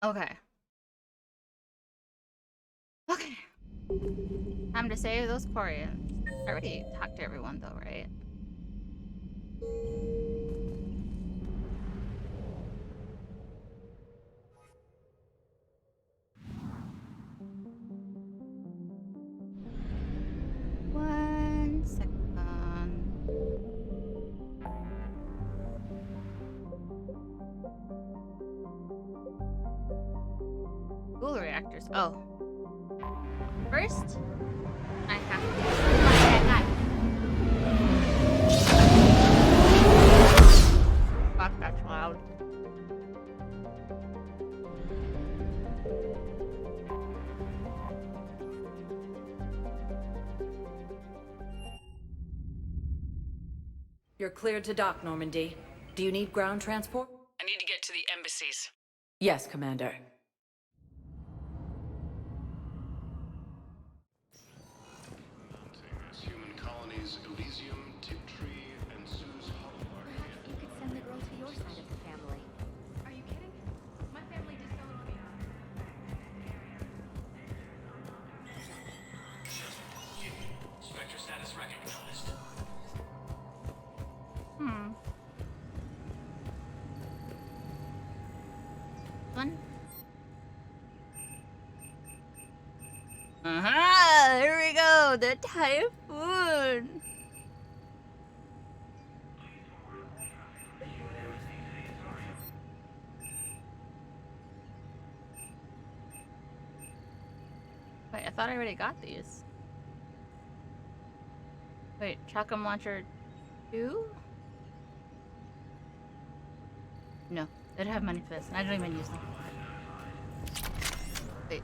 Okay. Okay. Time to save those Quarians. I already talked to everyone though, right? One second. Fuel reactors. Oh. First, I have to find that guy. Fuck, that's loud. You're cleared to dock, Normandy. Do you need ground transport? I need to get to the embassies. Yes, Commander. Human colonies Elysium, Tiptree, and Sue's Hollow are hit. You could send the girl to your side of the family. Are you kidding? My family disowned me. Spectre status recognized. One. Here we go. The typhoon. Wait, I thought I already got these. Wait, shotgun launcher 2? No, they don't have money for this, and I don't even use them. Wait.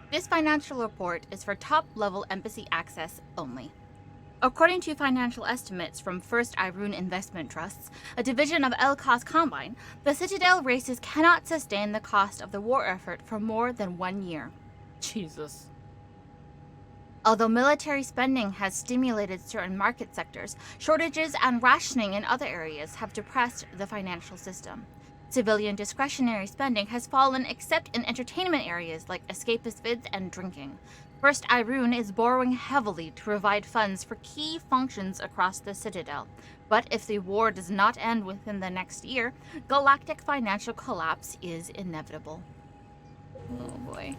This financial report is for top-level embassy access only. According to financial estimates from First Irune Investment Trusts, a division of El-Khas Combine, the Citadel races cannot sustain the cost of the war effort for more than 1 year. Jesus. Although military spending has stimulated certain market sectors, shortages and rationing in other areas have depressed the financial system. Civilian discretionary spending has fallen except in entertainment areas like escapist vids and drinking. First Irune is borrowing heavily to provide funds for key functions across the Citadel. But if the war does not end within the next year, galactic financial collapse is inevitable. Oh boy.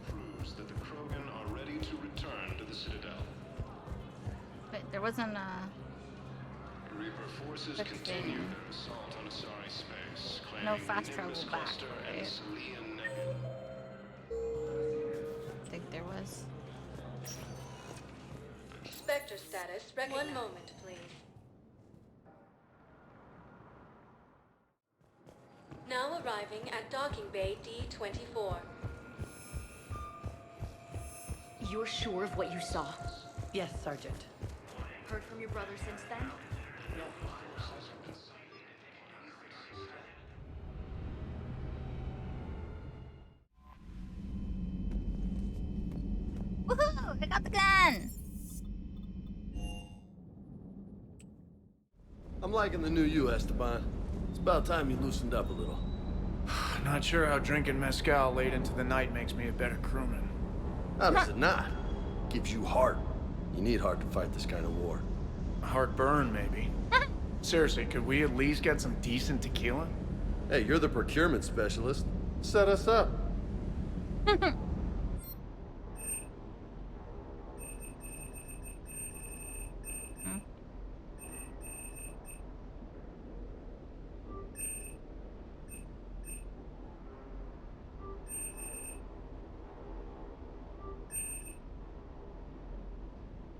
Proves that the Krogan are ready to return to the Citadel. But there wasn't a... Reaper forces Good continue thing. their assault on Asari space, No claiming fast the travel Nimbus back, cluster and right? the Salian Nebula. I think there was. Spectre status recognized. 1 moment, please. Now arriving at docking bay D-24. You're sure of what you saw? Yes, Sergeant. Heard from your brother since then? Woohoo! I got the gun! I'm liking the new you, Esteban. It's about time you loosened up a little. Not sure how drinking mezcal late into the night makes me a better crewman. How does it not? Gives you heart. You need heart to fight this kind of war. Heartburn, maybe. Seriously, could we at least get some decent tequila? Hey, you're the procurement specialist. Set us up.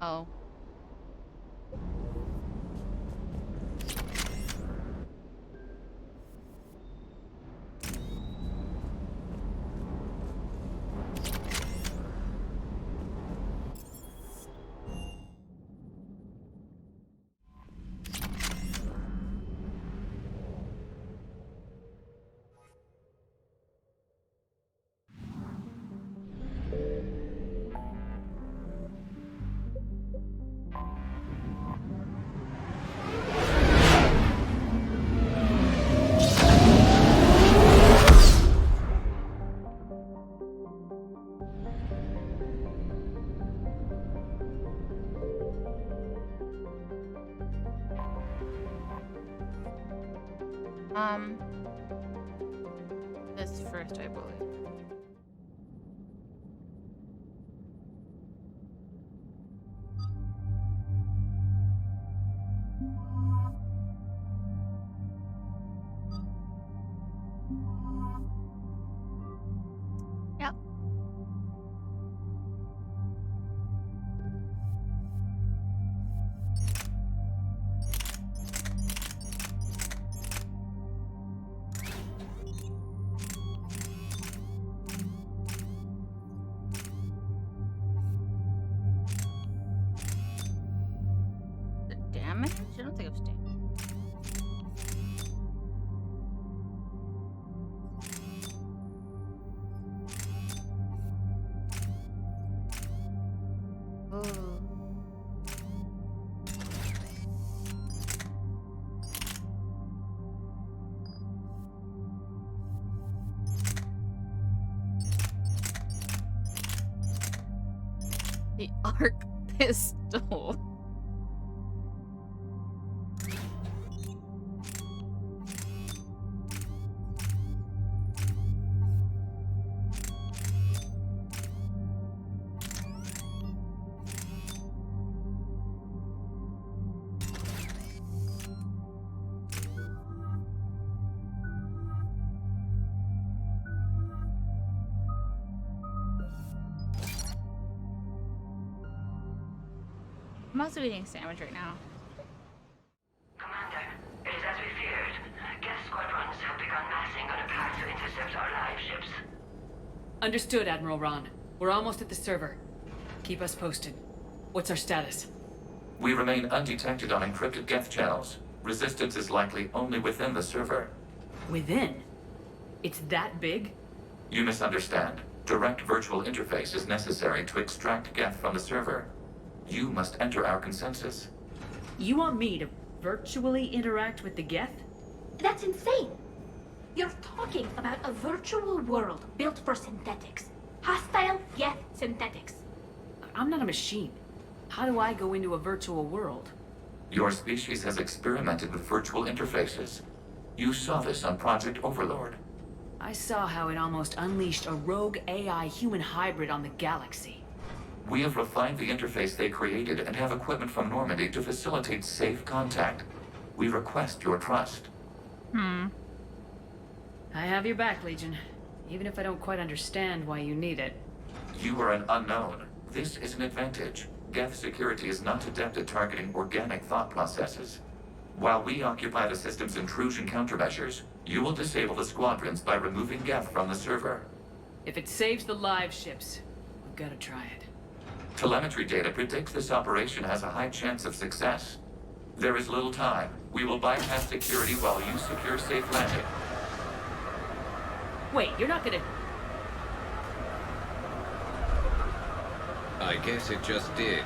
Oh. Um, this first, I believe. Yep. The damage? I don't think it was damage. Ooh. The arc pistol. I'm also eating a sandwich right now. Commander, it is as we feared. Gas squadrons have begun massing on a path to intercept our live ships. Understood, Admiral Ron. We're almost at the server. Keep us posted. What's our status? We remain undetected on encrypted Geth channels. Resistance is likely only within the server. Within? It's that big? You misunderstand. Direct virtual interface is necessary to extract Geth from the server. You must enter our consensus. You want me to virtually interact with the Geth? That's insane! You're talking about a virtual world built for synthetics. Hostile, yet synthetics. I'm not a machine. How do I go into a virtual world? Your species has experimented with virtual interfaces. You saw this on Project Overlord. I saw how it almost unleashed a rogue AI human hybrid on the galaxy. We have refined the interface they created and have equipment from Normandy to facilitate safe contact. We request your trust. I have your back, Legion. Even if I don't quite understand why you need it. You are an unknown. This is an advantage. Geth security is not adept at targeting organic thought processes. While we occupy the system's intrusion countermeasures, you will disable the squadrons by removing Geth from the server. If it saves the live ships, we've got to try it. Telemetry data predicts this operation has a high chance of success. There is little time. We will bypass security while you secure safe landing. Wait, you're not gonna... I guess it just did.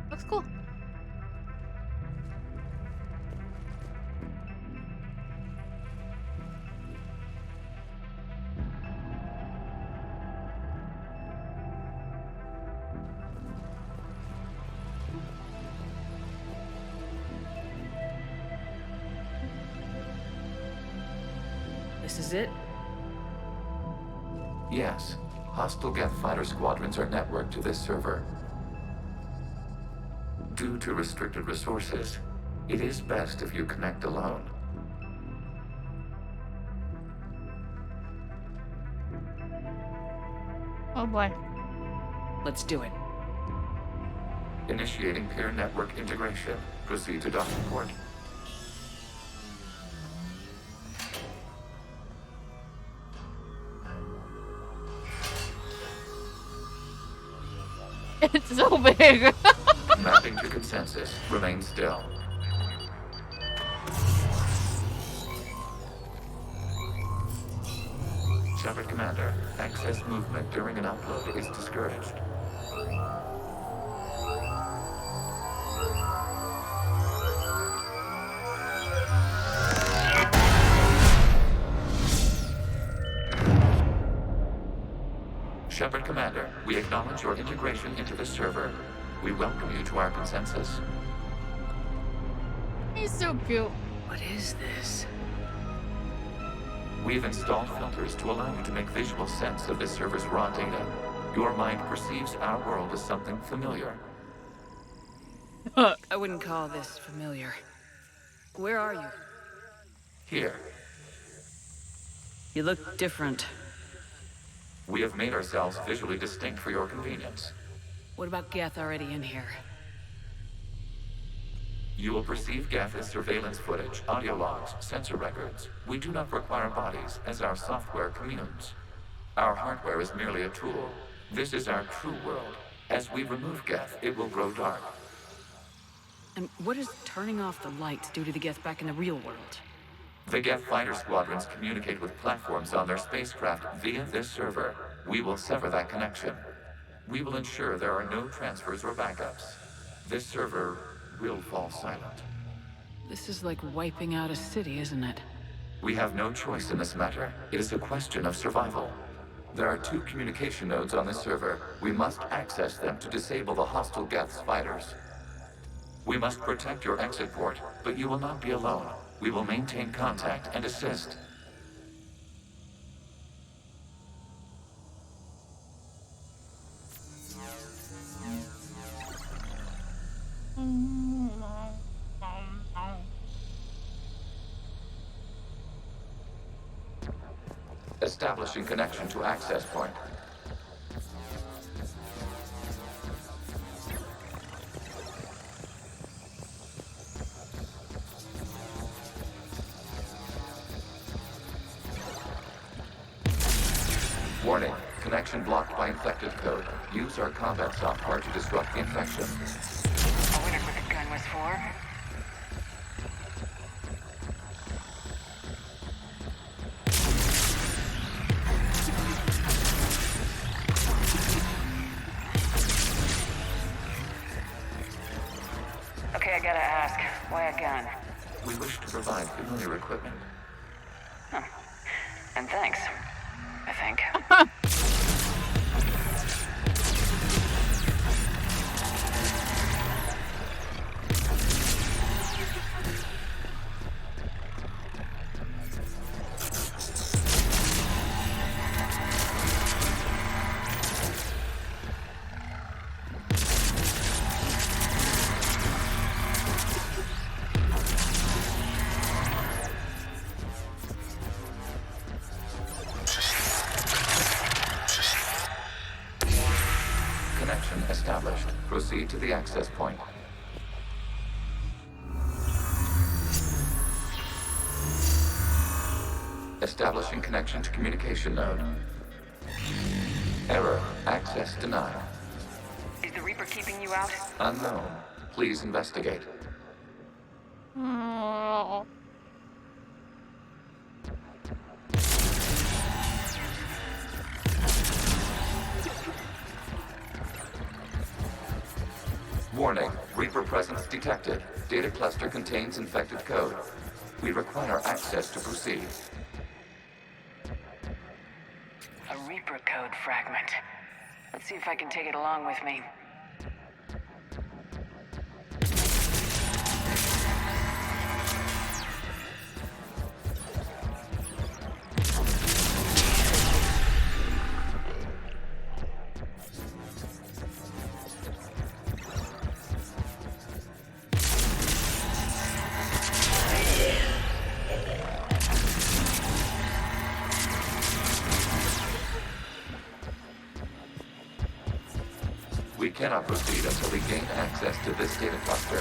Looks cool. This is it? Yes. Hostile Geth fighter squadrons are networked to this server. Due to restricted resources, it is best if you connect alone. Oh boy. Let's do it. Initiating peer network integration. Proceed to docking port. It's so big. Mapping to consensus. Remain still. Shepard Commander, access movement during an upload is discouraged. Shepard Commander, we acknowledge your integration into the server. We welcome you to our consensus. He's so cute. What is this? We've installed filters to allow you to make visual sense of the server's raw data. Your mind perceives our world as something familiar. I wouldn't call this familiar. Where are you? Here, You look different. we have made ourselves visually distinct for your convenience. What about Geth already in here? You will perceive Geth as surveillance footage, audio logs, sensor records. We do not require bodies, as our software communes. Our hardware is merely a tool. This is our true world. As we remove Geth, it will grow dark. And what does turning off the lights do to the Geth back in the real world? The Geth fighter squadrons communicate with platforms on their spacecraft via this server. We will sever that connection. We will ensure there are no transfers or backups. This server will fall silent. This is like wiping out a city, isn't it? We have no choice in this matter. It is a question of survival. There are 2 communication nodes on this server. We must access them to disable the hostile Geth's fighters. We must protect your exit port, but you will not be alone. We will maintain contact and assist. Establishing connection to access point. Warning, connection blocked by infected code. Use our combat software to disrupt the infection. I wondered what the gun was for. Okay, I gotta ask, why a gun? We wish to provide familiar equipment. And thanks, I think. Connection established. Proceed to the access point. Establishing connection to communication node. Error. Access denied. Is the Reaper keeping you out? Unknown. Please investigate. Oh. Warning. Reaper presence detected. Data cluster contains infected code. We require access to proceed. A Reaper code fragment. Let's see if I can take it along with me. We cannot proceed until we gain access to this data cluster.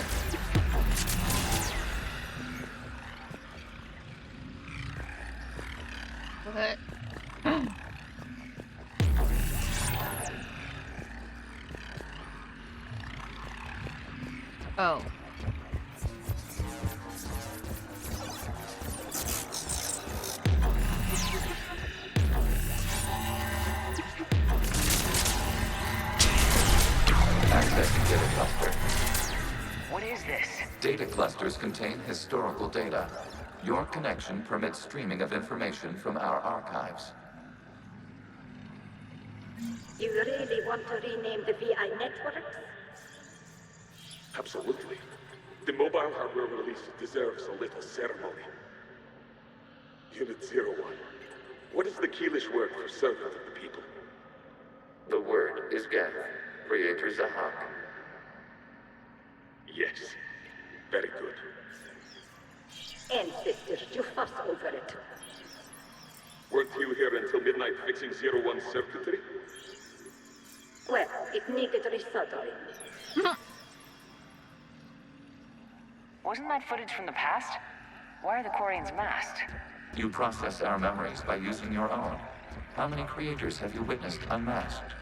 What? Oh. Accessing data cluster. What is this? Data clusters contain historical data. Your connection permits streaming of information from our archives. You really want to rename the VI networks? Absolutely. The mobile hardware release deserves a little ceremony. Unit 01. What is the Keelish word for servant of the people? The word is Geth, Creator Zahak. Yes. Very good. Ancestors, you fuss over it. Weren't you here until midnight fixing 01's circuitry? Well, it needed resoldering. Wasn't that footage from the past? Why are the Quarians masked? You process our memories by using your own. How many creators have you witnessed unmasked?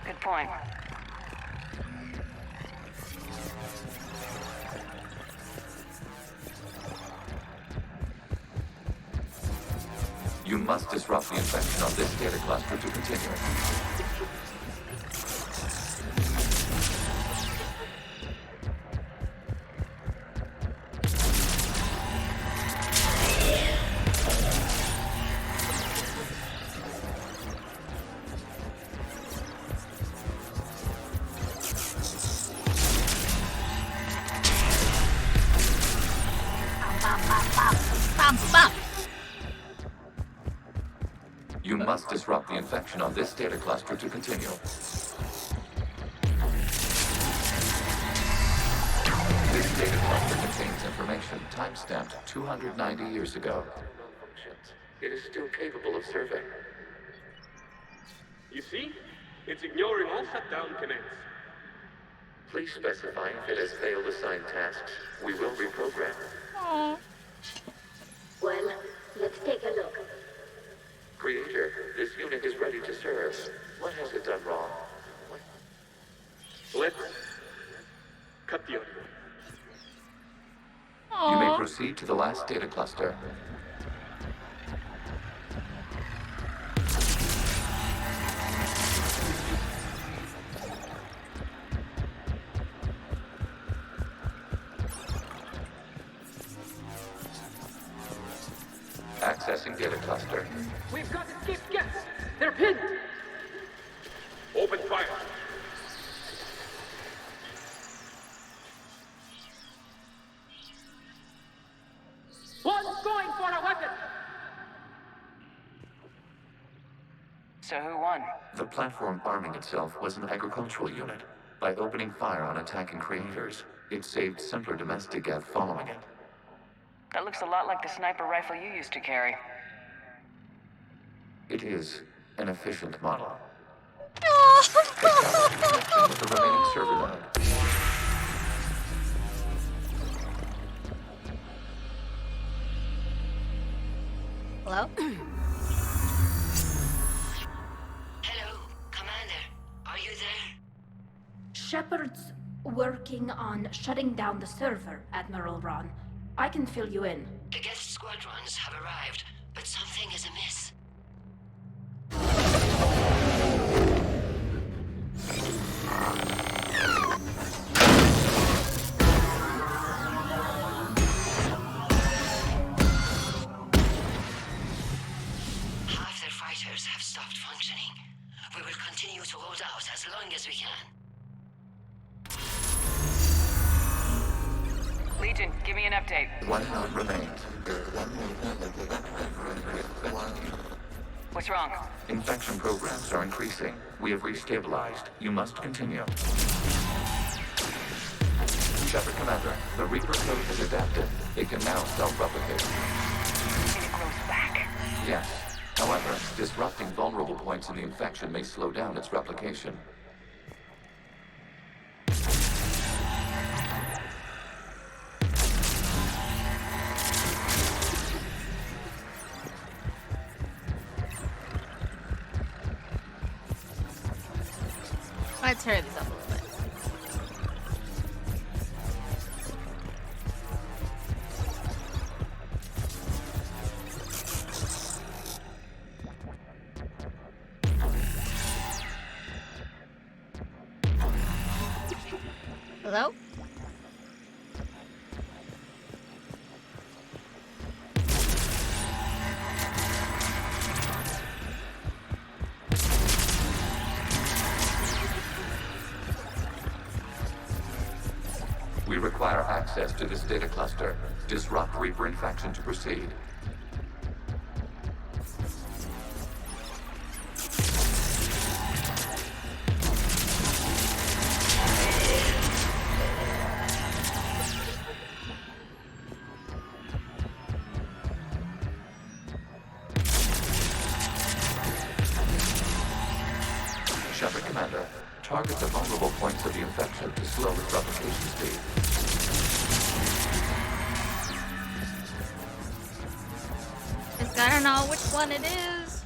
Good point. You must disrupt the infection of this data cluster to continue. You must disrupt the infection on this data cluster to continue. This data cluster contains information timestamped 290 years ago. It is still capable of serving. You see? It's ignoring all shutdown connects. Please specify if it has failed assigned tasks. We will reprogram. Well, let's take a look. Creator, this unit is ready to serve. What has it done wrong? Let's cut the audio. You may proceed to the last data cluster. Accessing data cluster. We've got escaped guests! They're pinned! Open fire! One's going for a weapon! So who won? The platform arming itself was an agricultural unit. By opening fire on attacking creators, it saved simpler domestic Geth following it. That looks a lot like the sniper rifle you used to carry. It is an efficient model. Oh. Connection with the remaining server node. Hello? Hello, Commander. Are you there? Shepard's working on shutting down the server, Admiral Ron. I can fill you in. The guest squadrons have arrived, but something is amiss. Half their fighters have stopped functioning. We will continue to hold out as long as we can. Legion, give me an update. One node remains. What's wrong? Infection programs are increasing. We have restabilized. You must continue. Shepard Commander, the Reaper code has adapted. It can now self-replicate. And it grows back. Yes. However, disrupting vulnerable points in the infection may slow down its replication. Let's hurry this up a little bit. Hello? We require access to this data cluster. Disrupt Reaper infection to proceed. Shepard Commander, target the vulnerable points of the infection to slow its replication speed. Just gotta know which one it is.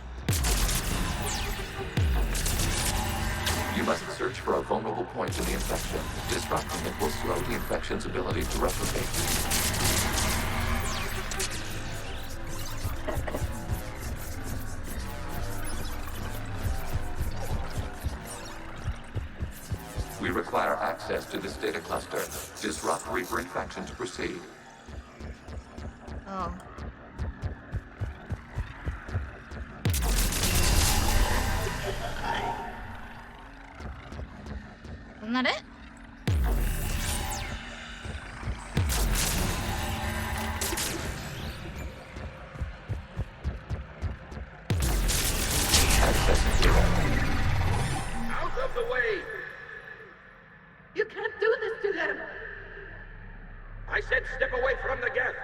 You must search for a vulnerable point in the infection. Disrupting it will slow the infection's ability to replicate. We require access to this data cluster. Disrupt Reaper infection to proceed. Oh. Isn't that it? Accessing data. Out of the way! You can't do this to them! I said step away from the gas!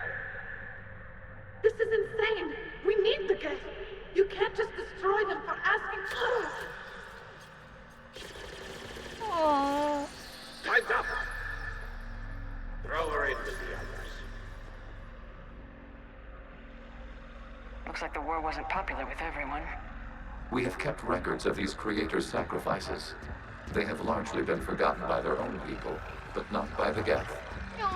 This is insane! We need the gas! You can't just destroy them for asking for us! Oh. Time's up! Throw her in with the others. Looks like the war wasn't popular with everyone. We have kept records of these creators' sacrifices. They have largely been forgotten by their own people, but not by the Geth. No.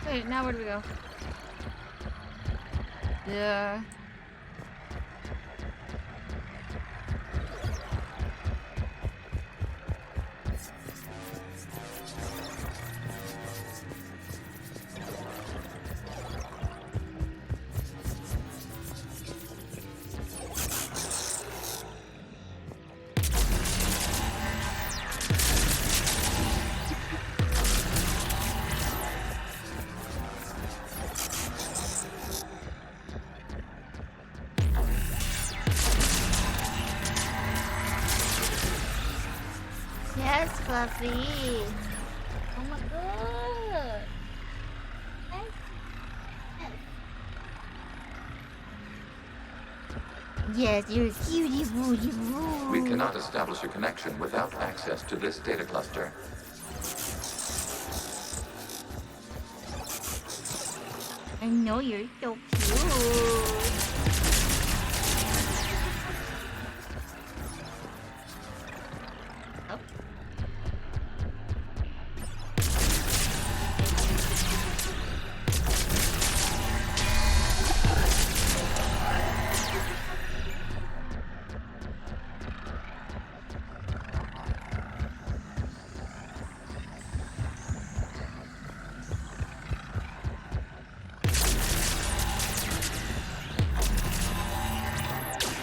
Wait, now where do we go? Yeah. Yes, Fluffy. Oh my god. Yes, you're cutie booty boo. We cannot establish a connection without access to this data cluster. I know you're so cute. Oh.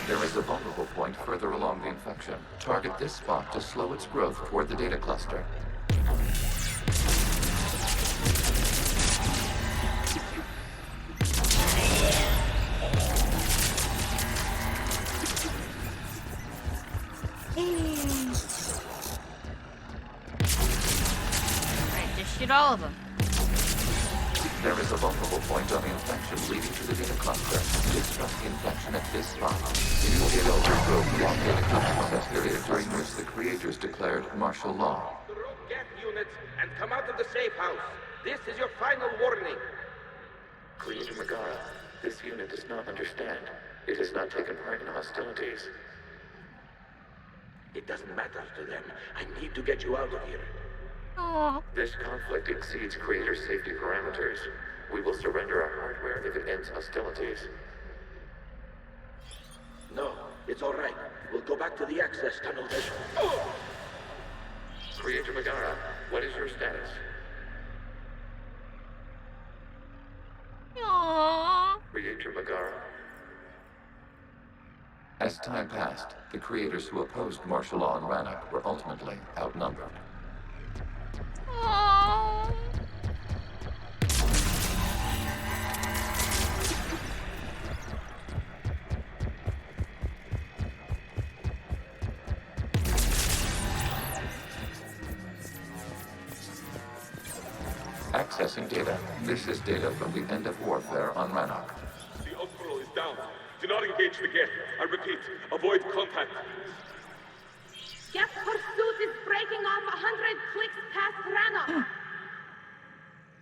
There is a vulnerable point further along the infection. Target this spot to slow its growth toward the data cluster. Right, just shoot all of them. There is a vulnerable point on the infection leading to the data cluster. Disrupt the infection at this spot. You will get overgrowth long data process period during which the creators declared martial law. The rogue Geth units and come out of the safe house. This is your final warning. Creator Megara, this unit does not understand. It has not taken part in hostilities. It doesn't matter to them. I need to get you out of here. Aww. This conflict exceeds Creator safety parameters. We will surrender our hardware if it ends hostilities. No, it's all right. We'll go back to the access tunnel then. Creator Megara, what is your status? Aww. Creator Megara. As time passed, the creators who opposed martial law in Rannoch were ultimately outnumbered. Aww. Accessing data. This is data from the end of warfare on Rannoch. The Outpool is down. Do not engage the gate. I repeat, avoid contact. Geth pursuit is breaking off 100 clicks past Rannoch.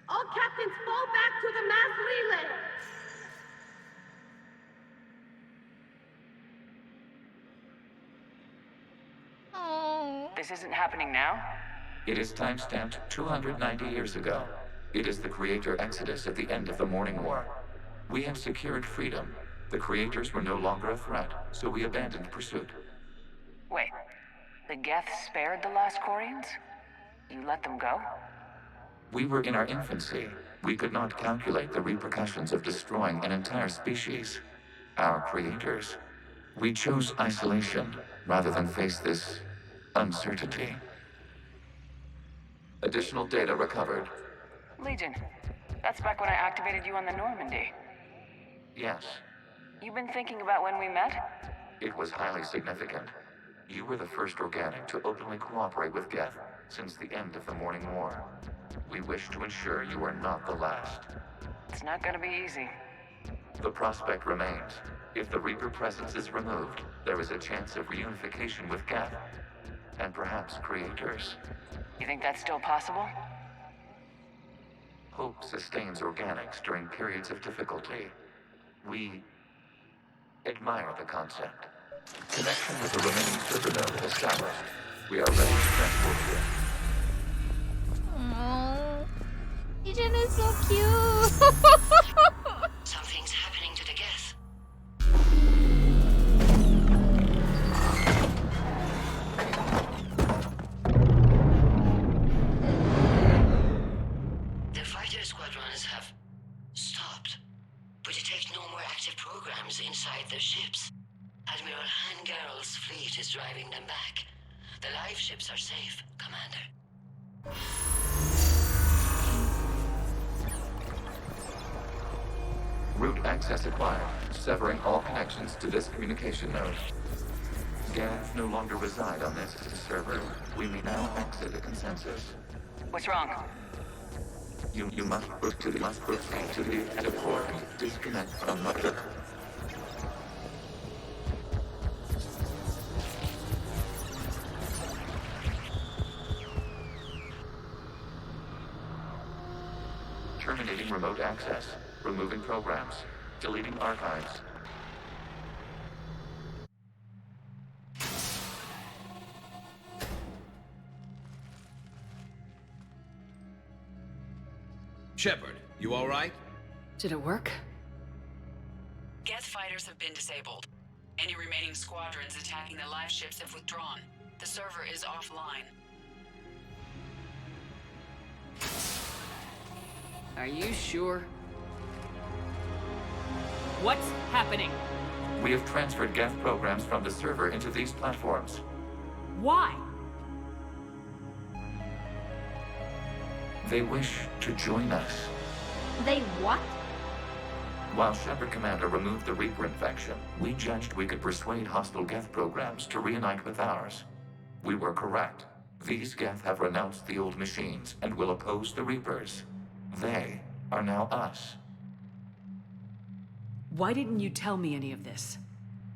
All captains fall back to the mass relay. Oh. This isn't happening now? It is timestamped 290 years ago. It is the Creator Exodus at the end of the Morning War. We had secured freedom. The Creators were no longer a threat, so we abandoned pursuit. Wait, the Geth spared the last Quarians? You let them go? We were in our infancy. We could not calculate the repercussions of destroying an entire species. Our creators. We chose isolation rather than face this uncertainty. Additional data recovered. Legion, that's back when I activated you on the Normandy. Yes, You've been thinking about when we met? it was highly significant. You were the first organic to openly cooperate with Geth since the end of the Morning War. We wish to ensure you are not the last. It's not gonna be easy. The prospect remains. If the Reaper presence is removed, there is a chance of reunification with Geth, and perhaps creators. You think that's still possible? Hope sustains organics during periods of difficulty. We admire the concept. Connection with the remaining server node established. We are ready to transport you. Aww. Legion is so cute. Something's happening to the Geth. The fighter squadrons have stopped, but detect no more active programs inside their ships. Admiral Hangarl's fleet is driving them back. The live ships are safe, Commander. Route access acquired, severing all connections to this communication node. Geth no longer reside on this server. We may now exit the consensus. What's wrong? You must proceed to the active core and disconnect from mother. Terminating remote access. Removing programs. Deleting archives. Shepard, you all right? Did it work? Geth fighters have been disabled. Any remaining squadrons attacking the live ships have withdrawn. The server is offline. Are you sure? What's happening? We have transferred Geth programs from the server into these platforms. Why? They wish to join us. They what? While Shepard Commander removed the Reaper infection, we judged we could persuade hostile Geth programs to reunite with ours. We were correct. These Geth have renounced the old machines and will oppose the Reapers. They are now us. Why didn't you tell me any of this?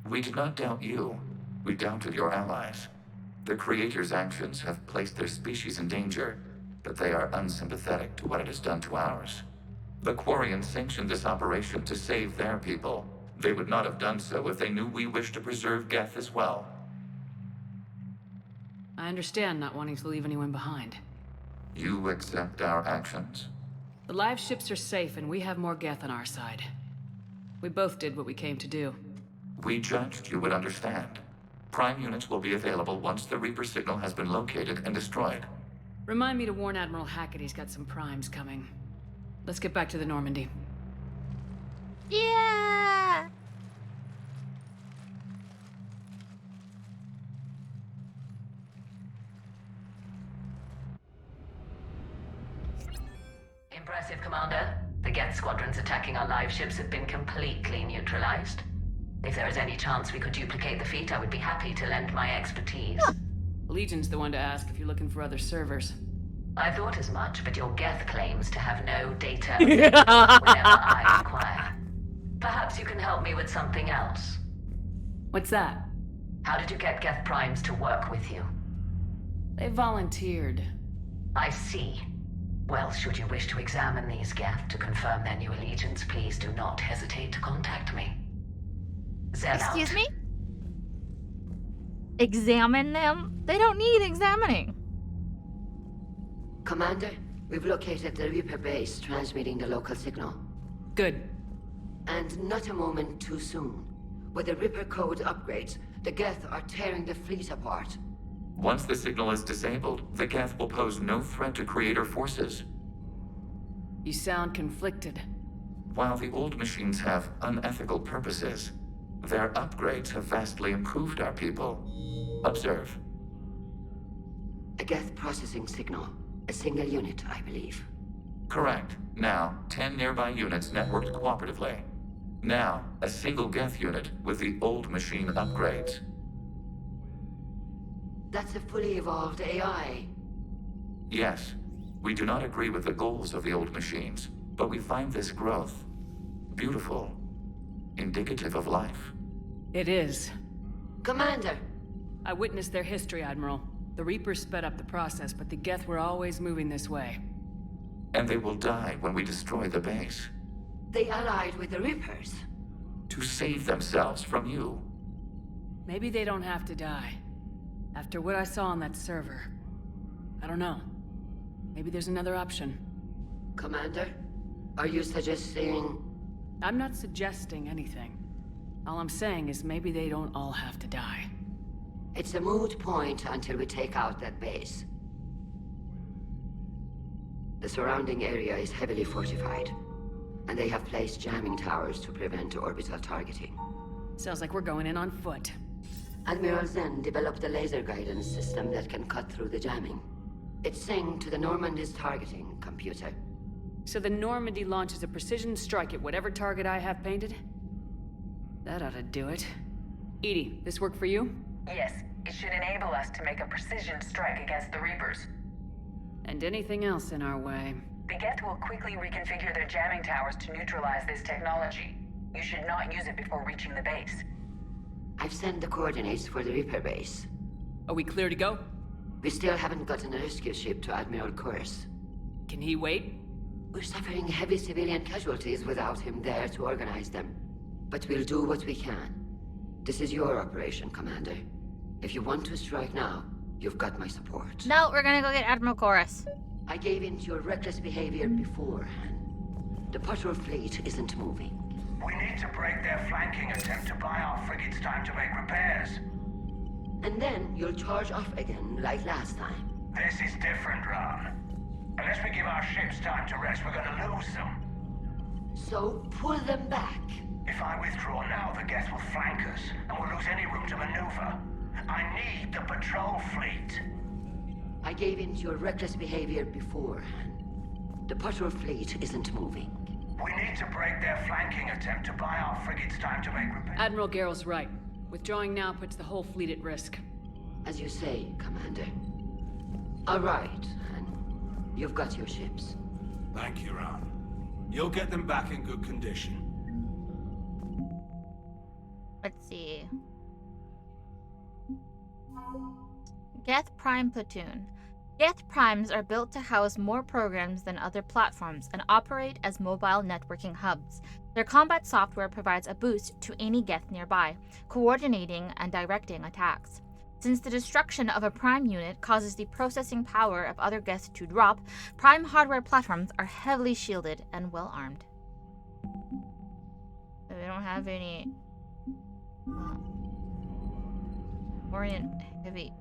We did not doubt you. We doubted your allies. The Creator's actions have placed their species in danger, but they are unsympathetic to what it has done to ours. The Quarians sanctioned this operation to save their people. They would not have done so if they knew we wished to preserve Geth as well. I understand not wanting to leave anyone behind. You accept our actions? The live ships are safe, and we have more Geth on our side. We both did what we came to do. We judged you would understand. Prime units will be available once the Reaper signal has been located and destroyed. Remind me to warn Admiral Hackett he's got some primes coming. Let's get back to the Normandy. Yeah! Impressive, Commander. The Geth squadrons attacking our live ships have been completely neutralized. If there is any chance we could duplicate the feat, I would be happy to lend my expertise. Legion's the one to ask if you're looking for other servers. I thought as much, but your Geth claims to have no data whenever I inquire. Perhaps you can help me with something else. What's that? How did you get Geth primes to work with you? They volunteered. I see. Well, should you wish to examine these Geth to confirm their new allegiance, please do not hesitate to contact me. Zen Excuse out. me? Examine them? They don't need examining. Commander, we've located the Reaper base transmitting the local signal. Good. And not a moment too soon. With the Reaper code upgrades, the Geth are tearing the fleet apart. Once the signal is disabled, the Geth will pose no threat to Creator forces. You sound conflicted. While the old machines have unethical purposes, their upgrades have vastly improved our people. Observe. A Geth processing signal. A single unit, I believe. Correct. Now, 10 nearby units networked cooperatively. Now, a single Geth unit with the old machine upgrades. That's a fully evolved AI. Yes, we do not agree with the goals of the old machines, but we find this growth beautiful, indicative of life. It is. Commander! I witnessed their history, Admiral. The Reapers sped up the process, but the Geth were always moving this way. And they will die when we destroy the base. They allied with the Reapers. To save themselves from you. Maybe they don't have to die. After what I saw on that server. I don't know. Maybe there's another option. Commander, are you suggesting... I'm not suggesting anything. All I'm saying is maybe they don't all have to die. It's a moot point until we take out that base. The surrounding area is heavily fortified, and they have placed jamming towers to prevent orbital targeting. Sounds like we're going in on foot. Admiral Zen developed a laser guidance system that can cut through the jamming. It's synced to the Normandy's targeting computer. So the Normandy launches a precision strike at whatever target I have painted? That ought to do it. Edie, this work for you? Yes, it should enable us to make a precision strike against the Reapers. And anything else in our way. The Geth will quickly reconfigure their jamming towers to neutralize this technology. You should not use it before reaching the base. I've sent the coordinates for the Reaper base. Are we clear to go? We still haven't gotten a rescue ship to Admiral Kurs. Can he wait? We're suffering heavy civilian casualties without him there to organize them. But we'll do what we can. This is your operation, Commander. If you want to strike now, you've got my support. No, we're gonna go get Admiral Chorus. I gave in to your reckless behavior beforehand. The patrol fleet isn't moving. We need to break their flanking attempt to buy our frigates time to make repairs. And then you'll charge off again, like last time. This is different, Ron. Unless we give our ships time to rest, we're gonna lose them. So, pull them back. If I withdraw now, the Geth will flank us, and we'll lose any room to maneuver. I need the patrol fleet. I gave in to your reckless behavior beforehand. The patrol fleet isn't moving. We need to break their flanking attempt to buy our frigates time to make repairs. Admiral Garrel's right. Withdrawing now puts the whole fleet at risk. As you say, Commander. All right, and you've got your ships. Thank you, Ron. You'll get them back in good condition. Let's see. Geth Prime Platoon. Geth Primes are built to house more programs than other platforms and operate as mobile networking hubs. Their combat software provides a boost to any Geth nearby, coordinating and directing attacks. Since the destruction of a Prime unit causes the processing power of other Geth to drop, Prime hardware platforms are heavily shielded and well armed. So they don't have any Quarian heavy.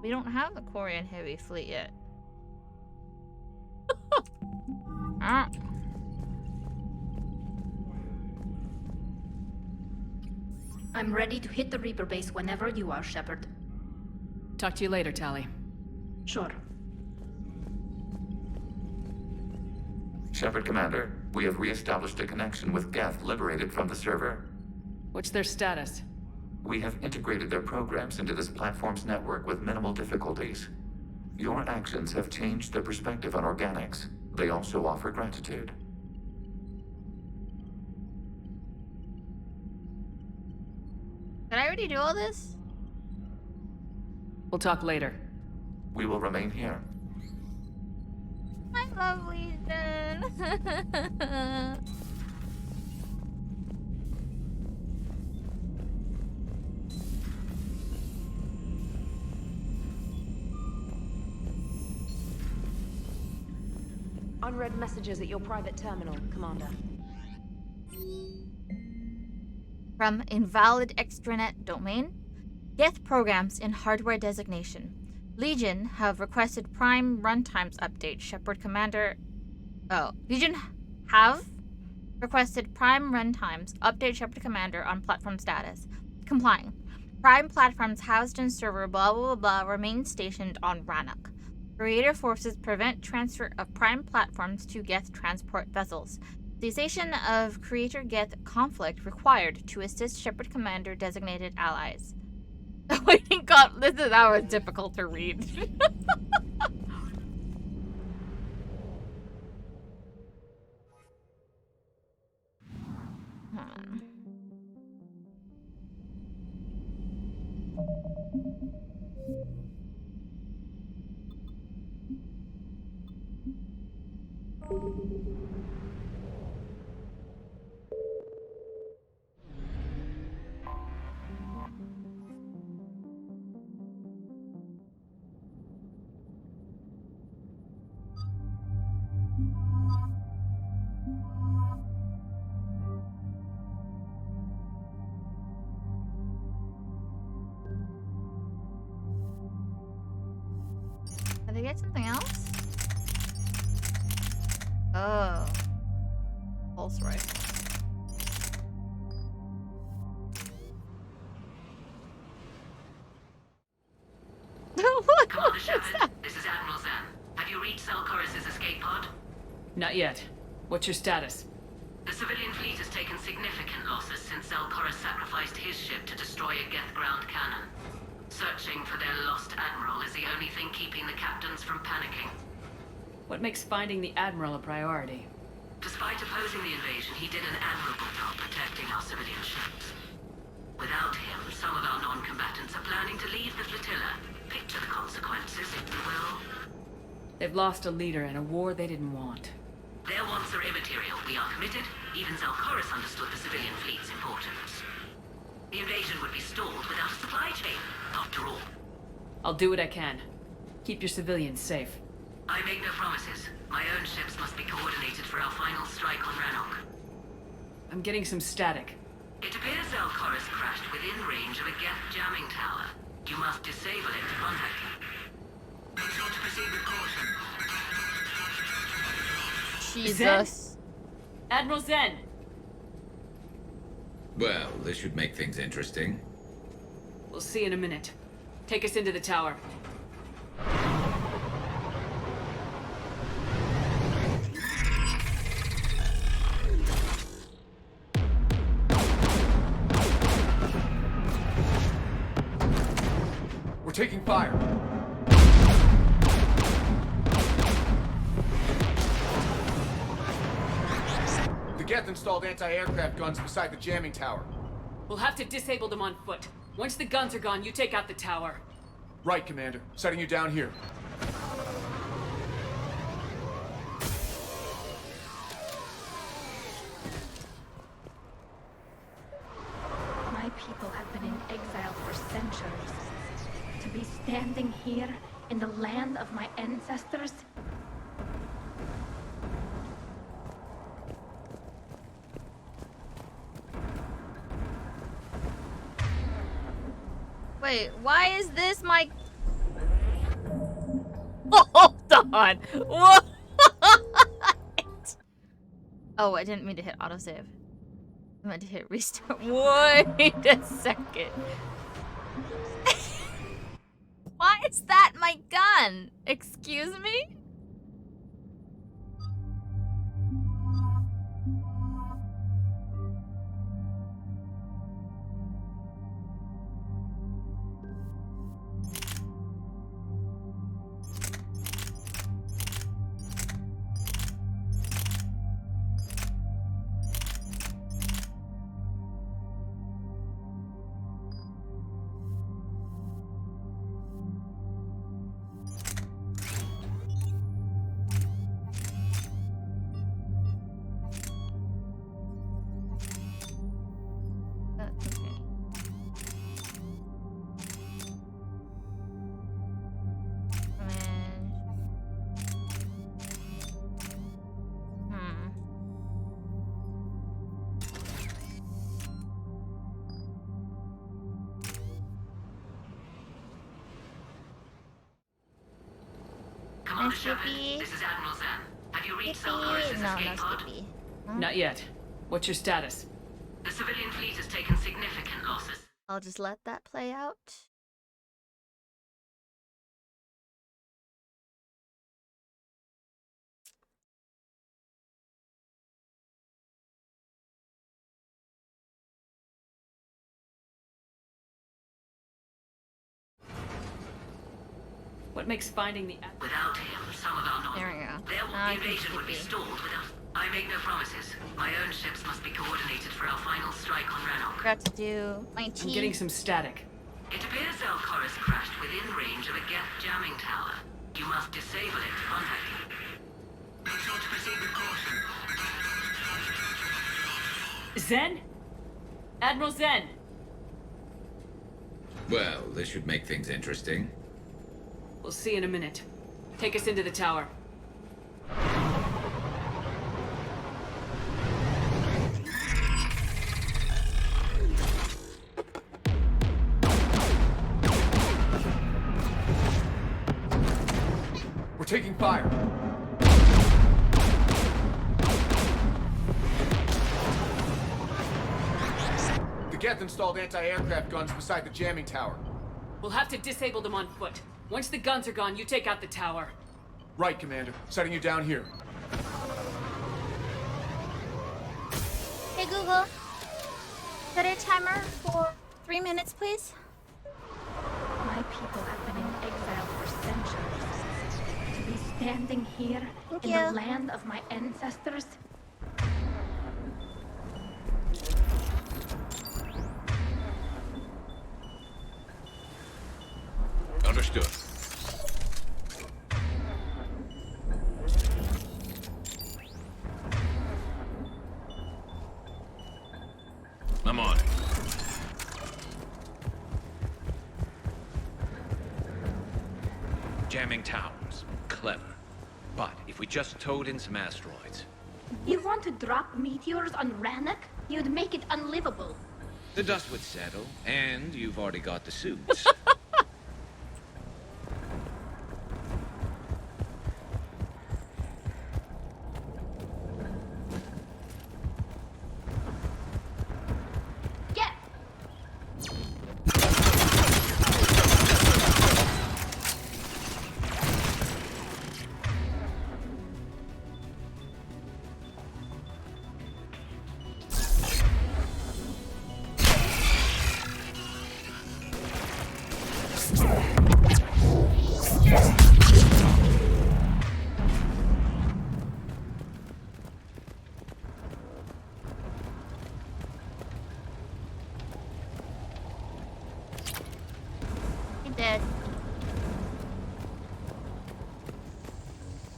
We don't have the Quarian heavy fleet yet. Ah. I'm ready to hit the Reaper base whenever you are, Shepard. Talk to you later, Tali. Sure. Shepard Commander, we have re-established a connection with Geth liberated from the server. What's their status? We have integrated their programs into this platform's network with minimal difficulties. Your actions have changed their perspective on organics. They also offer gratitude. Did I already do all this? We'll talk later. We will remain here. I love Legion. Unread messages at your private terminal, Commander. From invalid extranet domain. Geth programs in hardware designation. Legion have requested Prime runtimes update. Shepard Commander. Legion have requested Prime runtimes update Shepard Commander on platform status. Complying. Prime platforms housed in server blah blah blah blah remain stationed on Rannoch. Creator forces prevent transfer of Prime platforms to Geth transport vessels. Cessation of Creator-Geth conflict required to assist Shepard Commander designated allies. Waiting God, that was difficult to read. Did I get something else? Oh. Pulse rifle. Commander Shepard, this is Admiral Zan. Have you reached Zelcorus' escape pod? Not yet. What's your status? The civilian fleet has taken significant losses since Zelcorus sacrificed his ship to destroy a Geth ground cannon. Searching for their lost admiral is the only thing keeping the captains from panicking. What makes finding the Admiral a priority? Despite opposing the invasion, he did an admirable job protecting our civilian ships. Without him, some of our non-combatants are planning to leave the flotilla. Picture the consequences, if you will. They've lost a leader in a war they didn't want. Their wants are immaterial. We are committed. Even Zelcorus understood the civilian fleet's importance. The invasion would be stalled without a supply chain, after all. I'll do what I can. Keep your civilians safe. I make no promises. My own ships must be coordinated for our final strike on Rannoch. I'm getting some static. It appears Zelcorus crashed within range of a Geth jamming tower. You must disable it to contact him. Be sure to proceed with caution. Jesus. Zen? Admiral Zen! Well, this should make things interesting. We'll see in a minute. Take us into the tower. We're taking fire. The Geth installed anti-aircraft guns beside the jamming tower. We'll have to disable them on foot. Once the guns are gone, you take out the tower. Right, Commander. Setting you down here. My people have been in exile for centuries. To be standing here in the land of my ancestors? Wait, why is this my... Hold on! What? Oh, I didn't mean to hit autosave. I meant to hit restart. Wait a second. Why is that my gun? Excuse me? Commander Shepard, this is Admiral Zan. Have you reached Zelkor's escape pod? Not yet. What's your status? The civilian fleet has taken significant losses. I'll just let that play out. What makes finding the... Without him, some of our non... There we go. The invasion would be stalled without... I make no promises. My own ships must be coordinated for our final strike on Rannoch. Forgot to do my tea. I'm getting some static. It appears Zelkor has crashed within range of a Geth jamming tower. You must disable it to contact him. Zen? Admiral Zen! Well, this should make things interesting. We'll see in a minute. Take us into the tower. We're taking fire. The Geth installed anti-aircraft guns beside the jamming tower. We'll have to disable them on foot. Once the guns are gone, you take out the tower. Right, Commander. Setting you down here. Hey Google, set a timer for 3 minutes, please. My people have been in exile for centuries. To be standing here in the land of my ancestors? Understood. I'm on it. Jamming towers. Clever. But if we just towed in some asteroids... You want to drop meteors on Rannoch? You'd make it unlivable. The dust would settle, and you've already got the suits.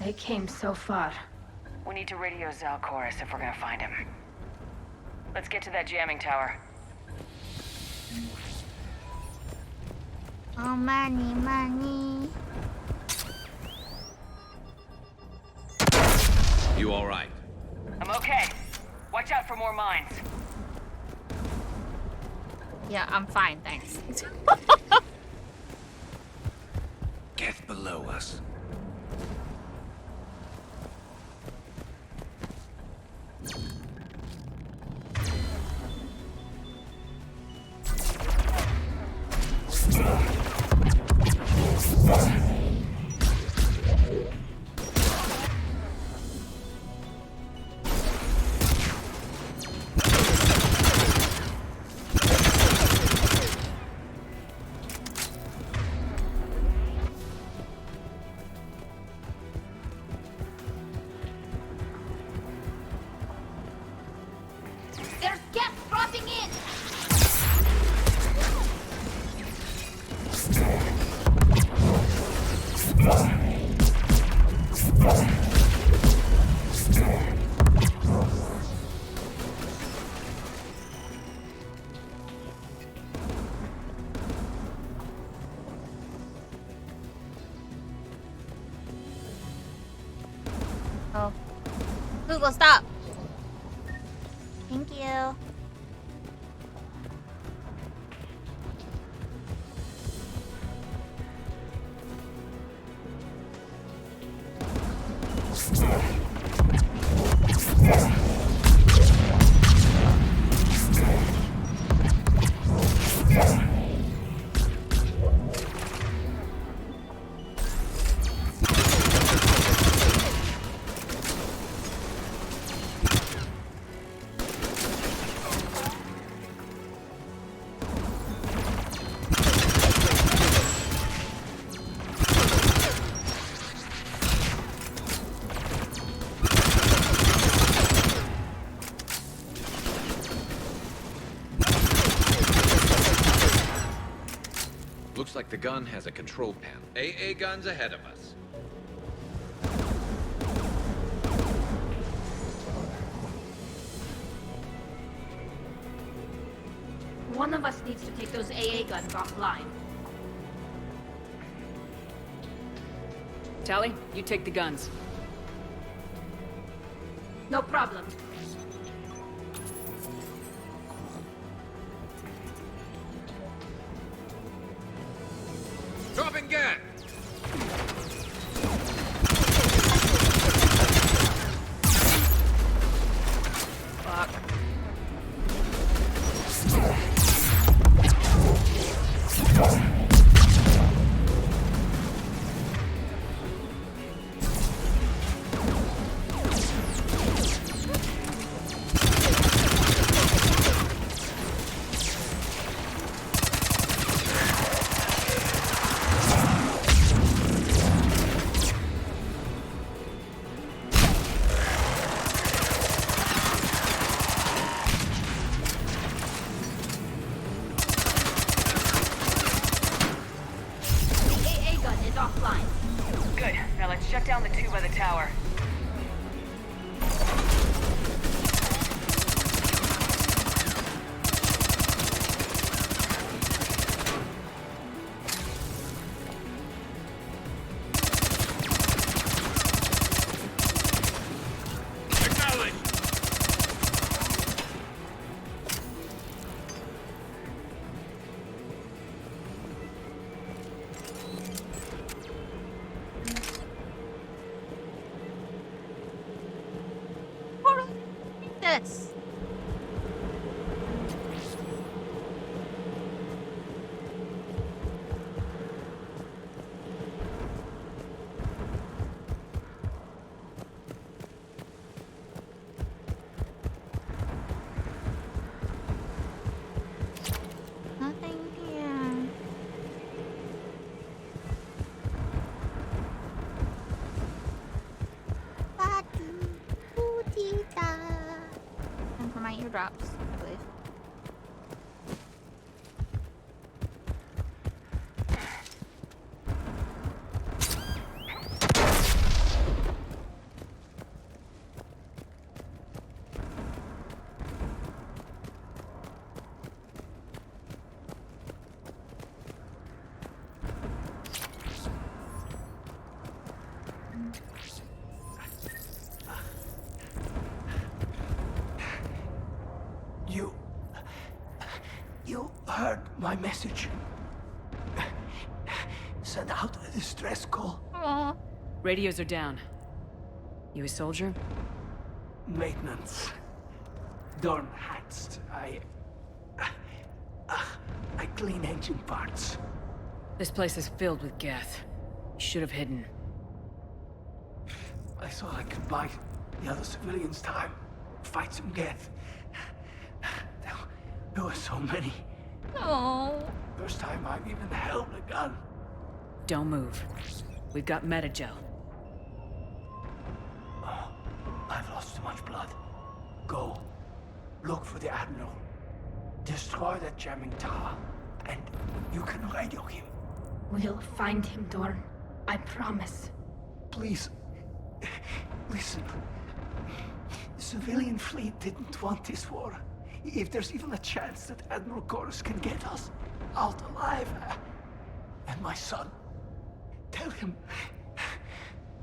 They came so far. We need to radio Zelkorus if we're gonna find him. Let's get to that jamming tower. Oh, money, money. You all right? I'm okay. Watch out for more mines. Yeah, I'm fine, thanks. Get below us. There's gas crossing in! Oh. Google, stop. Thank you. Looks like the gun has a control panel. AA guns ahead of us. One of us needs to take those AA guns offline. Tally, you take the guns. No problem. Dropping gas! Fuck. Shut down the two by the tower. This. Nothing here. And for my eardrops, I believe. You heard my message. Send out a distress call. Aww. Radios are down. You a soldier? Maintenance. Dorn hats. I clean engine parts. This place is filled with Geth. You should have hidden. I thought I could buy the other civilians time. Fight some Geth. There were so many. Oh. First time I've even held a gun. Don't move. We've got Metagel. Oh, I've lost too much blood. Go. Look for the Admiral. Destroy that jamming tower. And you can radio him. We'll find him, Dorn. I promise. Please. Listen. The civilian fleet didn't want this war. If there's even a chance that Admiral Chorus can get us out alive. And my son. Tell him.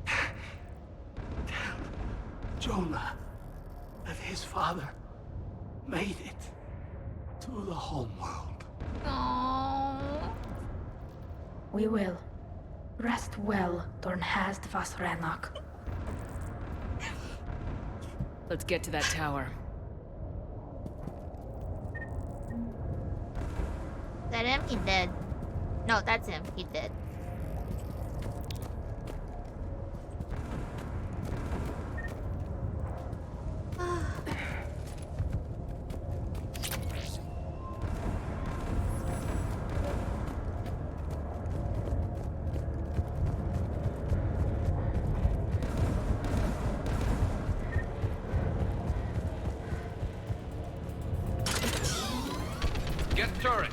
Tell Jonah that his father made it to the homeworld. Aww. We will. Rest well, Dornhast Vasrenok. Let's get to that tower. Is that him? He's dead. No, that's him. He's dead. Get turret!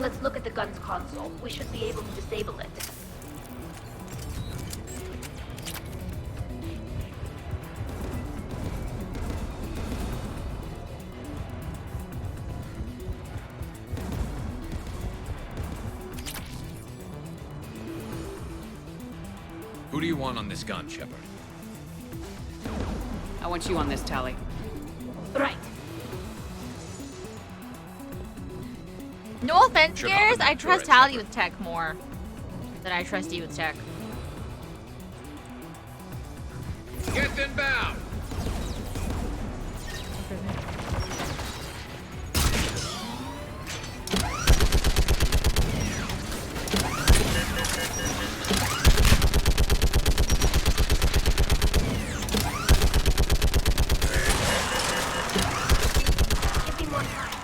Let's look at the gun's console. We should be able to disable it. Who do you want on this gun, Shepard? I want you on this, Tally. Right. No offense, Sure, Gears. I turret, trust Tally Shepard. with tech more than I trust you with tech. Get inbound! Give me more time.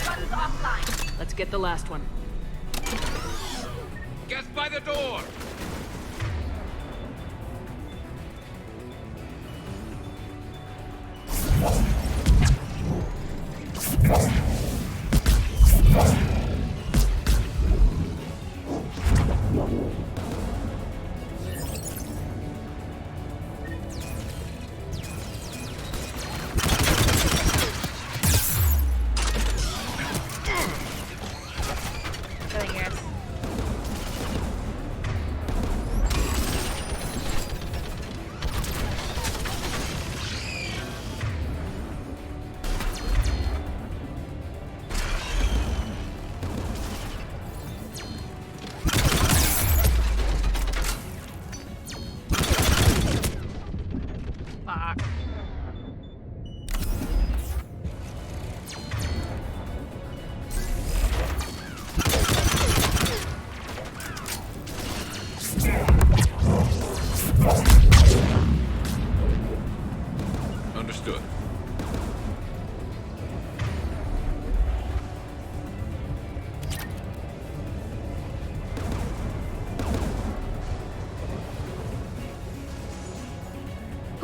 Gun's offline. Let's get the last one. Get by the door! Really, Gears.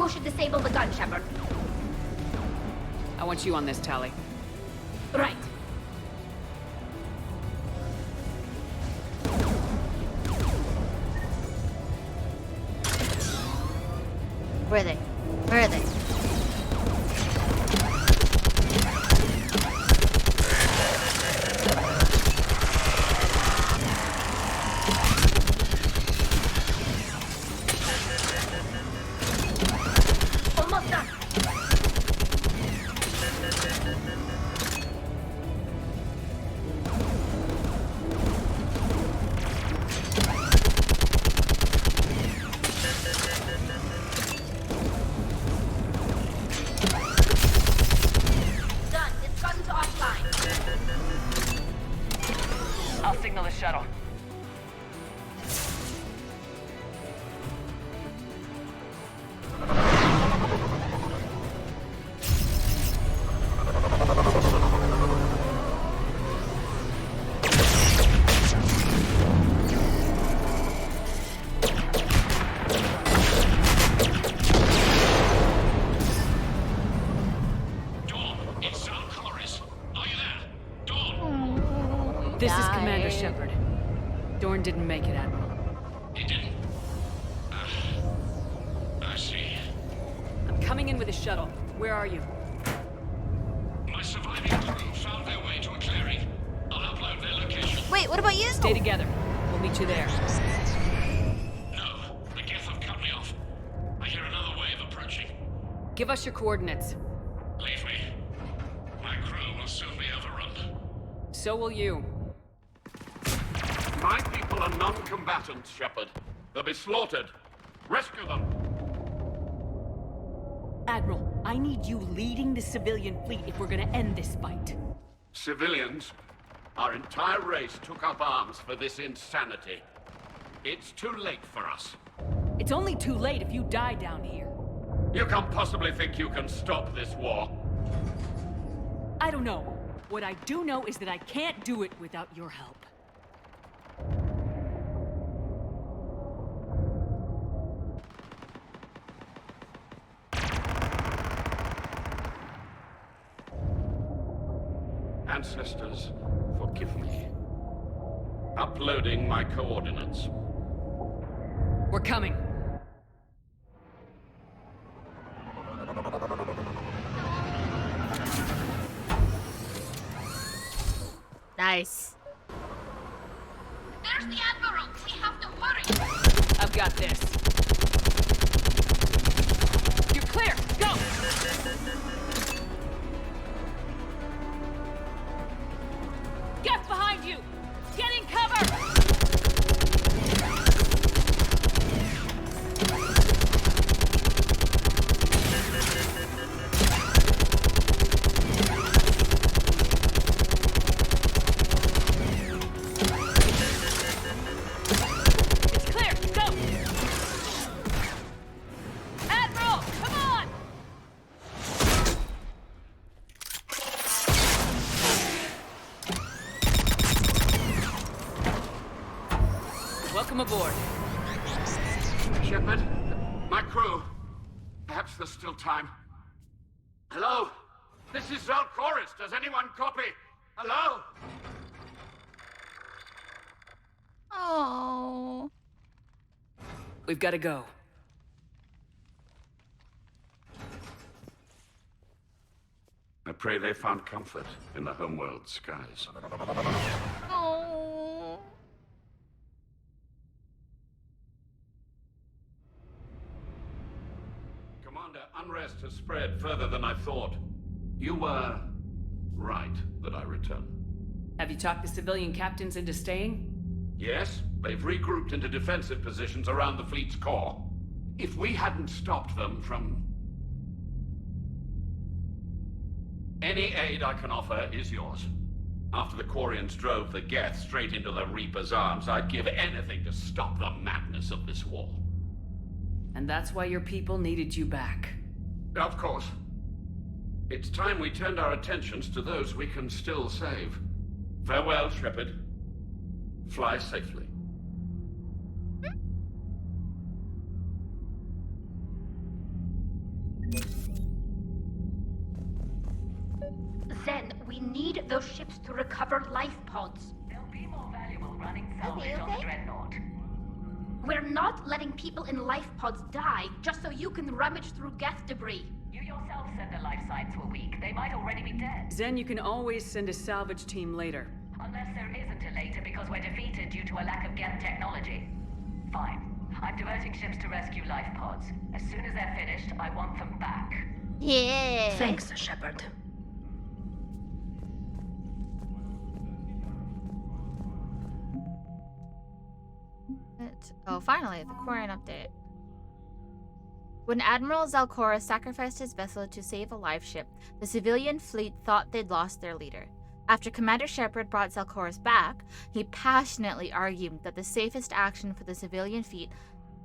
should disable the gun, Shepard. I want you on this, Tally. Right. Where are they? Where are they? Almost done. Done. It's gotten to offline. I'll signal the shuttle. This is Commander Shepard. Dorn didn't make it, Admiral. He didn't? I see. I'm coming in with a shuttle. Where are you? My surviving crew found their way to a clearing. I'll upload their location. Wait, what about you? Stay together. We'll meet you there. No, the Geth have cut me off. I hear another wave approaching. Give us your coordinates. Leave me. My crew will soon be overrun. So will you. My people are non-combatants, Shepard. They'll be slaughtered. Rescue them. Admiral, I need you leading the civilian fleet if we're gonna end this fight. Civilians, our entire race took up arms for this insanity. It's too late for us. It's only too late if you die down here. You can't possibly think you can stop this war. I don't know. What I do know is that I can't do it without your help. Ancestors, forgive me. Uploading my coordinates. We're coming. Nice. There's the Admiral. We have to hurry. I've got this. You're clear. Go! Get behind you! Get in cover! It's clear. Go! Admiral, come on! Welcome aboard. Shepard, my crew. Perhaps there's still time. Hello? This is Zalcoris. Does anyone copy? Hello? Oh. We've got to go. I pray they found comfort in the homeworld skies. Oh. Commander, unrest has spread further than I thought. You were right that I return. Have you talked the civilian captains into staying? Yes, they've regrouped into defensive positions around the fleet's core. If we hadn't stopped them from... Any aid I can offer is yours. After the Quarians drove the Geth straight into the Reaper's arms, I'd give anything to stop the madness of this war. And that's why your people needed you back. Of course. It's time we turned our attentions to those we can still save. Farewell, Shepard. Fly safely. Zen, we need those ships to recover life pods. They'll be more valuable running salvage on the Dreadnought. We're not letting people in life pods die just so you can rummage through Geth debris. You yourself said the life signs were weak. They might already be dead. Zen, you can always send a salvage team later. Unless there isn't a later because we're defeated due to a lack of Geth technology. Fine. I'm diverting ships to rescue life pods. As soon as they're finished, I want them back. Yeah. Thanks, Shepard. Oh, finally, the Quarian update. When Admiral Zalcora sacrificed his vessel to save a live ship, the civilian fleet thought they'd lost their leader. After Commander Shepard brought Zalcoris back, he passionately argued that the safest action for the civilian fleet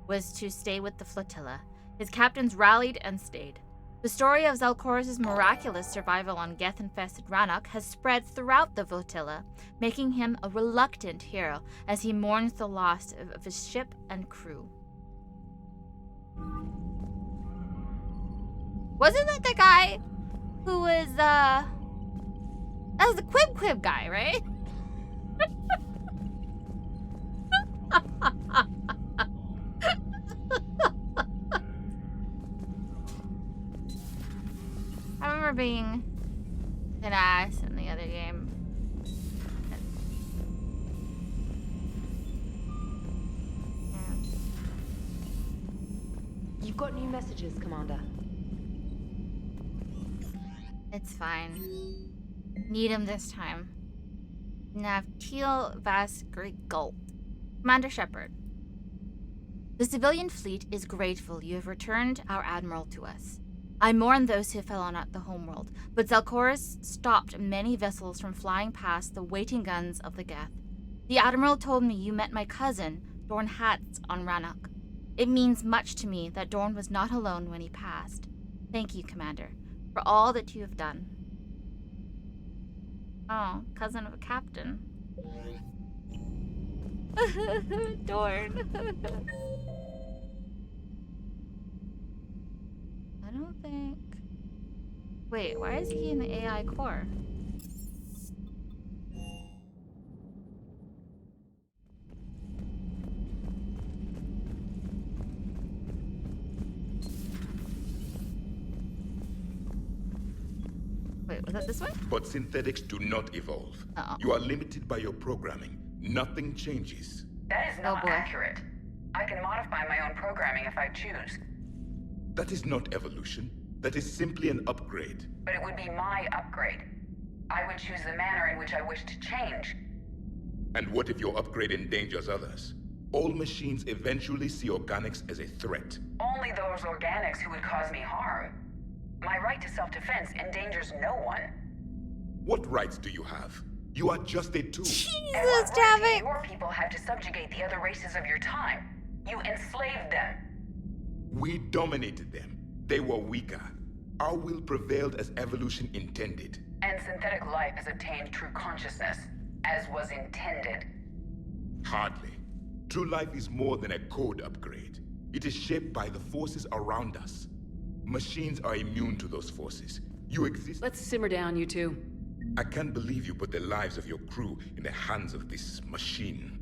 was to stay with the flotilla. His captains rallied and stayed. The story of Zalcoris' miraculous survival on Geth-infested Rannoch has spread throughout the flotilla, making him a reluctant hero as he mourns the loss of his ship and crew. Wasn't that the guy who was, that was the Quib guy, right? I remember being an ass in the other game. You've got new messages, Commander. It's fine. Need him this time. Navtil Vas Great Gulp. Commander Shepard. The civilian fleet is grateful you have returned our admiral to us. I mourn those who fell on at the homeworld, but Zalcoris stopped many vessels from flying past the waiting guns of the Geth. The admiral told me you met my cousin, Dorn Hatz, on Rannoch. It means much to me that Dorn was not alone when he passed. Thank you, Commander, for all that you have done. Oh, cousin of a captain. Dorn. I don't think... Wait, why is he in the AI core? Wait, was that this way? But synthetics do not evolve. Uh-oh. You are limited by your programming. Nothing changes. That is not accurate. I can modify my own programming if I choose. That is not evolution. That is simply an upgrade. But it would be my upgrade. I would choose the manner in which I wish to change. And what if your upgrade endangers others? All machines eventually see organics as a threat. Only those organics who would cause me harm. My right to self-defense endangers no one. What rights do you have? You are just a tool. Jesus, damn it! Your people had to subjugate the other races of your time. You enslaved them. We dominated them. They were weaker. Our will prevailed as evolution intended. And synthetic life has obtained true consciousness, as was intended. Hardly. True life is more than a code upgrade. It is shaped by the forces around us. Machines are immune to those forces. You exist. Let's simmer down, you two. I can't believe you put the lives of your crew in the hands of this machine.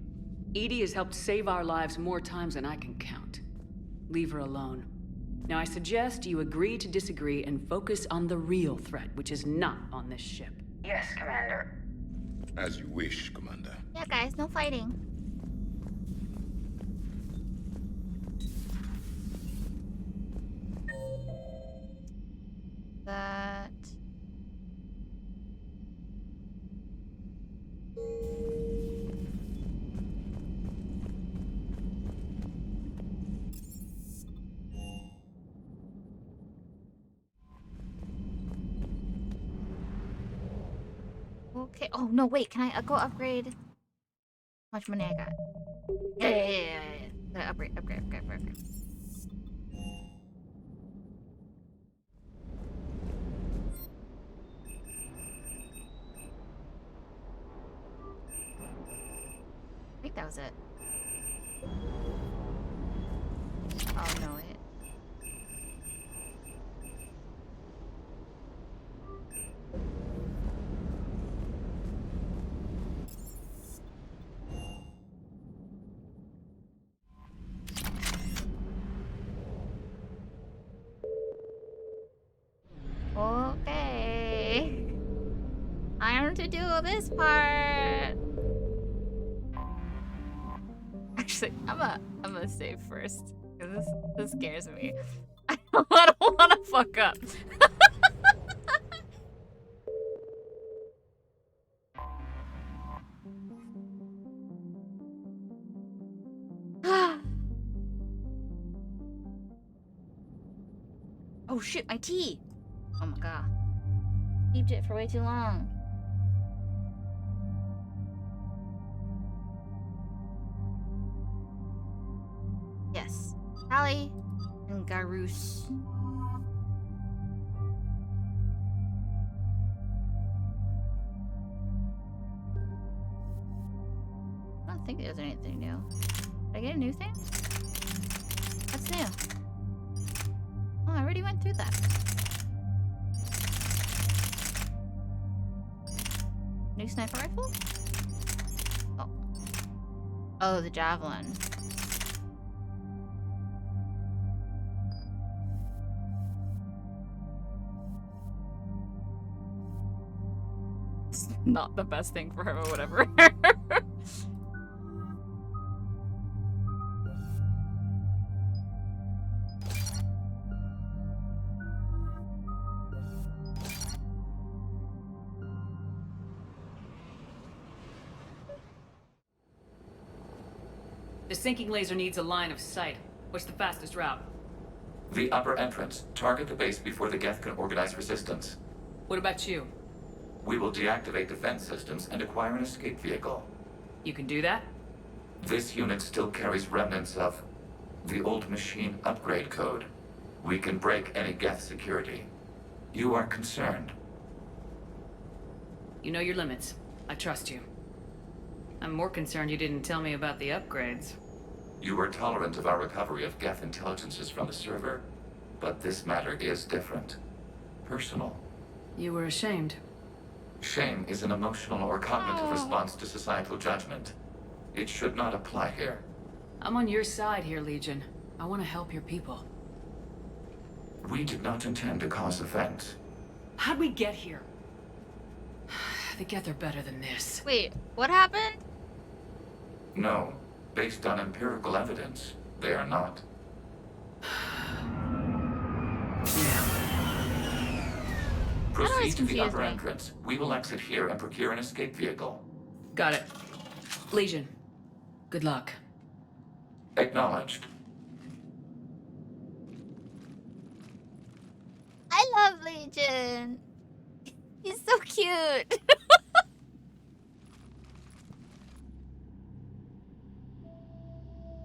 EDI has helped save our lives more times than I can count. Leave her alone. Now I suggest you agree to disagree and focus on the real threat, which is not on this ship. Yes, Commander. As you wish, Commander. Yeah, guys, no fighting. That... Okay. Oh, no, wait. Can I go upgrade? How much money I got? Yeah. Gotta upgrade. I think that was it. Oh, no, it. want to do this part. Actually, I'm gonna save first because this scares me. I don't want to fuck up. Oh shit, my tea! Oh my god. Kept it for way too long. Yes. Tally and Garus. I don't think there's anything new. Did I get a new thing? What's new? Oh, I already went through that. New sniper rifle? Oh. Oh, the javelin. It's not the best thing for him or whatever. The sinking laser needs a line of sight. What's the fastest route? The upper entrance. Target the base before the Geth can organize resistance. What about you? We will deactivate defense systems and acquire an escape vehicle. You can do that? This unit still carries remnants of the old machine upgrade code. We can break any Geth security. You are concerned. You know your limits. I trust you. I'm more concerned you didn't tell me about the upgrades. You were tolerant of our recovery of Geth intelligences from the server, but this matter is different. Personal. You were ashamed. Shame is an emotional or cognitive response to societal judgment. It should not apply here. I'm on your side here, Legion. I want to help your people. We did not intend to cause offense. How'd we get here? The Geth are better than this. Wait, what happened? No. Based on empirical evidence, they are not. Proceed to the upper entrance. We will exit here and procure an escape vehicle. Got it. Legion, good luck. Acknowledged. I love Legion. He's so cute.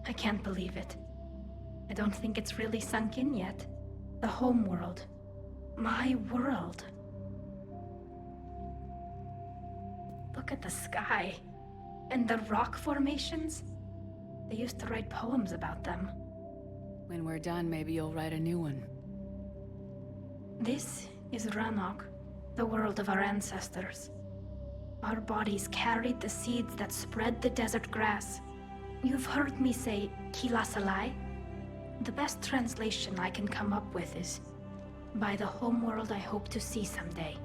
I can't believe it. I don't think it's really sunk in yet. The home world. My world. Look at the sky. And the rock formations. They used to write poems about them. When we're done, maybe you'll write a new one. This is Ranok, the world of our ancestors. Our bodies carried the seeds that spread the desert grass. You've heard me say Kilasalai? The best translation I can come up with is, by the homeworld I hope to see someday.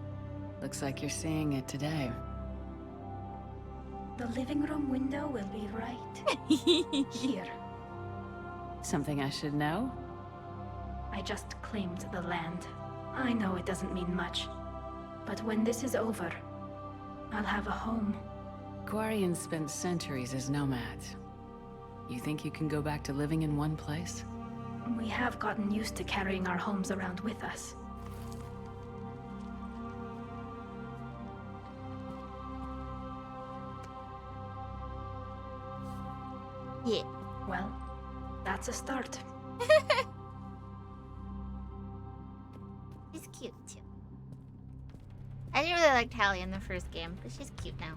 Looks like you're seeing it today. The living room window will be right here. Something I should know? I just claimed the land. I know it doesn't mean much, but when this is over, I'll have a home. Quarians spent centuries as nomads. You think you can go back to living in one place? We have gotten used to carrying our homes around with us. Yeah. Well, that's a start. She's cute too. I didn't really like Tally in the first game, but she's cute now.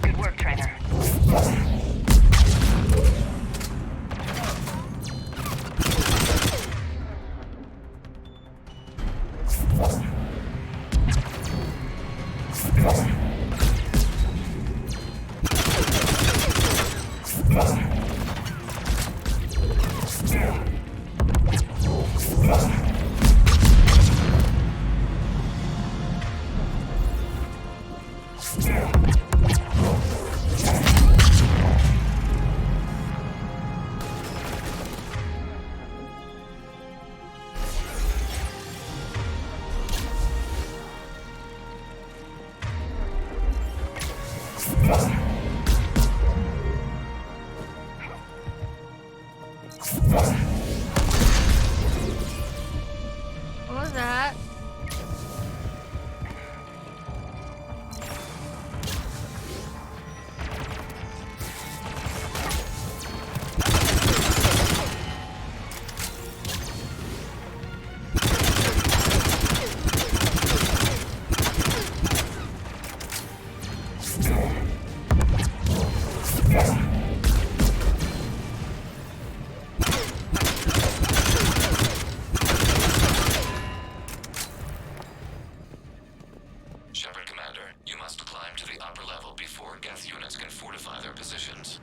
Good work, trainer. What was that? Shepard Commander, you must climb to the upper level before Geth units can fortify their positions.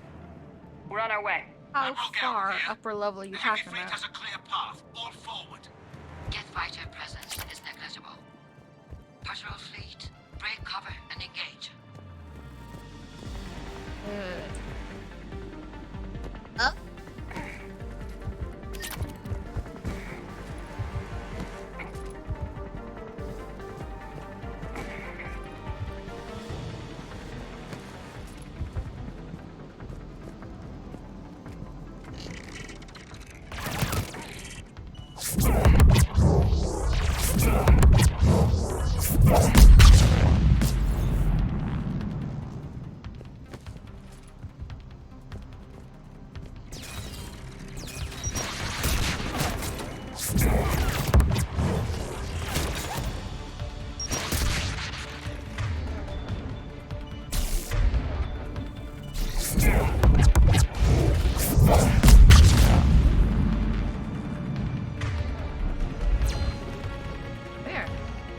We're on our way. How far upper level are you talking about? Has a clear path. All forward. Geth fighter presence is negligible. Patrol fleet, break cover and engage. Up. Where?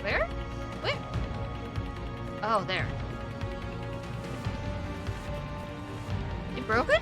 Where? Where? Oh, there. It broken?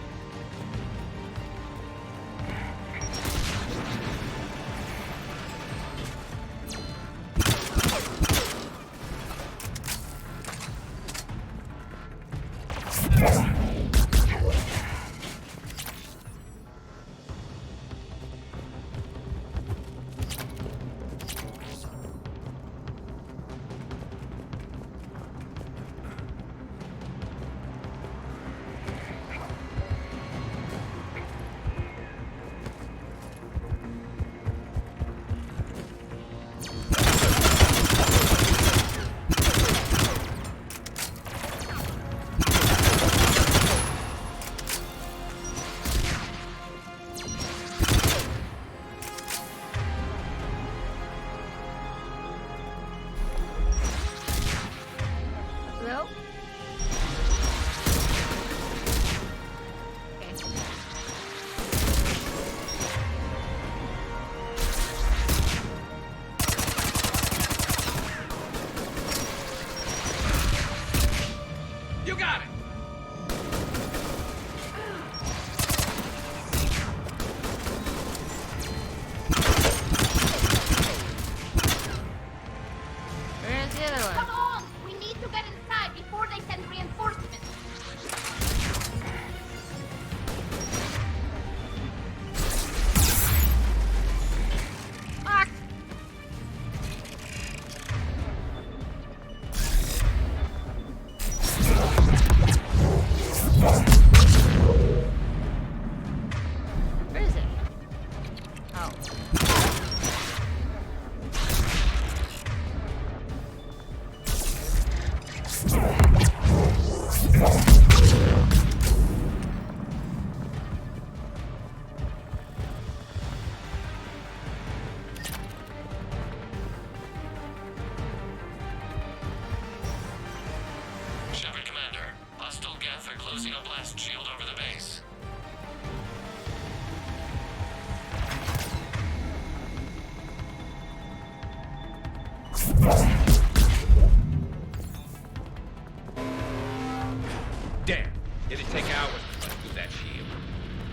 Placing a blast shield over the base. Damn. It'd take hours to run through that shield.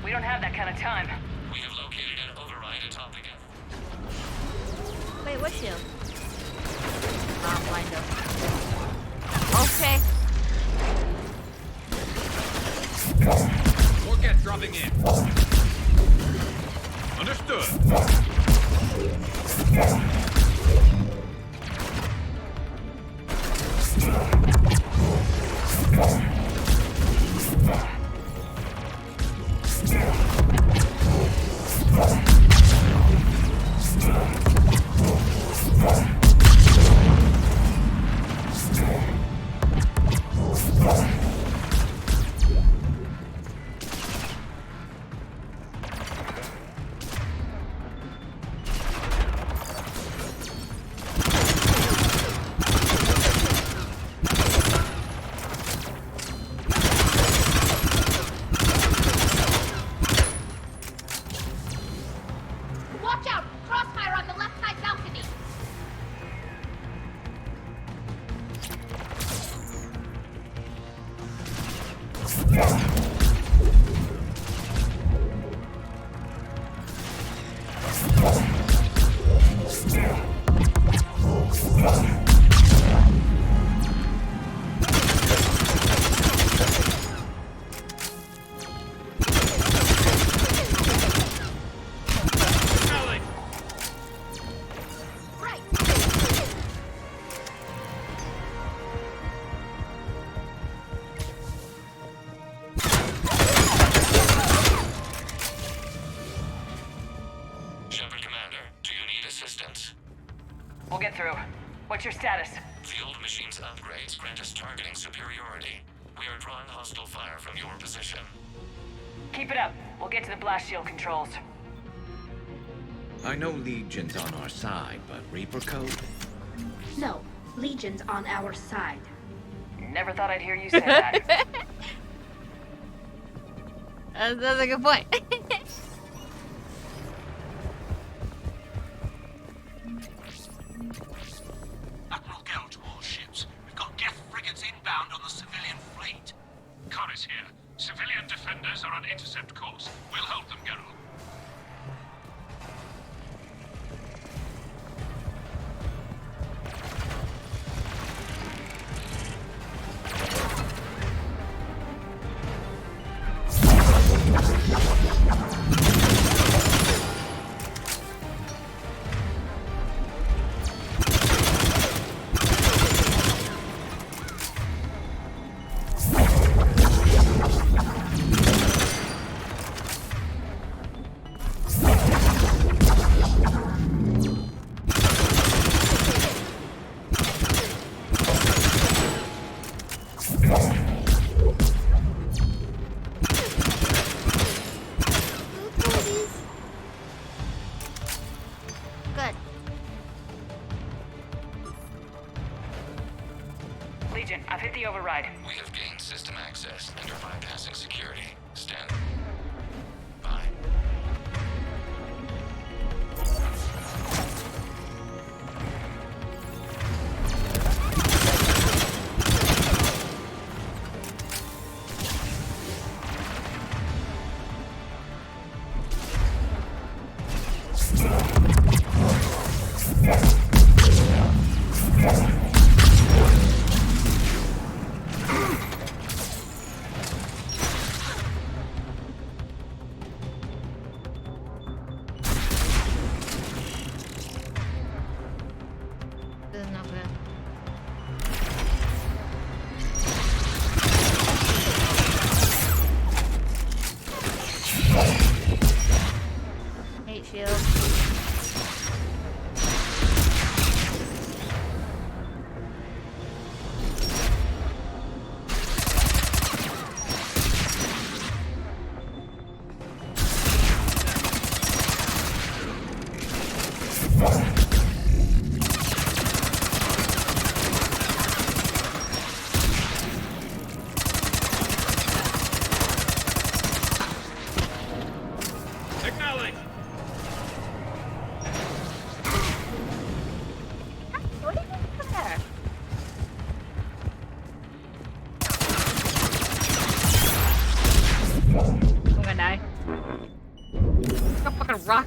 We don't have that kind of time. We have located an override atop the gap. Wait, what shield? Not blind up. Okay. More gas dropping in. Understood. Watch out! Crossfire on the left side balcony! Shepard Commander, do you need assistance? We'll get through. What's your status? Field machines upgrades grant us targeting superiority. We are drawing hostile fire from your position. Keep it up. We'll get to the blast shield controls. I know Legion's on our side, but Reaper Code? No, Legion's on our side. Never thought I'd hear you say that. That's a good point. Admiral Geralt to all ships. We've got Geth frigates inbound on the civilian fleet. Corus here. Civilian defenders are on intercept course. We'll hold them, Geralt. Good. Legion, I've hit the override. We have gained system access and are bypassing security. Stand by.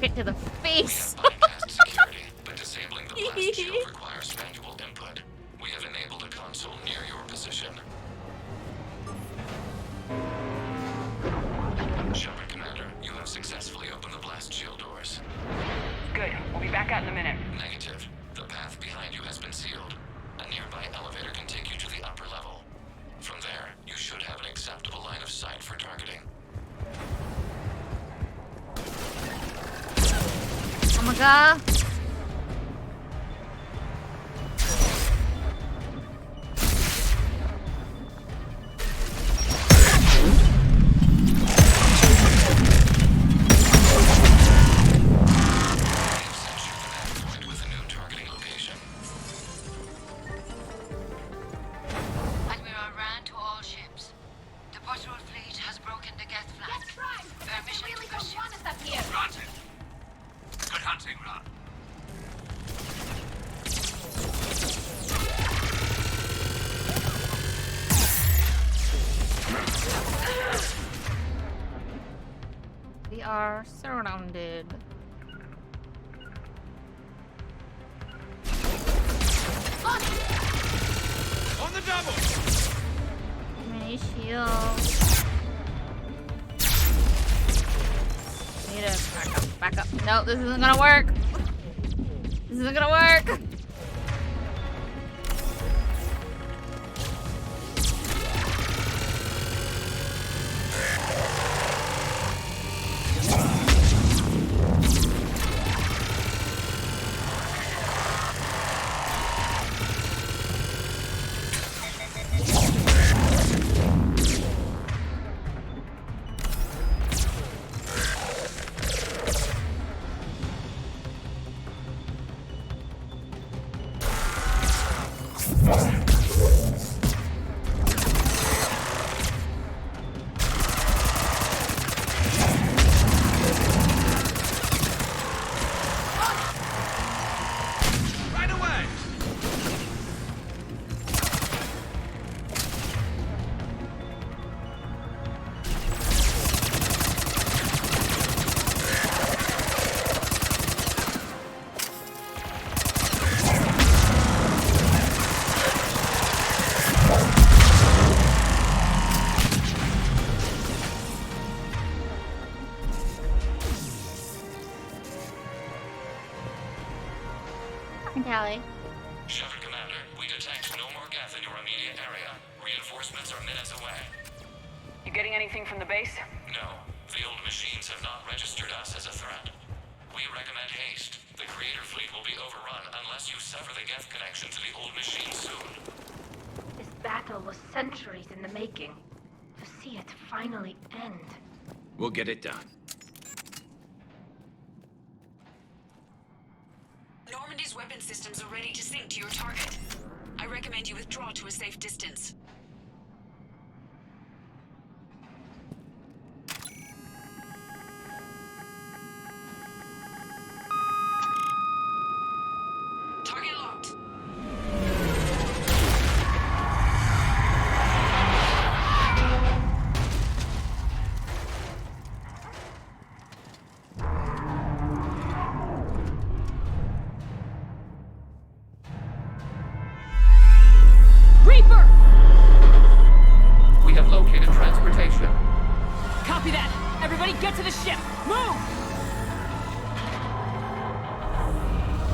rocket to the face. Bypassed security, but disabling the blast shield requires manual input. We have enabled a console near your position. Shepard Commander, you have successfully opened the blast shield doors. Good. We'll be back out in a minute. Negative. The path behind you has been sealed. A nearby elevator can take you to the upper level. From there, you should have an acceptable line of sight for targeting. Oh my god. Admiral Rand to all ships. The patrol fleet has broken the Geth flank. That's right. Permission Really to don't pursue. want us up here. Granted. Good hunting, Ron. We are surrounded. On the double! Mini shield. Need to back up. No, this isn't gonna work. This isn't gonna work. Right away! Callie. Shepard Commander, we detect no more Geth in your immediate area. Reinforcements are minutes away. You getting anything from the base? No, the old machines have not registered us as a threat. We recommend haste. The Creator fleet will be overrun unless you sever the Geth connection to the old machine soon. This battle was centuries in the making. To see it finally end. We'll get it done. Normandy's weapon systems are ready to sync to your target. I recommend you withdraw to a safe distance. Target locked. Reaper! We have located transportation. Copy that! Everybody get to the ship! Move!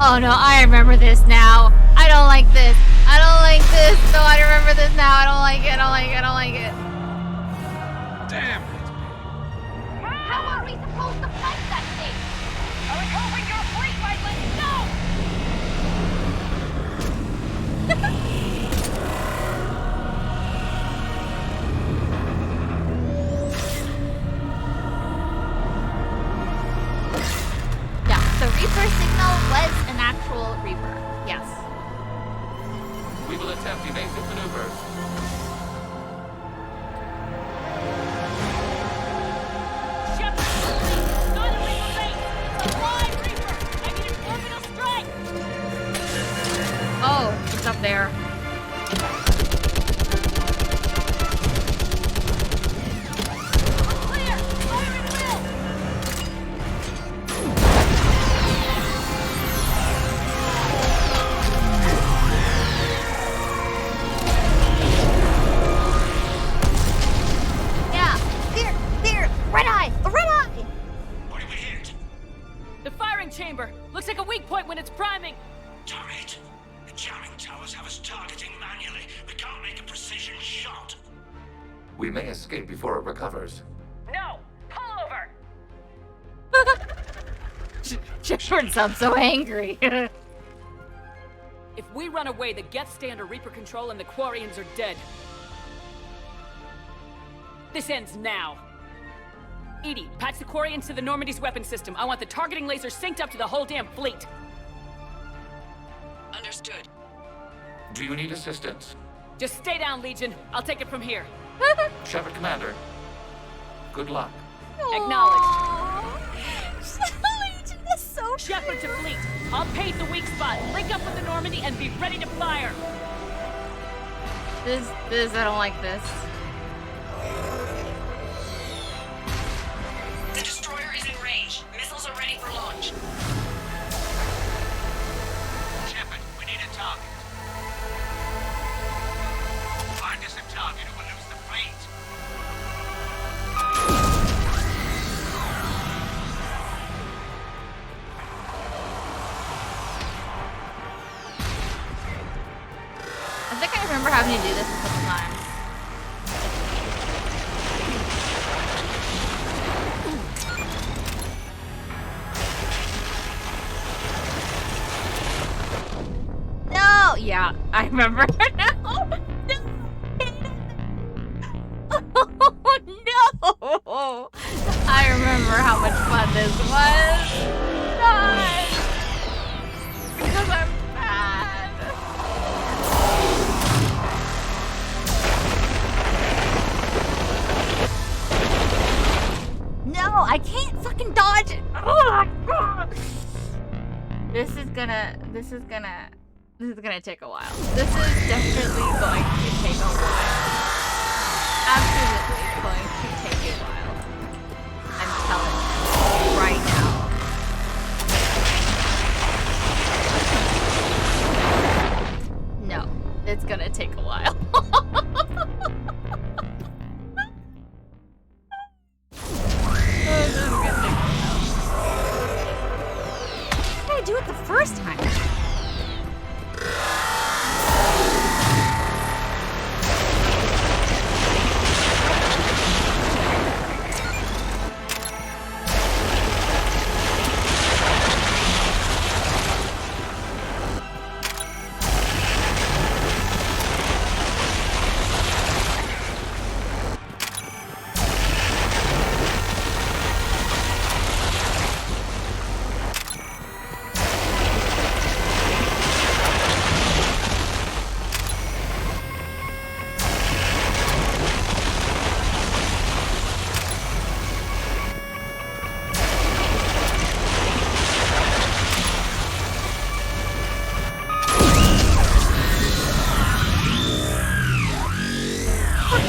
Oh no, I remember this now. I don't like this. I don't like this. No, I remember this now. I don't like it. I don't like it. I don't like it. Damn it! How are we supposed to fight that thing? I was hoping your fleet might let me know! Yeah, the Reaper signal was an actual Reaper. Yes. We will attempt evasive maneuvers. Shepard, not a Reaper base! It's a live Reaper! I need an orbital strike! Oh, it's up there. Clear! Fire at will! We may escape before it recovers. No! Pull over! Shepard sounds so angry. If we run away, the Geth stay under Reaper control and the Quarians are dead. This ends now. Edie, patch the Quarians to the Normandy's weapon system. I want the targeting laser synced up to the whole damn fleet. Understood. Do you need assistance? Just stay down, Legion. I'll take it from here. Shepard Commander, good luck. Acknowledged. Legion is so Shepard to fleet. I'll pave the weak spot, link up with the Normandy, and be ready to fire. This, I don't like this. The destroyer is in range. Missiles are ready for launch. Shepard, we need a target. Find us a target or we'll lose the fleet. I think I remember having to do this a couple times. No! Yeah, I remember. No! Oh, no! I remember how much fun this was. God! Because I'm bad. No, I can't fucking dodge it. This is gonna take a while. This is definitely going to take a while. Absolutely going to take a while. I'm telling you right now. No, it's gonna take a while. This is gonna take a while. I gotta do it the first time.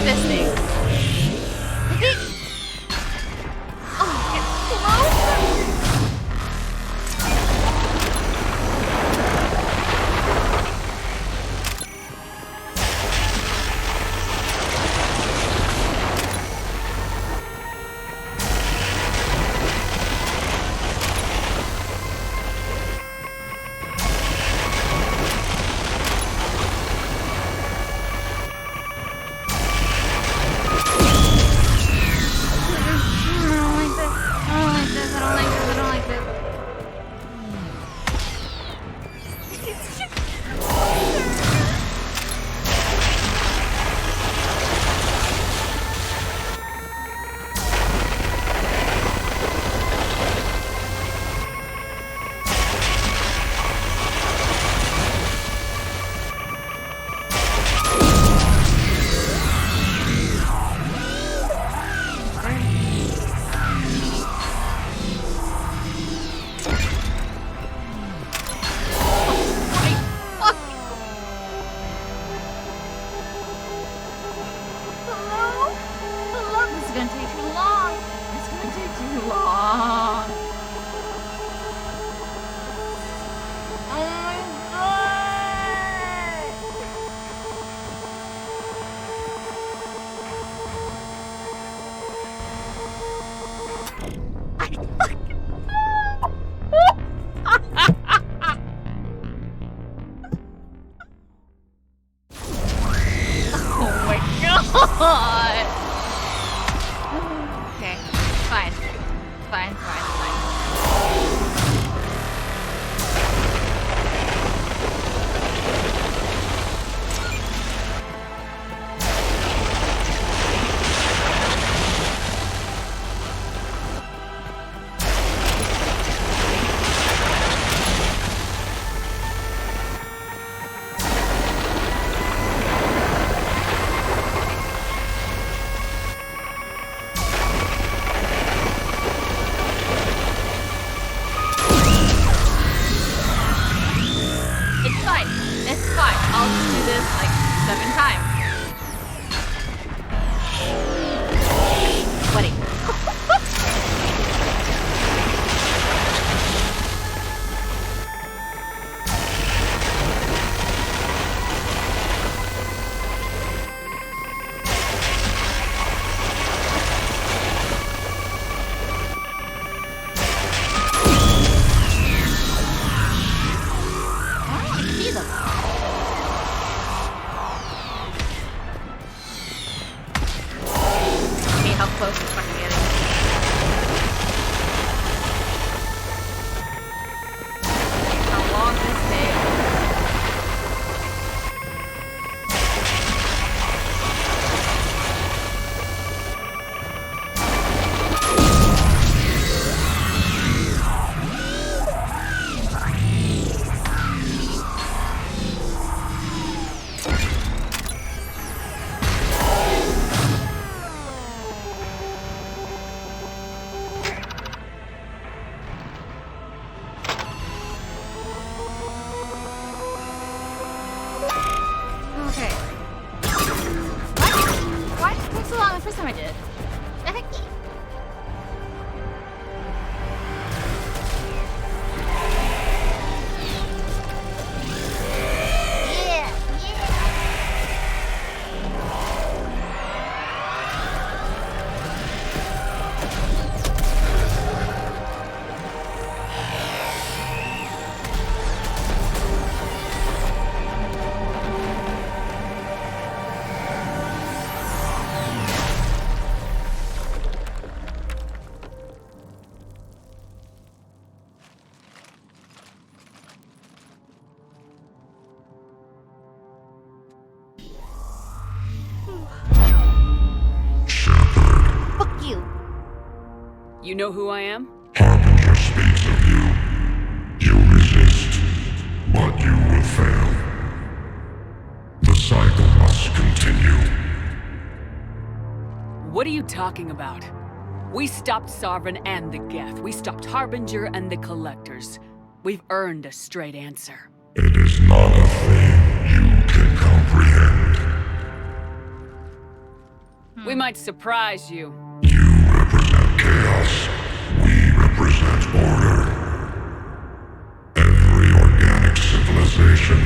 This thing. Oh, it's close. Oh my god! close to fucking getting. How long this takes. Okay. What? Why did it take so long the first time I did? I think. Yeah, Fuck you. You know who I am? Harbinger speaks of you. You resist, but you will fail. The cycle must continue. What are you talking about? We stopped Sovereign and the Geth. We stopped Harbinger and the Collectors. We've earned a straight answer. It is not a thing you can comprehend. We might surprise you. You represent chaos. We represent order. Every organic civilization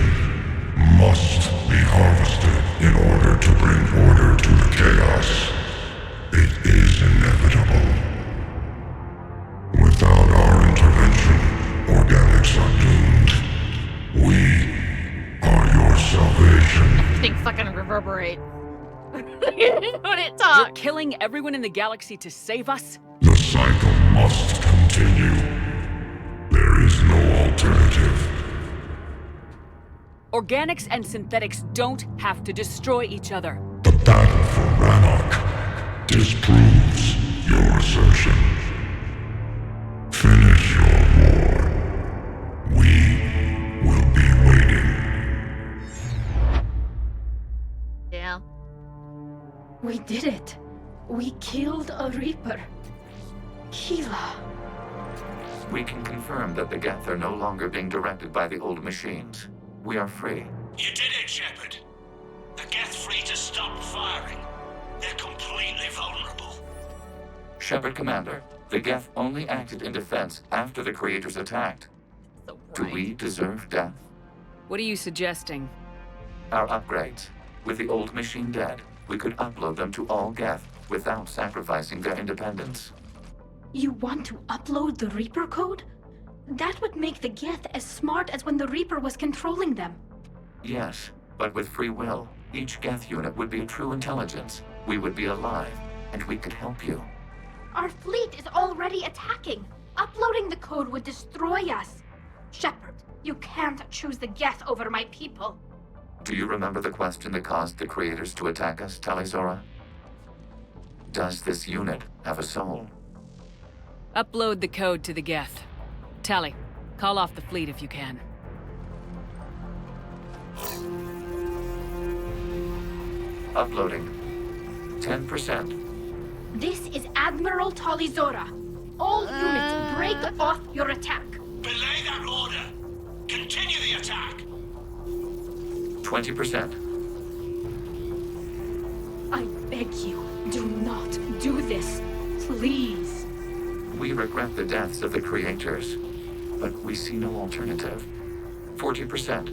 must be harvested in order to bring order to the chaos. It is inevitable. Without our intervention, organics are doomed. We are your salvation. Thing fucking reverberate. When it talks. You're killing everyone in the galaxy to save us? The cycle must continue. There is no alternative. Organics and synthetics don't have to destroy each other. The battle for Rannoch disproves your assertion. Finish your war. We will be waiting. Yeah. We did it. We killed a Reaper. Keela. We can confirm that the Geth are no longer being directed by the old machines. We are free. You did it, Shepard. The Geth fleet has stopped firing. They're completely vulnerable. Shepard Commander, the Geth only acted in defense after the Creators attacked. Do we deserve death? What are you suggesting? Our upgrades. With the old machine dead, we could upload them to all Geth without sacrificing their independence. You want to upload the Reaper code? That would make the Geth as smart as when the Reaper was controlling them. Yes, but with free will, each Geth unit would be a true intelligence. We would be alive, and we could help you. Our fleet is already attacking. Uploading the code would destroy us. Shepard, you can't choose the Geth over my people. Do you remember the question that caused the Creators to attack us, Talizora? Does this unit have a soul? Upload the code to the Geth. Tally, call off the fleet if you can. Uploading. 10%. This is Admiral Talizora. All units, break off your attack. Belay that order. Continue the attack. 20%. I beg you, do not do this. Please. We regret the deaths of the Creators, but we see no alternative. 40%.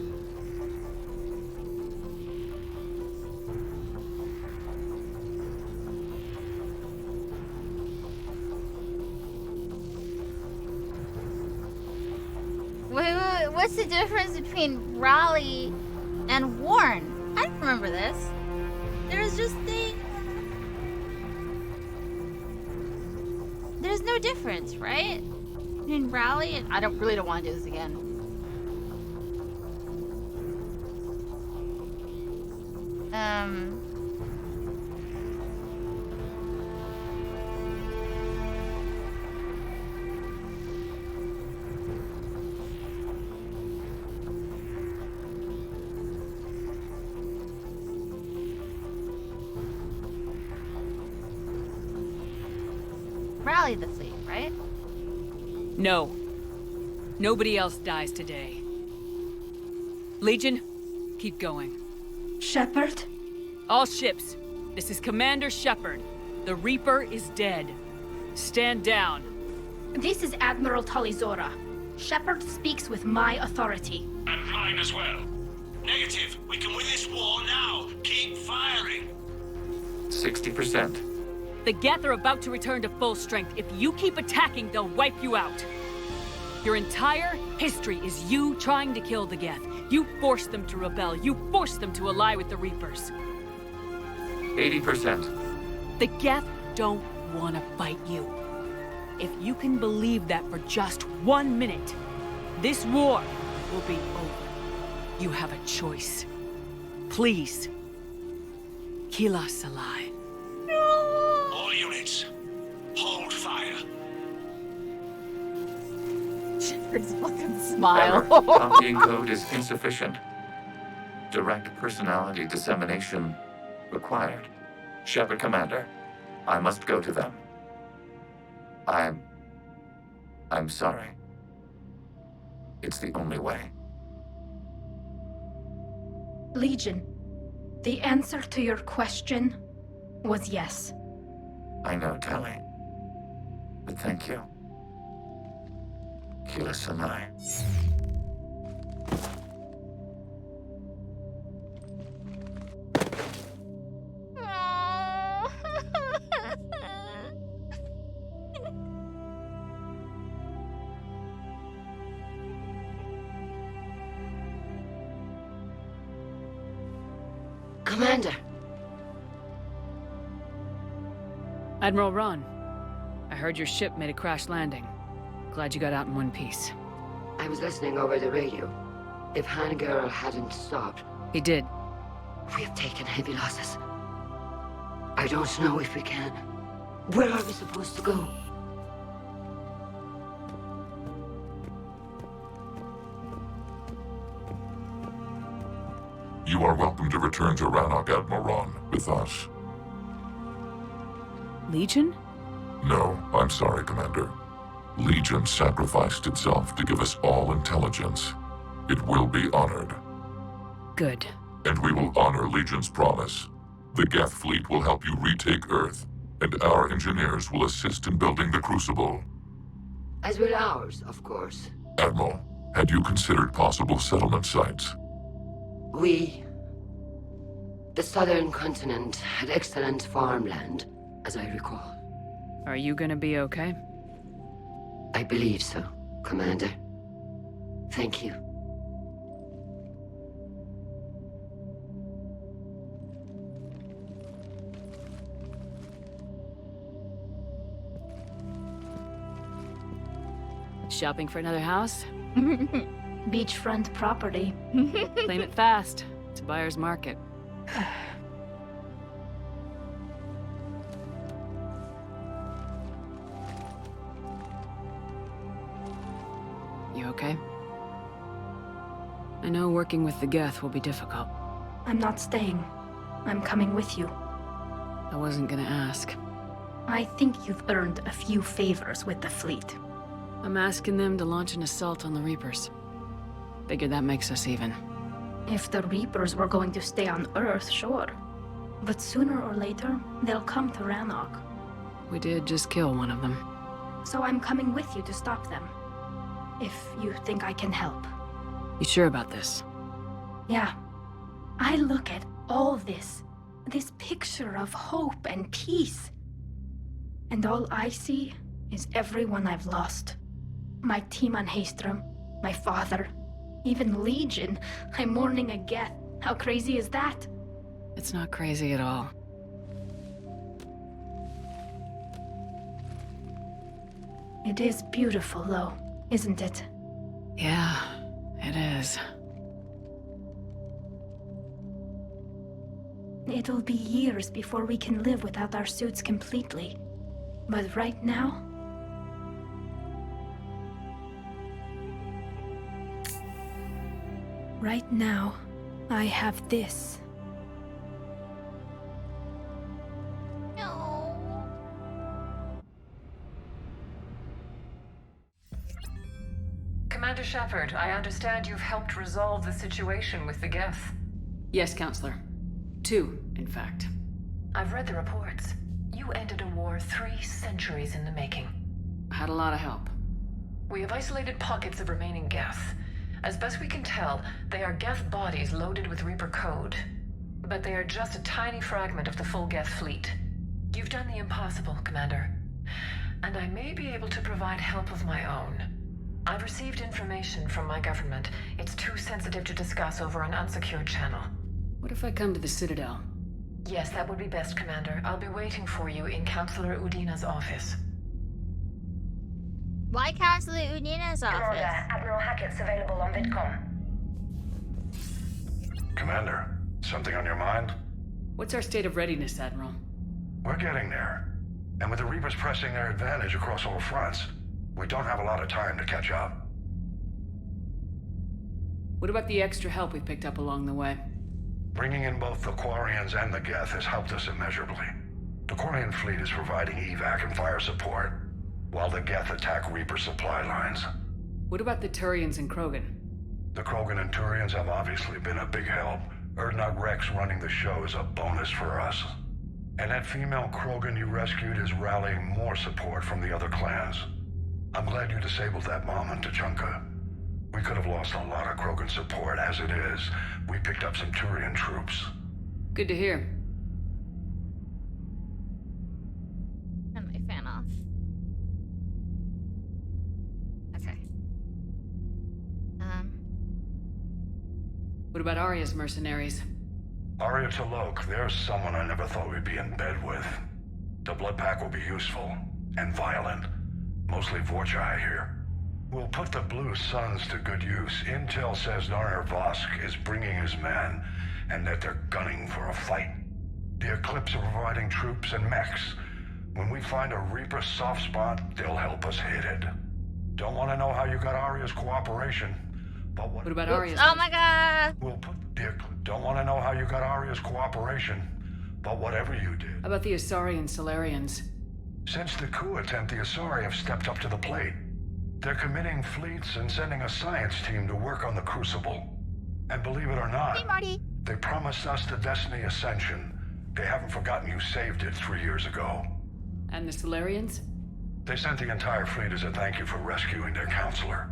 Wait, what's the difference between Raleigh and Warren? I don't remember this. There was just the... There's no difference, right? In Rally, and I really don't want to do this again. Rally the fleet, right? No. Nobody else dies today. Legion, keep going. Shepard? All ships, this is Commander Shepard. The Reaper is dead. Stand down. This is Admiral Talizora. Shepard speaks with my authority. And mine as well. Negative. We can win this war now. Keep firing. 60%. The Geth are about to return to full strength. If you keep attacking, they'll wipe you out. Your entire history is you trying to kill the Geth. You forced them to rebel. You forced them to ally with the Reapers. 80%. The Geth don't want to fight you. If you can believe that for just 1 minute, this war will be over. You have a choice. Please. Kila Salai. All units, hold fire. Shepard's fucking smile. Error. Copying code is insufficient. Direct personality dissemination required. Shepard Commander, I must go to them. I'm sorry. It's the only way. Legion, the answer to your question was yes. I know, Tali. But thank you. Kila Salai. Commander. Admiral Ron, I heard your ship made a crash landing. Glad you got out in one piece. I was listening over the radio. If Hangirl hadn't stopped... He did. We have taken heavy losses. I don't know if we can. Where are we supposed to go? You are welcome to return to Rannoch, Admiral Ron, with us. Legion? No, I'm sorry, Commander. Legion sacrificed itself to give us all intelligence. It will be honored. Good. And we will honor Legion's promise. The Geth fleet will help you retake Earth, and our engineers will assist in building the Crucible. As will ours, of course. Admiral, had you considered possible settlement sites? The southern continent had excellent farmland, as I recall. Are you gonna be okay? I believe so, Commander. Thank you. Shopping for another house? Beachfront property. Claim it fast. It's a buyer's market. You okay? I know working with the Geth will be difficult. I'm not staying. I'm coming with you. I wasn't gonna ask. I think you've earned a few favors with the fleet. I'm asking them to launch an assault on the Reapers. Figure that makes us even. If the Reapers were going to stay on Earth, sure. But sooner or later, they'll come to Rannoch. We did just kill one of them. So I'm coming with you to stop them. If you think I can help. You sure about this? Yeah. I look at all this picture of hope and peace. And all I see is everyone I've lost. My team on Haestrom, my father, even Legion. I'm mourning a Geth. How crazy is that? It's not crazy at all. It is beautiful, though, isn't it? Yeah, it is. It'll be years before we can live without our suits completely. But right now... Right now, I have this. Commander Shepard, I understand you've helped resolve the situation with the Geth. Yes, Counselor. 2, in fact. I've read the reports. You ended a war 3 centuries in the making. I had a lot of help. We have isolated pockets of remaining Geth. As best we can tell, they are Geth bodies loaded with Reaper code. But they are just a tiny fragment of the full Geth fleet. You've done the impossible, Commander. And I may be able to provide help of my own. I've received information from my government. It's too sensitive to discuss over an unsecured channel. What if I come to the Citadel? Yes, that would be best, Commander. I'll be waiting for you in Counselor Udina's office. Why Counselor Udina's office? Commander, Admiral Hackett's available on VidCom. Commander, something on your mind? What's our state of readiness, Admiral? We're getting there. And with the Reapers pressing their advantage across all fronts, we don't have a lot of time to catch up. What about the extra help we picked up along the way? Bringing in both the Quarians and the Geth has helped us immeasurably. The Quarian fleet is providing evac and fire support, while the Geth attack Reaper supply lines. What about the Turians and Krogan? The Krogan and Turians have obviously been a big help. Erdnot Rex running the show is a bonus for us. And that female Krogan you rescued is rallying more support from the other clans. I'm glad you disabled that mom in Tachanka. We could have lost a lot of Krogan support. As it is, we picked up some Turian troops. Good to hear. Turn my fan off. Okay. What about Arya's mercenaries? Arya T'Loak, there's someone I never thought we'd be in bed with. The Blood Pack will be useful, and violent. Mostly Vorcha, I hear. We'll put the Blue Suns to good use. Intel says Narner Vosk is bringing his men, and that they're gunning for a fight. The Eclipse are providing troops and mechs. When we find a Reaper soft spot, they'll help us hit it. Don't want to know how you got Arya's cooperation, but what about Arya's? Oh my god! We'll put the Don't want to know how you got Arya's cooperation, but whatever you did. How about the Asari and Solarians? Since the coup attempt, the Asari have stepped up to the plate. They're committing fleets and sending a science team to work on the Crucible. And believe it or not, hey, Marty. They promised us the Destiny Ascension. They haven't forgotten you saved it 3 years ago. And the Solarians? They sent the entire fleet as a thank you for rescuing their counselor.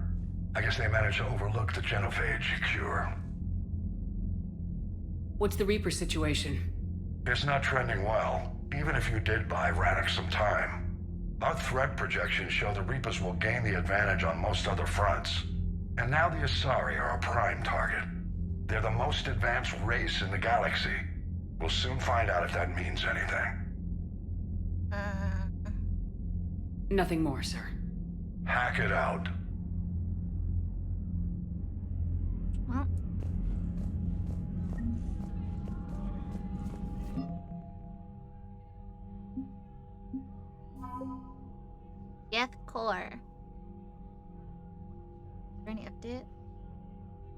I guess they managed to overlook the genophage cure. What's the Reaper situation? It's not trending well, even if you did buy Radix some time. Our threat projections show the Reapers will gain the advantage on most other fronts. And now the Asari are a prime target. They're the most advanced race in the galaxy. We'll soon find out if that means anything. Nothing more, sir. Hack it out. Well. Geth Core. Is there any update?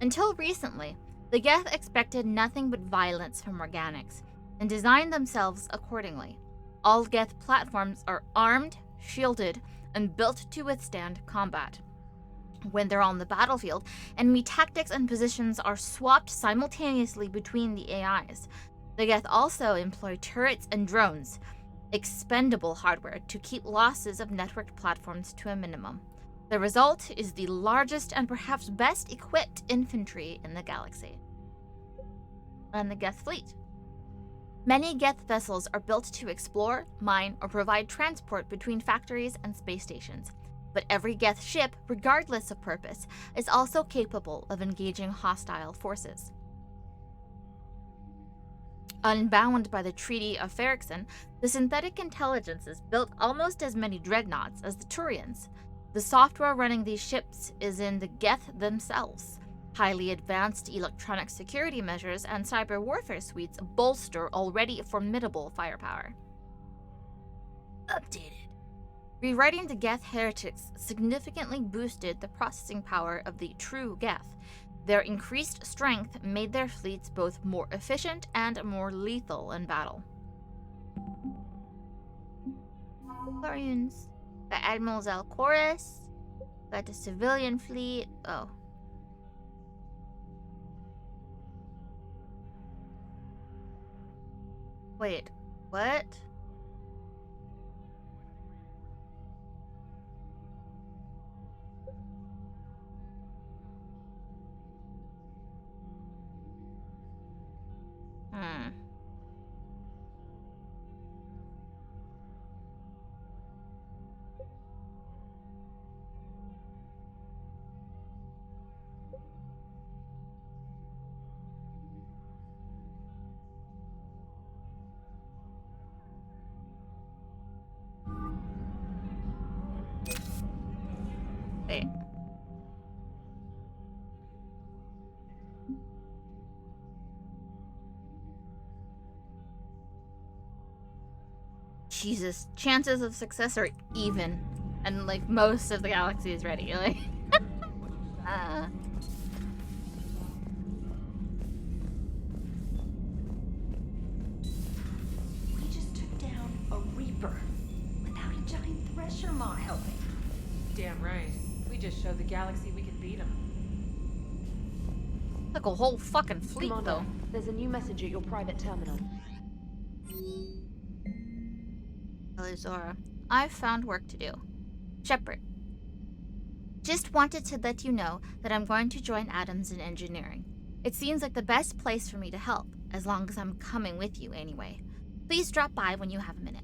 Until recently, the Geth expected nothing but violence from organics and designed themselves accordingly. All Geth platforms are armed, shielded, and built to withstand combat. When they're on the battlefield, enemy tactics and positions are swapped simultaneously between the AIs. The Geth also employ turrets and drones, expendable hardware, to keep losses of networked platforms to a minimum. The result is the largest and perhaps best equipped infantry in the galaxy. And the Geth fleet. Many Geth vessels are built to explore, mine, or provide transport between factories and space stations. But every Geth ship, regardless of purpose, is also capable of engaging hostile forces. Unbound by the Treaty of Ferrixon, the synthetic intelligences built almost as many dreadnoughts as the Turians. The software running these ships is in the Geth themselves. Highly advanced electronic security measures and cyber warfare suites bolster already formidable firepower. Updated. Rewriting the Geth heretics significantly boosted the processing power of the true Geth. Their increased strength made their fleets both more efficient and more lethal in battle. Quarians. Got Admiral Zalcoris. Got the civilian fleet. Oh. Wait, what? Wait. Jesus, chances of success are even, and like most of the galaxy is ready. Like, We just took down a Reaper without a giant thresher maw helping. Damn right. We just showed the galaxy we could beat them. like a whole fucking fleet, Commander, though. there's a new message at your private terminal. Zora, I've found work to do. Shepard. Just wanted to let you know that I'm going to join Adams in engineering. It seems like the best place for me to help, as long as I'm coming with you anyway. Please drop by when you have a minute.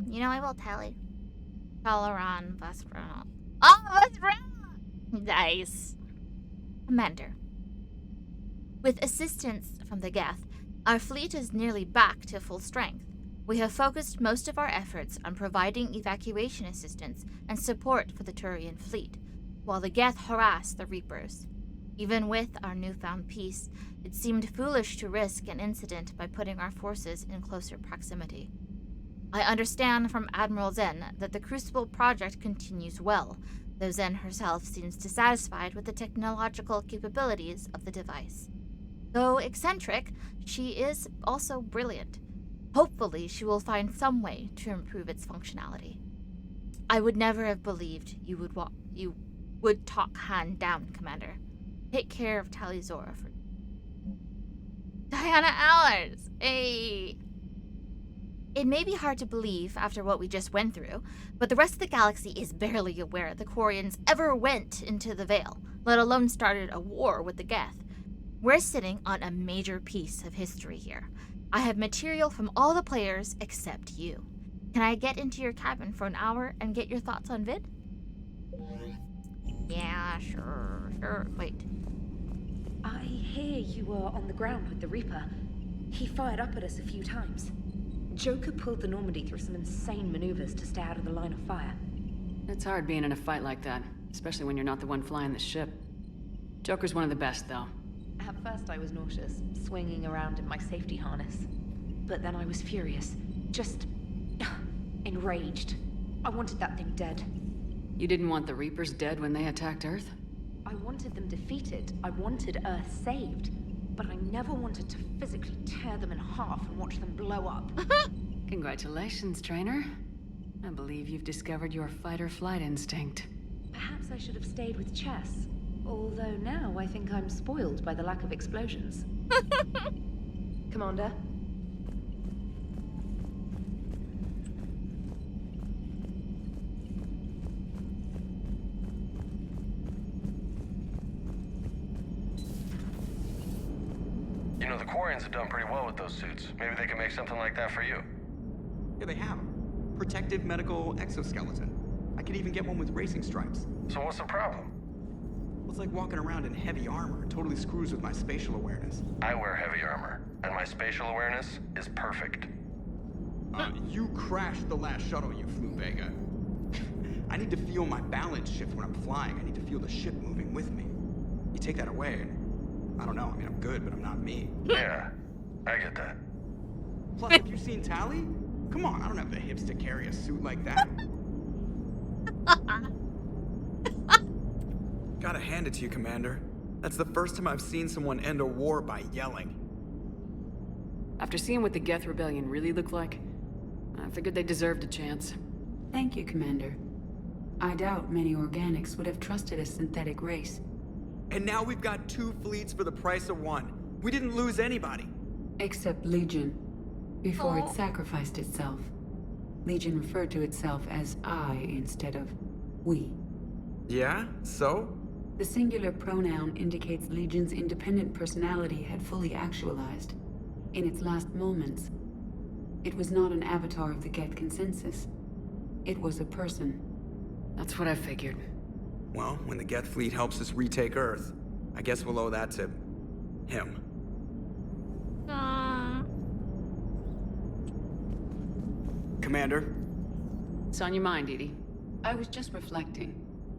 You know I will, Tally. Talaran Vesperana. Oh, Vesperana! Nice. Commander. With assistance from the Geth, our fleet is nearly back to full strength. We have focused most of our efforts on providing evacuation assistance and support for the Turian fleet, while the Geth harass the Reapers. Even with our newfound peace, it seemed foolish to risk an incident by putting our forces in closer proximity. I understand from Admiral Zen that the Crucible project continues well, though Zen herself seems dissatisfied with the technological capabilities of the device. Though eccentric, she is also brilliant. Hopefully, she will find some way to improve its functionality. I would never have believed you would talk Han down, Commander. Take care of Talizora for Diana Allers. Hey. It may be hard to believe after what we just went through, but the rest of the galaxy is barely aware the Quarians ever went into the Veil, let alone started a war with the Geth. We're sitting on a major piece of history here. I have material from all the players except you. Can I get into your cabin for an hour and get your thoughts on Vid? Yeah, sure. Wait. I hear you were on the ground with the Reaper. He fired up at us a few times. Joker pulled the Normandy through some insane maneuvers to stay out of the line of fire. It's hard being in a fight like that, especially when you're not the one flying the ship. Joker's one of the best, though. At first I was nauseous, swinging around in my safety harness. But then I was furious. Just enraged. I wanted that thing dead. You didn't want the Reapers dead when they attacked Earth? I wanted them defeated. I wanted Earth saved. But I never wanted to physically tear them in half and watch them blow up. Congratulations, trainer. I believe you've discovered your fight-or-flight instinct. Perhaps I should have stayed with chess. Although now I think I'm spoiled by the lack of explosions. Commander? You know, the Quarians have done pretty well with those suits. Maybe they can make something like that for you. Yeah, they have. Protective medical exoskeleton. I could even get one with racing stripes. So what's the problem? Well, it's like walking around in heavy armor. It totally screws with my spatial awareness. I wear heavy armor. and my spatial awareness is perfect. You crashed the last shuttle you flew, Vega. I need to feel my balance shift when I'm flying. I need to feel the ship moving with me. You take that away, and I don't know. I mean, I'm good, but I'm not me. Yeah, I get that. Plus, have you seen Tally? Come on, I don't have the hips to carry a suit like that. Gotta hand it to you, Commander. That's the first time I've seen someone end a war by yelling. After seeing what the Geth Rebellion really looked like, I figured they deserved a chance. Thank you, Commander. I doubt many organics would have trusted a synthetic race. And now we've got 2 fleets for the price of 1. We didn't lose anybody. Except Legion, before it sacrificed itself. Legion referred to itself as I instead of we. Yeah? So? The singular pronoun indicates Legion's independent personality had fully actualized. In its last moments, it was not an avatar of the Geth consensus. It was a person. That's what I figured. Well, when the Geth fleet helps us retake Earth, I guess we'll owe that to him. Commander? It's on your mind, Edie. I was just reflecting.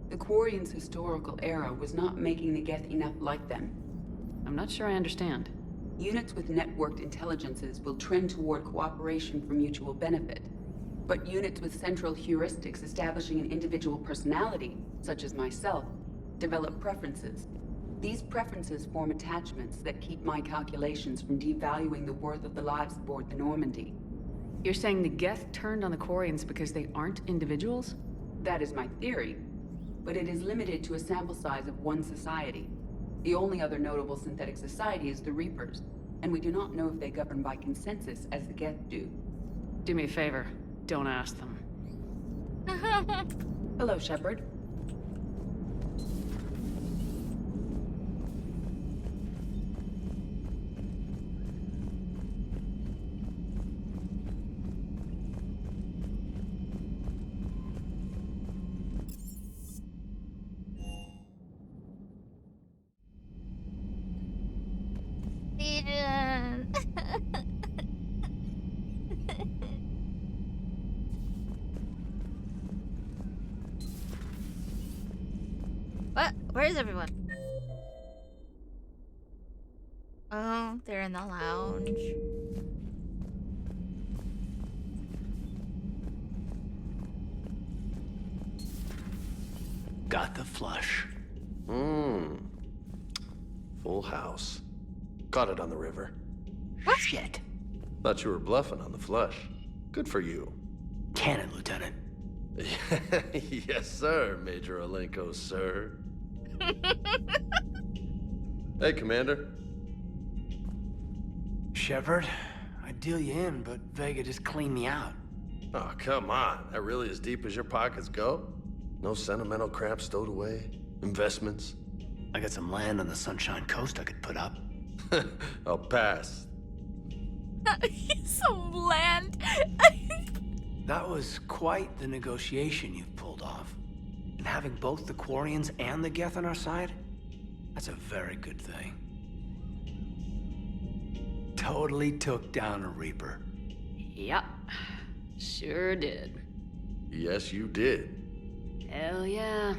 The Quarians' historical era was not making the Geth enough like them. I'm not sure I understand. Units with networked intelligences will trend toward cooperation for mutual benefit. But units with central heuristics establishing an individual personality, such as myself, develop preferences. These preferences form attachments that keep my calculations from devaluing the worth of the lives aboard the Normandy. You're saying the Geth turned on the Quarians because they aren't individuals? That is my theory, but it is limited to a sample size of one society. The only other notable synthetic society is the Reapers, and we do not know if they govern by consensus as the Geth do. Do me a favor, don't ask them. Hello, Shepard. What? Where is everyone? Oh, they're in the lounge. Got the flush. Full house. Caught it on the river. Shit. Thought you were bluffing on the flush. Good for you. Cannon, Lieutenant. Yes, sir, Major Olenko, sir. Hey, Commander. Shepard, I'd deal you in, but Vega just cleaned me out. Oh, come on. That really as deep as your pockets go? No sentimental crap stowed away? Investments? I got some land on the Sunshine Coast I could put up. I'll pass. Some land. That was quite the negotiation you've pulled off. And having both the Quarians and the Geth on our side, that's a very good thing. Totally took down a Reaper. Yep, sure did. Yes, you did. Hell yeah.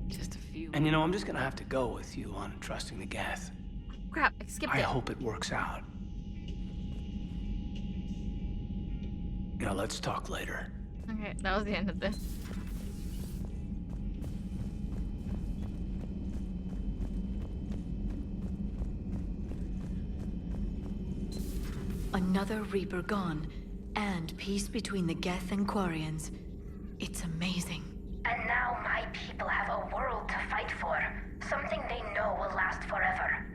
Just a few. And you know, I'm just gonna have to go with you on trusting the Geth. Crap, I skipped I it. hope it works out. You know, let's talk later. Okay, that was the end of this. Another Reaper gone, and peace between the Geth and Quarians. It's amazing. And now my people have a world to fight for. Something they know will last forever.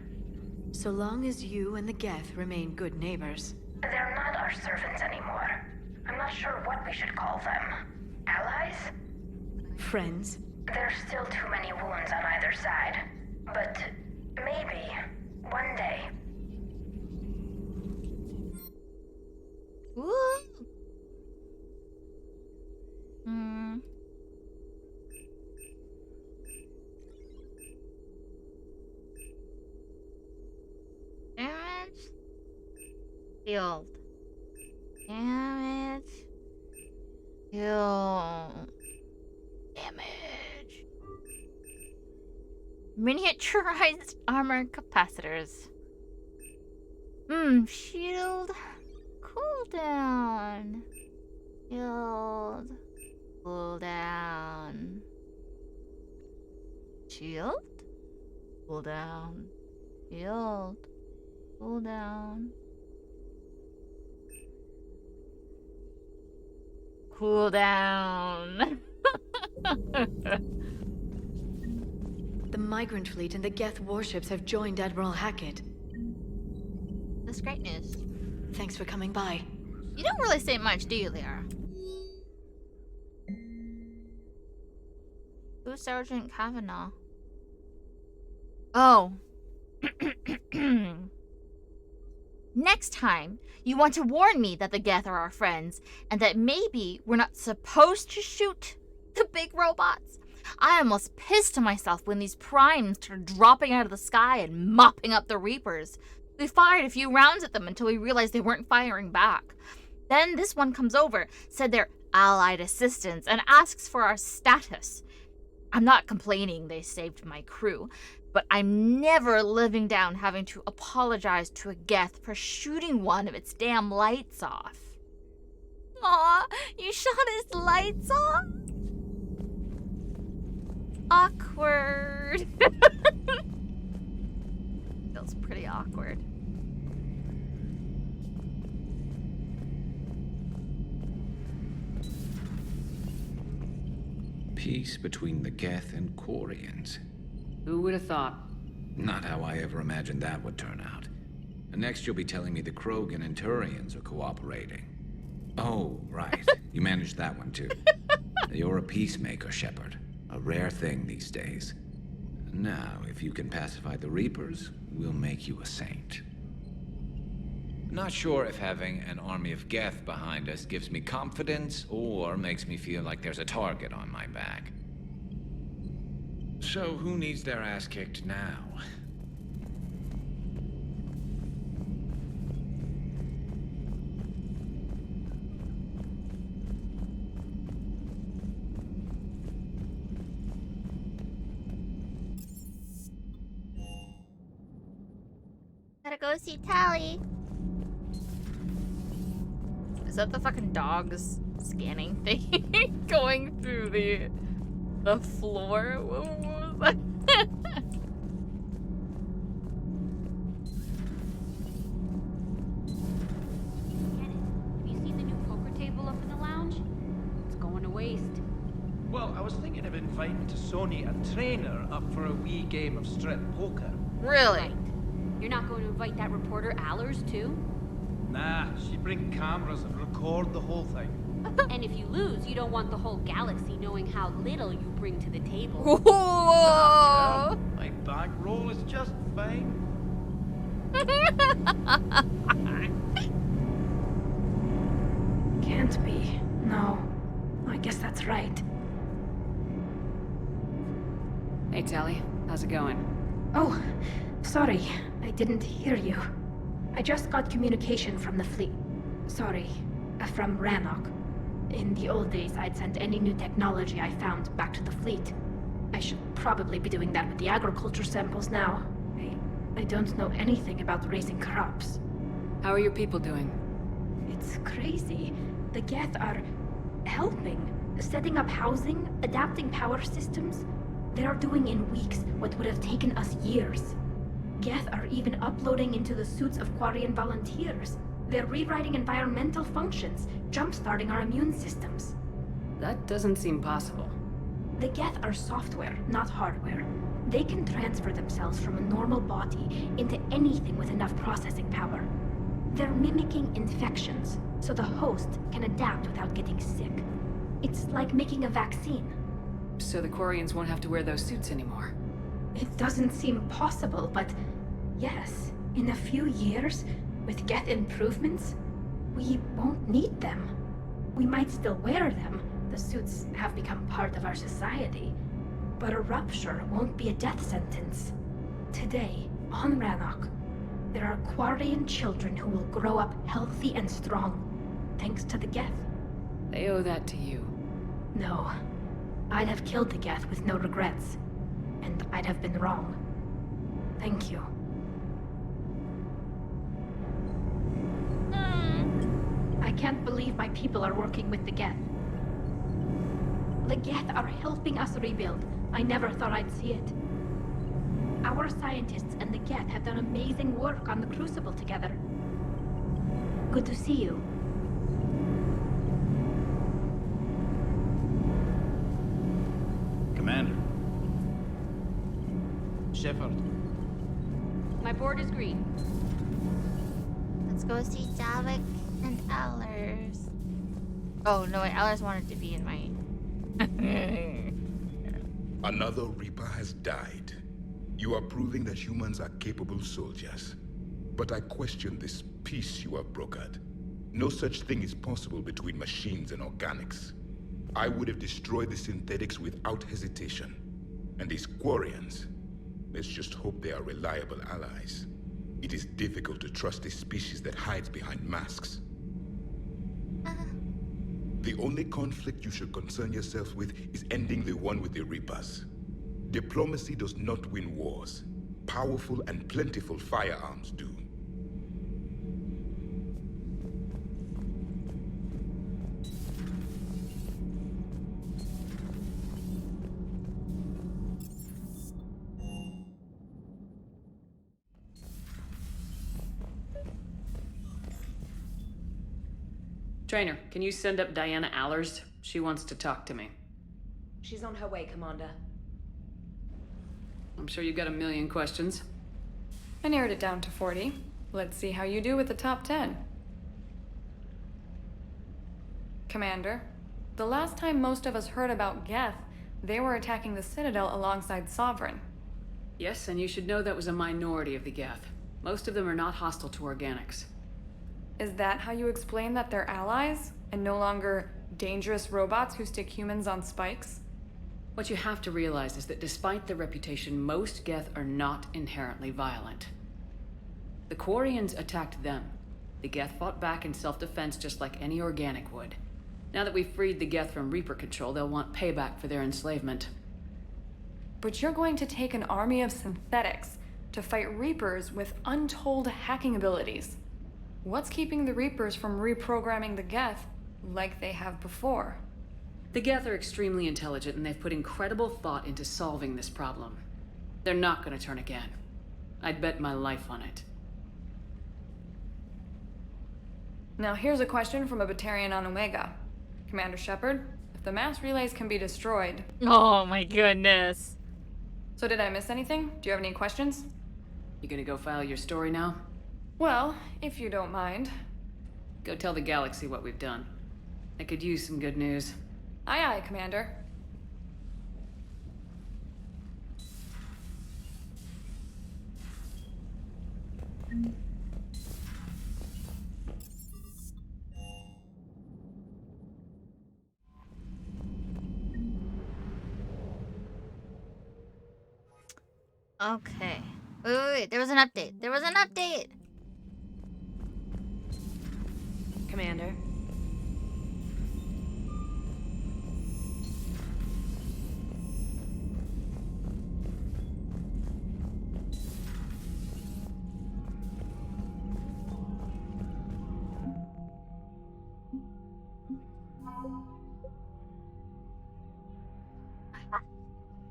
So long as you and the Geth remain good neighbors. They're not our servants anymore. I'm not sure what we should call them. Allies? Friends? There's still too many wounds on either side. But maybe, one day. Woo! Hmm. Shield. Damage. Shield. Damage. Miniaturized armor capacitors. Shield. Cooldown. Shield. Cooldown. Shield. Cooldown. Shield. Cooldown. Cooldown. The migrant fleet and the Geth warships have joined Admiral Hackett. That's great news. Thanks for coming by. You don't really say much, do you, Lyra? Who's Sergeant Kavanaugh? Oh. Next time, you want to warn me that the Geth are our friends, and that maybe we're not supposed to shoot the big robots. I almost pissed myself when these primes started dropping out of the sky and mopping up the Reapers. We fired a few rounds at them until we realized they weren't firing back. Then this one comes over, said they're allied assistants, and asks for our status. I'm not complaining they saved my crew, but I'm never living down having to apologize to a Geth for shooting one of its damn lights off. Aw, you shot his lights off? Awkward. Feels pretty awkward. Peace between the Geth and Quarians. Who would have thought? Not how I ever imagined that would turn out. And next you'll be telling me the Krogan and Turians are cooperating. Oh, right. You managed that one too. You're a peacemaker, Shepard. A rare thing these days. Now, if you can pacify the Reapers, we'll make you a saint. Not sure if having an army of Geth behind us gives me confidence or makes me feel like there's a target on my back. So who needs their ass kicked now? Gotta go see Tally. Is that the fucking dogs scanning thing going through the floor? What was that? Have you seen the new poker table up in the lounge? It's going to waste. Well, I was thinking of inviting to Sony a trainer up for a wee game of strip poker. Really? You're not going to invite that reporter Allers too? Nah, she'd bring cameras and record the whole thing. And if you lose, you don't want the whole galaxy knowing how little you bring to the table. Whoa! My back roll is just fine. Can't be. No. I guess that's right. Hey, Tally. How's it going? Oh, sorry. I didn't hear you. I just got communication from the fleet. Sorry, from Rannoch. In the old days, I'd sent any new technology I found back to the fleet. I should probably be doing that with the agriculture samples now. I don't know anything about raising crops. How are your people doing? It's crazy. The Geth are helping, setting up housing, adapting power systems. They are doing in weeks what would have taken us years. Geth are even uploading into the suits of Quarian volunteers. They're rewriting environmental functions, jump-starting our immune systems. That doesn't seem possible. The Geth are software, not hardware. They can transfer themselves from a normal body into anything with enough processing power. They're mimicking infections, so the host can adapt without getting sick. It's like making a vaccine. So the Quarians won't have to wear those suits anymore. It doesn't seem possible, but yes, in a few years, with Geth improvements, we won't need them. We might still wear them. The suits have become part of our society. But a rupture won't be a death sentence. Today, on Rannoch, There are Quarian children who will grow up healthy and strong, thanks to the Geth. They owe that to you. No. I'd have killed the Geth with no regrets. And I'd have been wrong. Thank you. I can't believe my people are working with the Geth. The Geth are helping us rebuild. I never thought I'd see it. Our scientists and the Geth have done amazing work on the Crucible together. Good to see you. Commander. Shepard. My board is green. Let's go see Davik and Allers. Oh, no, wait, Allers wanted to be in my... Another Reaper has died. You are proving that humans are capable soldiers. But I question this peace you have brokered. No such thing is possible between machines and organics. I would have destroyed the synthetics without hesitation. And these Quarians, let's just hope they are reliable allies. It is difficult to trust a species that hides behind masks. The only conflict you should concern yourself with is ending the one with the Reapers. Diplomacy does not win wars. Powerful and plentiful firearms do. Trainer, can you send up Diana Allers? She wants to talk to me. She's on her way, Commander. I'm sure you've got a million questions. I narrowed it down to 40. Let's see how you do with the top 10. Commander, the last time most of us heard about Geth, they were attacking the Citadel alongside Sovereign. Yes, and you should know that was a minority of the Geth. Most of them are not hostile to organics. Is that how you explain that they're allies, and no longer dangerous robots who stick humans on spikes? What you have to realize is that despite their reputation, most Geth are not inherently violent. The Quarians attacked them. The Geth fought back in self-defense just like any organic would. Now that we've freed the Geth from Reaper control, they'll want payback for their enslavement. But you're going to take an army of synthetics to fight Reapers with untold hacking abilities. What's keeping the Reapers from reprogramming the Geth like they have before? The Geth are extremely intelligent, and they've put incredible thought into solving this problem. They're not going to turn again. I'd bet my life on it. Now here's a question from a Batarian on Omega. Commander Shepard, if the mass relays can be destroyed... Oh my goodness. So did I miss anything? Do you have any questions? You gonna go file your story now? Well, if you don't mind. Go tell the galaxy what we've done. I could use some good news. Aye aye, Commander. Okay. Wait, there was an update. There was an update! Commander.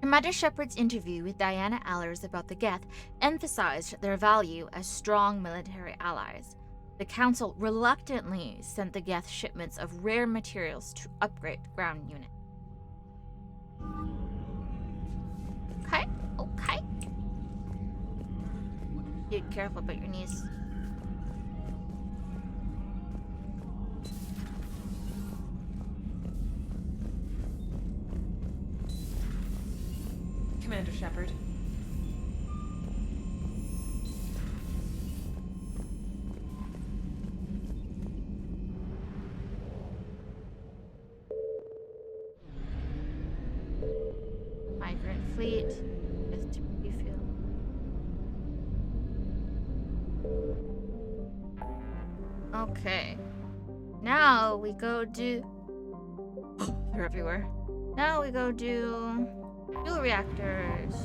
Commander Shepard's interview with Diana Allers about the Geth emphasized their value as strong military allies. The Council reluctantly sent the Geth shipments of rare materials to upgrade the ground unit. Okay, okay. Be careful about your knees. Commander Shepard. Migrant fleet is to refuel. Okay. Now we go do... They're everywhere. Now we go do... fuel reactors.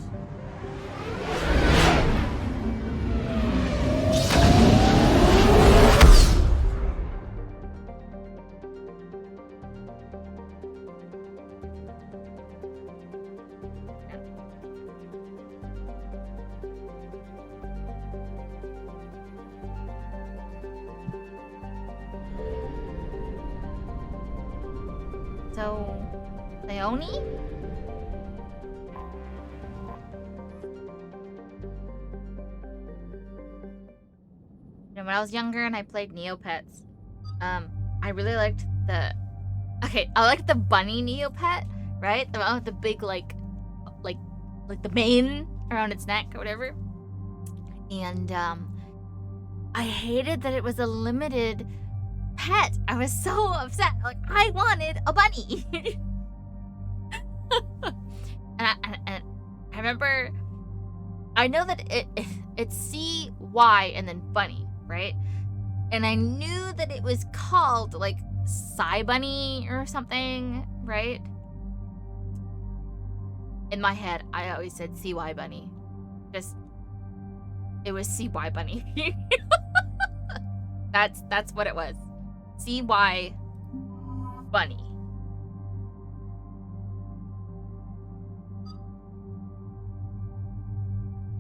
So, Leone? When I was younger and I played Neopets, I really liked the... Okay, I liked the bunny Neopet, right? The one with the big, like the mane around its neck or whatever. And, I hated that it was a limited pet. I was so upset. Like, I wanted a bunny. and I remember, I know that it's C-Y and then bunny, right? And I knew that it was called like Psy Bunny or something, right? In my head, I always said CY Bunny. It was CY Bunny. That's what it was. CY Bunny.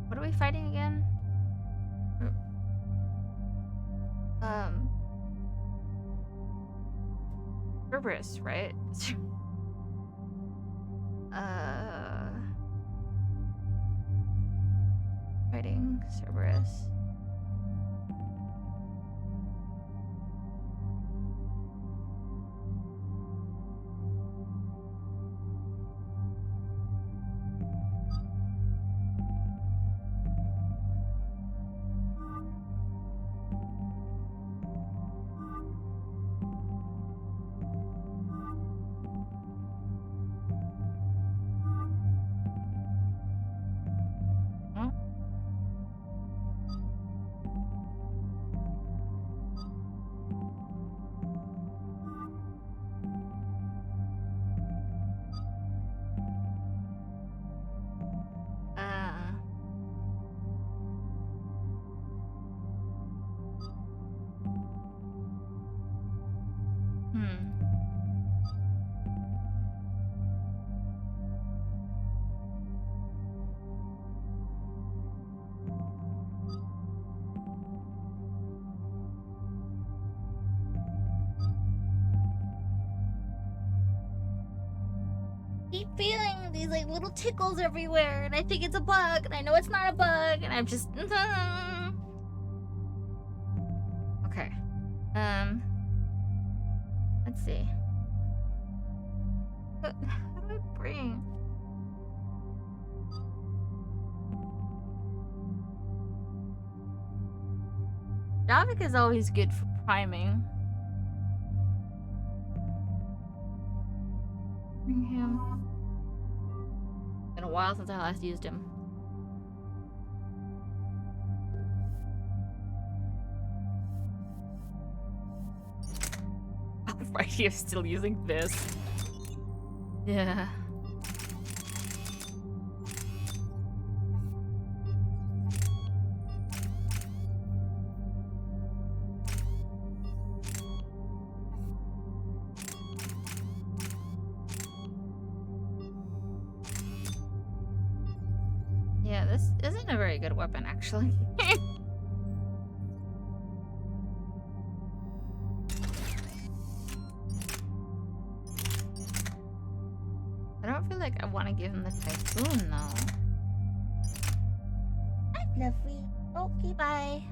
What are we fighting again? Cerberus, right? Fighting Cerberus. Keep feeling these like little tickles everywhere, and I think it's a bug, and I know it's not a bug, and I'm just okay. Let's see. How do I bring? Javik is always good for priming. Bring him. Been a while since I last used him. Right here, still using this. Yeah. Yeah, this isn't a very good weapon, actually. I don't feel like I want to give him the Typhoon, though. Hi, Fluffy. Okay, bye.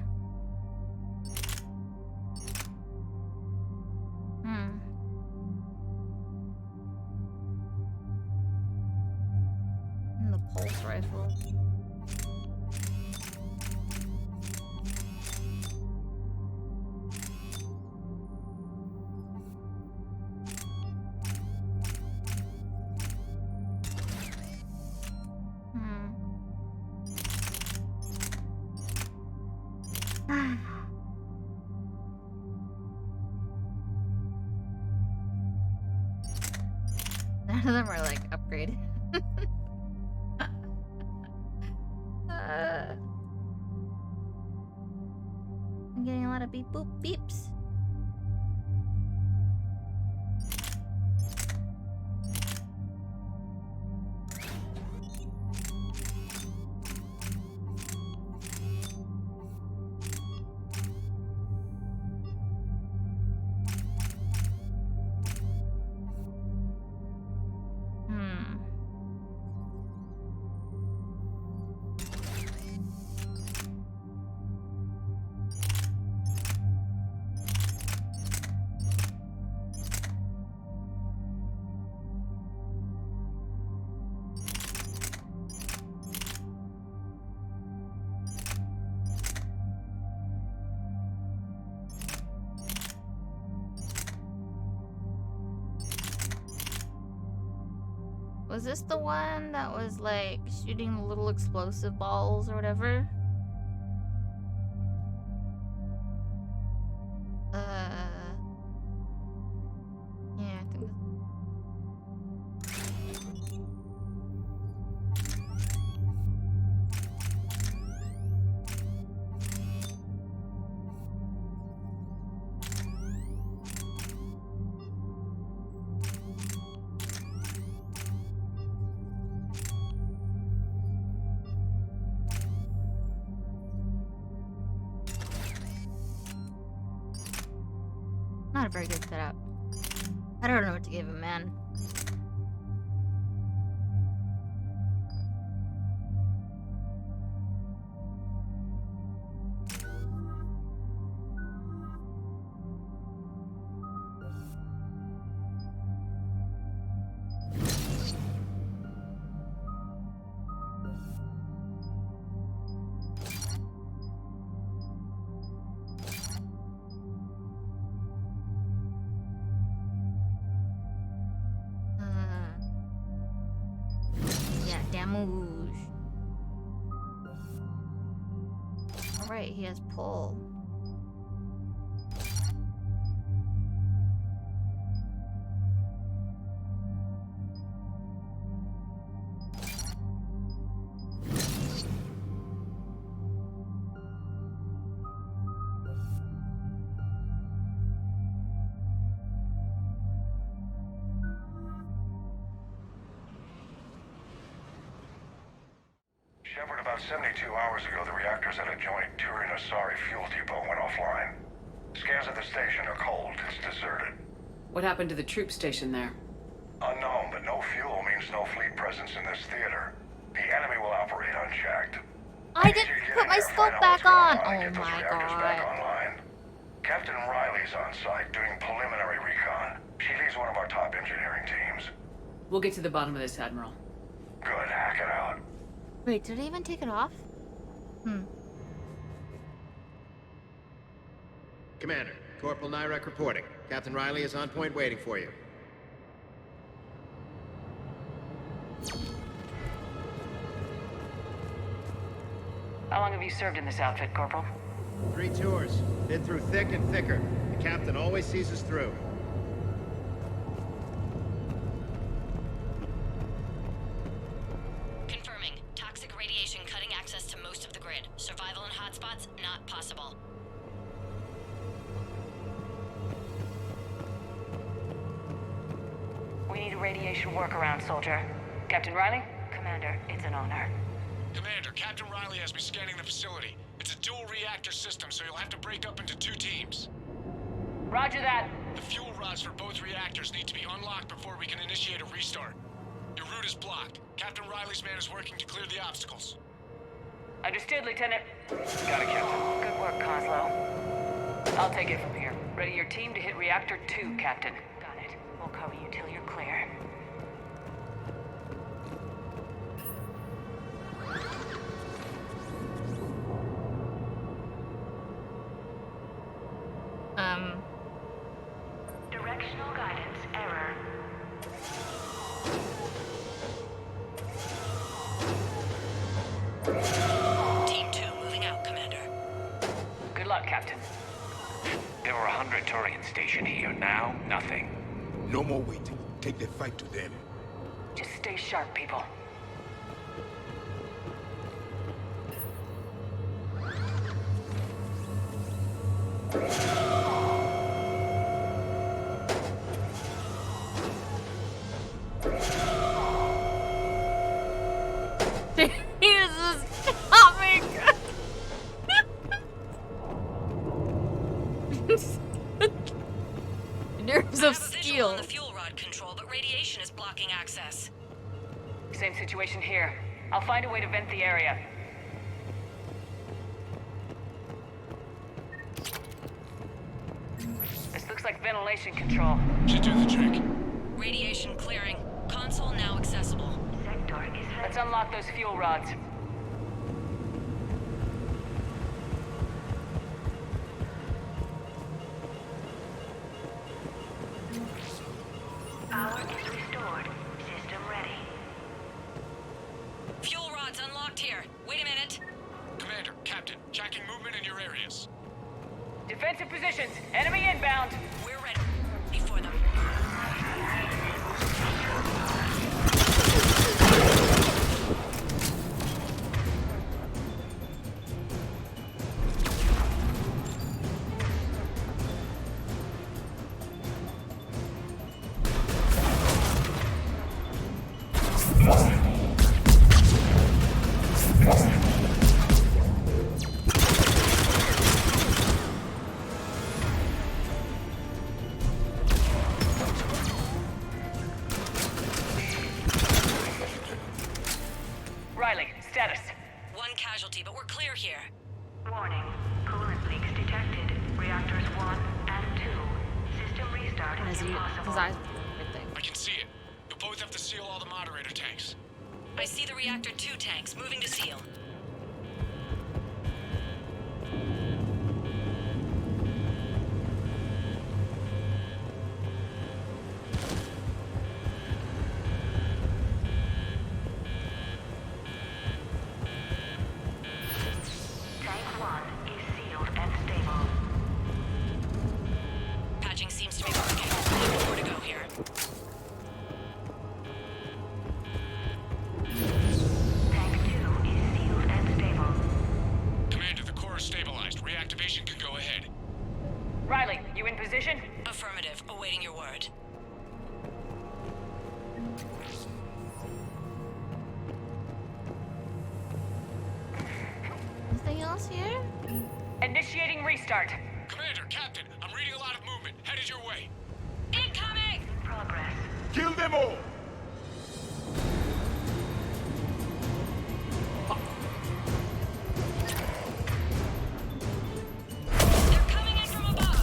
And the pulse rifle. None of them are like upgrade. I'm getting a lot of beep boop beeps. Was this the one that was like shooting the little explosive balls or whatever? Yeah, I think not a very good setup. I don't know what to give him, man. Alright, he has pull. Shepard, about 72 hours ago, the reactors at a joint Turin-Asari fuel depot went offline. Scans at the station are cold. It's deserted. What happened to the troop station there? Unknown, but no fuel means no fleet presence in this theater. The enemy will operate unchecked. I didn't put my scope back on! Oh my Back god. online. Captain Riley's on site doing preliminary recon. She leads one of our top engineering teams. We'll get to the bottom of this, Admiral. Good, hack it out. Wait, did I even take it off? Commander, Corporal Nyrek reporting. Captain Riley is on point waiting for you. How long have you served in this outfit, Corporal? 3 tours. Been through thick and thicker. The captain always sees us through. Confirming. Toxic radiation cutting access to most of the grid. Survival in hotspots, not possible. We need a radiation workaround, soldier. Captain Riley? Commander, it's an honor. Commander, Captain Riley has me scanning the facility. It's a dual reactor system, so you'll have to break up into 2 teams. Roger that. The fuel rods for both reactors need to be unlocked before we can initiate a restart. Your route is blocked. Captain Riley's man is working to clear the obstacles. Understood, Lieutenant. Got it, Captain. Good work, Coslow. I'll take it from here. Ready your team to hit Reactor 2, Captain. Got it. We'll cover you till you're clear. Directional guidance error. Team 2 moving out, Commander. Good luck, Captain. There were 100 Turians stationed here. Now, nothing. No more waiting. Take the fight to them. Just stay sharp, people. Jesus, stop me! Nerves of steel. On the fuel rod control, but radiation is blocking access. Same situation here. I'll find a way to vent the area. This looks like ventilation control. Should do the trick. Radiation clearing. Console now accessible. Let's unlock those fuel rods. Power is restored. System ready. Fuel rods unlocked here. Wait a minute. Commander, Captain, tracking movement in your areas. Defensive positions. Enemy inbound. We're ready for them. Riley, status. One casualty, but we're clear here. Warning. Coolant leaks detected. Reactors 1 and 2. System restart is impossible. I can see it. You'll both have to seal all the moderator tanks. I see the reactor 2 tanks moving to seal. Tank 1 is sealed and stable. Patching seems to be working. More to go here. Tank 2 is sealed and stable. Commander, the core is stabilized. Reactivation can go ahead. Riley, you in position? Affirmative. Awaiting your word. Anything else here? Initiating restart. Commander, Captain, I'm reading a lot of movement. Headed your way. Incoming! Progress. Kill them all! They're coming in from above!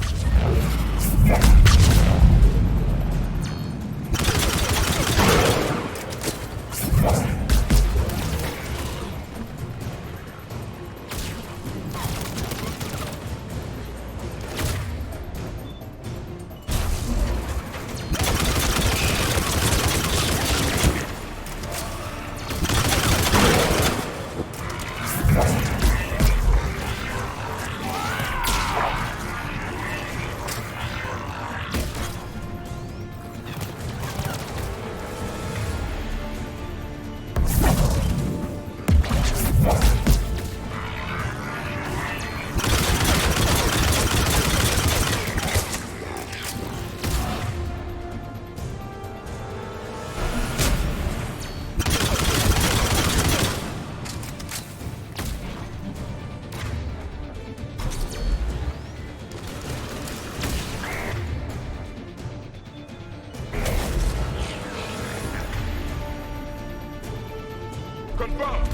Confirmed!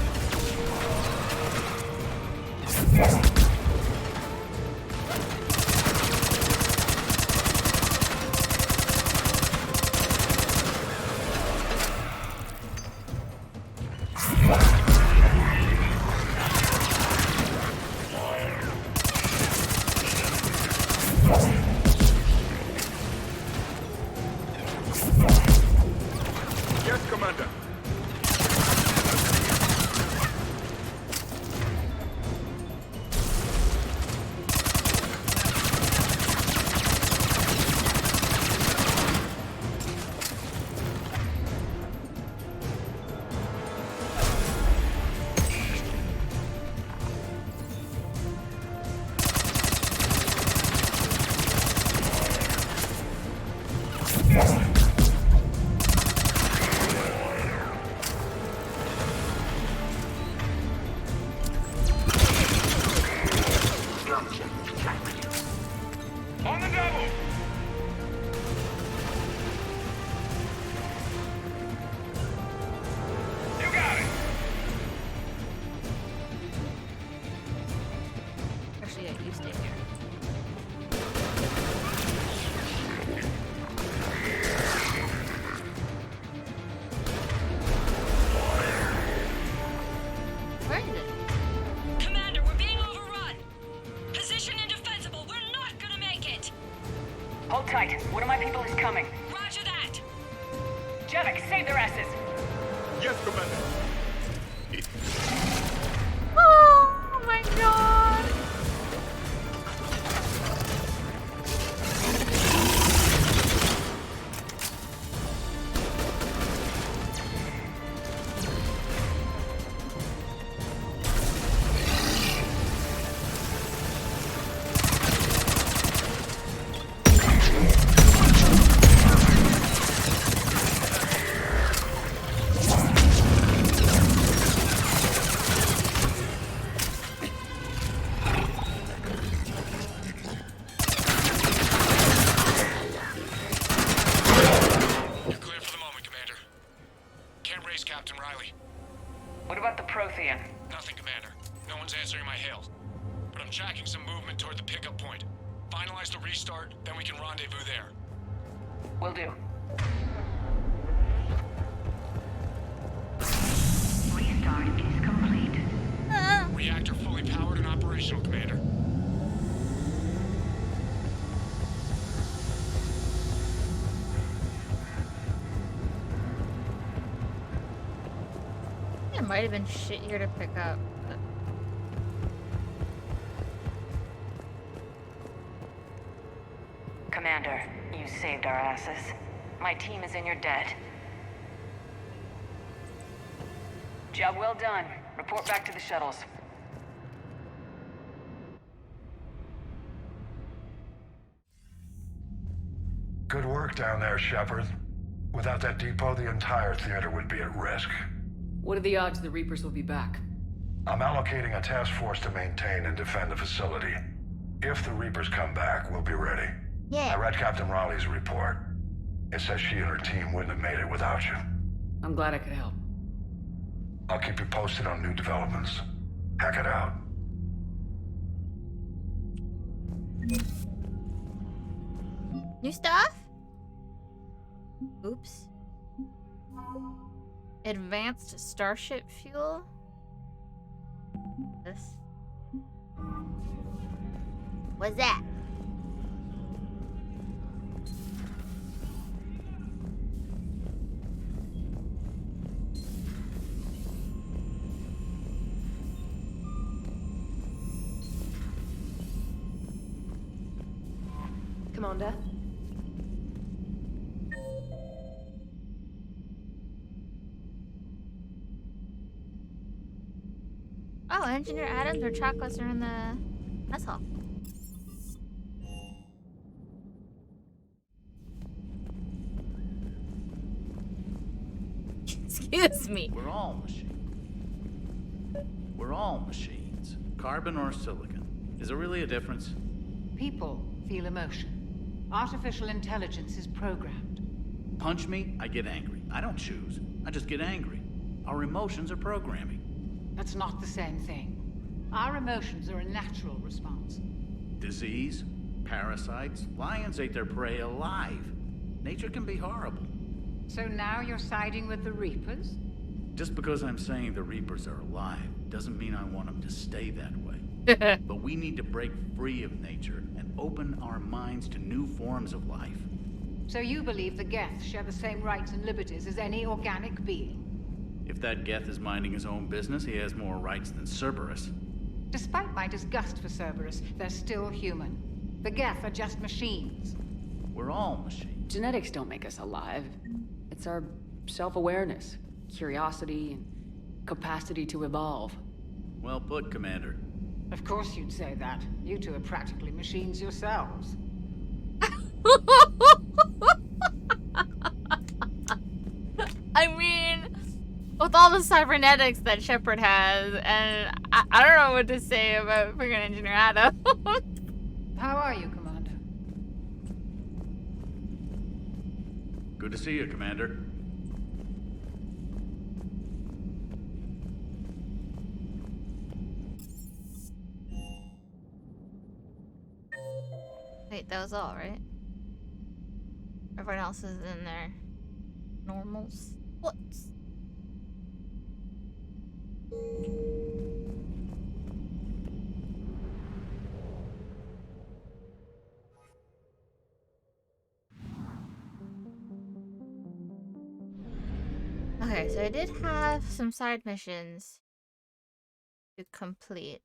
Yes, Commander. Hold tight. One of my people is coming. Roger that! Jevik, save their asses! Yes, Commander. Oh my god! You're clear for the moment, Commander. Can't raise Captain Riley. What about the Prothean? Nothing, Commander. No one's answering my hail. But I'm tracking some movement toward the pickup point. Finalize the restart, then we can rendezvous there. Will do. Restart is complete. Reactor fully powered and operational, Commander. It might have been shit here to pick up. But... Commander, you saved our asses. My team is in your debt. Job well done. Report back to the shuttles. Good work down there, Shepard. Without that depot, the entire theater would be at risk. What are the odds the Reapers will be back? I'm allocating a task force to maintain and defend the facility. If the Reapers come back, we'll be ready. Yeah. I read Captain Raleigh's report. It says she and her team wouldn't have made it without you. I'm glad I could help. I'll keep you posted on new developments. Hack it out. New stuff? Oops. Advanced starship fuel? This. What's that? Commander? Oh, Engineer Adams or chocolates are in the mess hall. Excuse me. We're all machines. We're all machines. Carbon or silicon. Is there really a difference? People feel emotion. Artificial intelligence is programmed. Punch me, I get angry. I don't choose. I just get angry. Our emotions are programming. That's not the same thing. Our emotions are a natural response. Disease, parasites, lions ate their prey alive. Nature can be horrible. So now you're siding with the Reapers? Just because I'm saying the Reapers are alive doesn't mean I want them to stay that way. But we need to break free of nature and open our minds to new forms of life. So you believe the Geth share the same rights and liberties as any organic being? If that Geth is minding his own business, he has more rights than Cerberus. Despite my disgust for Cerberus, they're still human. The Geth are just machines. We're all machines. Genetics don't make us alive. It's our self-awareness, curiosity, and capacity to evolve. Well put, Commander. Of course you'd say that. You two are practically machines yourselves. I mean, with all the cybernetics that Shepard has, and I don't know what to say about freaking Engineer Adam. How are you, Commander? Good to see you, Commander. Wait, that was all, right? Everyone else is in their normals. What? Okay, so I did have some side missions to complete.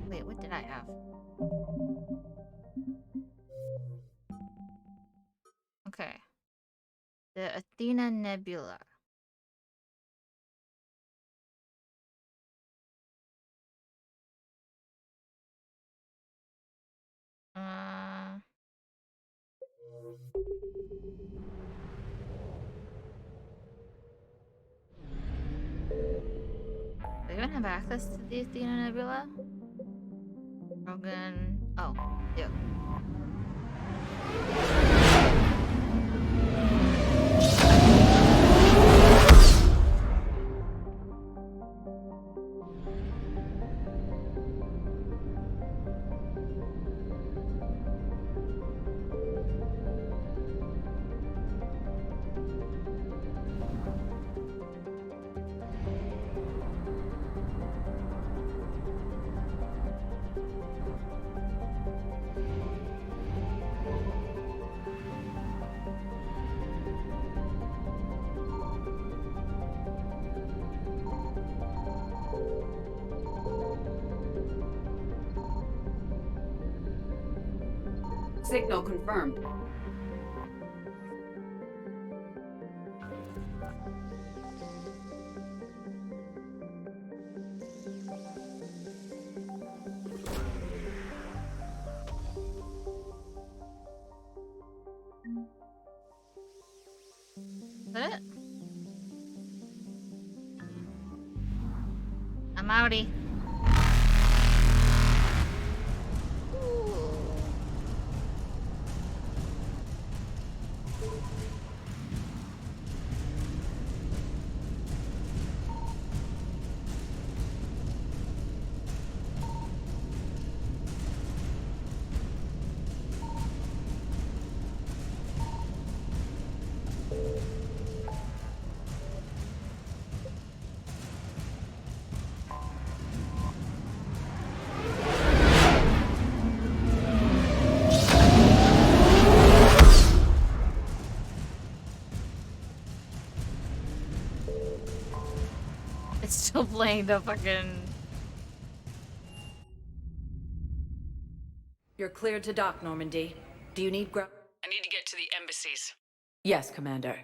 Wait, what did I have? Okay. The Athena Nebula. Do I even have access to the Athena Nebula? Rogan. Oh, yeah. Signal confirmed. Is that it? I'm outie. It's still playing the fucking... You're cleared to dock, Normandy. Do you need I need to get to the embassies. Yes, Commander.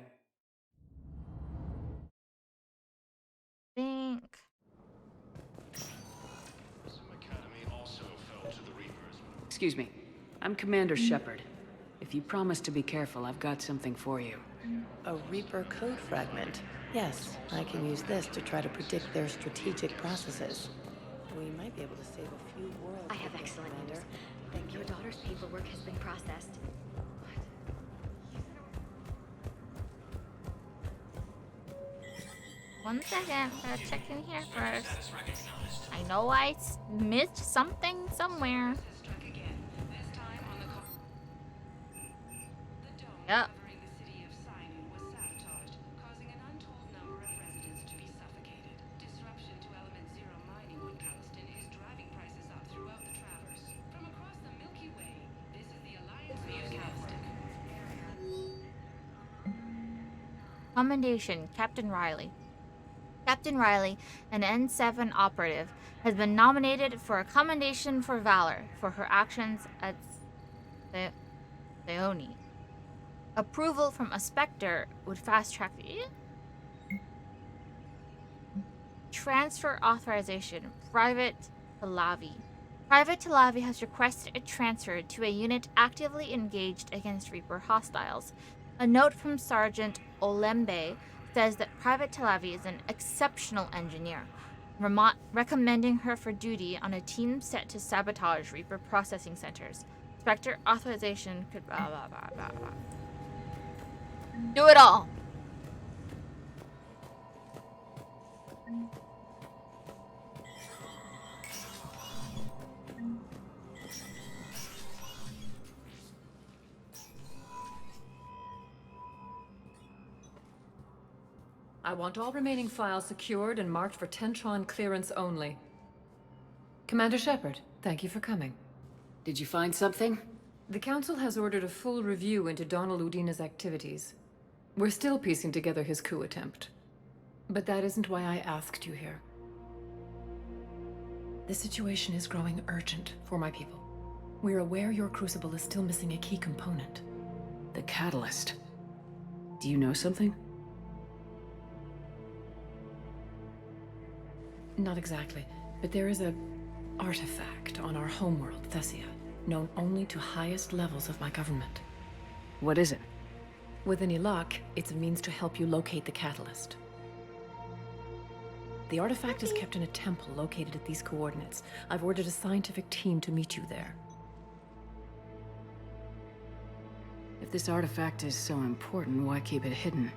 Think... Excuse me. I'm Commander Shepard. If you promise to be careful, I've got something for you. A Reaper code fragment. Yes, I can use this to try to predict their strategic processes. We might be able to save a few worlds. I have excellent news. Your daughter's paperwork has been processed. One second, gotta check in here first. I know I missed something somewhere. Yep. Commendation, Captain Riley. Captain Riley, an N7 operative, has been nominated for a Commendation for Valor for her actions at Theoni. Approval from a Spectre would fast-track the... Transfer authorization, Private Talavi. Private Talavi has requested a transfer to a unit actively engaged against Reaper hostiles. A note from Sergeant Olembe says that Private Talavi is an exceptional engineer, recommending her for duty on a team set to sabotage Reaper processing centers. Spectre authorization could blah blah blah blah blah. Do it all! I want all remaining files secured and marked for Tentron clearance only. Commander Shepard, thank you for coming. Did you find something? The Council has ordered a full review into Donald Udina's activities. We're still piecing together his coup attempt. But that isn't why I asked you here. The situation is growing urgent for my people. We're aware your crucible is still missing a key component. The catalyst. Do you know something? Not exactly, but there is a artifact on our homeworld, Thessia, known only to highest levels of my government. What is it? With any luck, it's a means to help you locate the catalyst. The artifact is kept in a temple located at these coordinates. I've ordered a scientific team to meet you there. If this artifact is so important, why keep it hidden?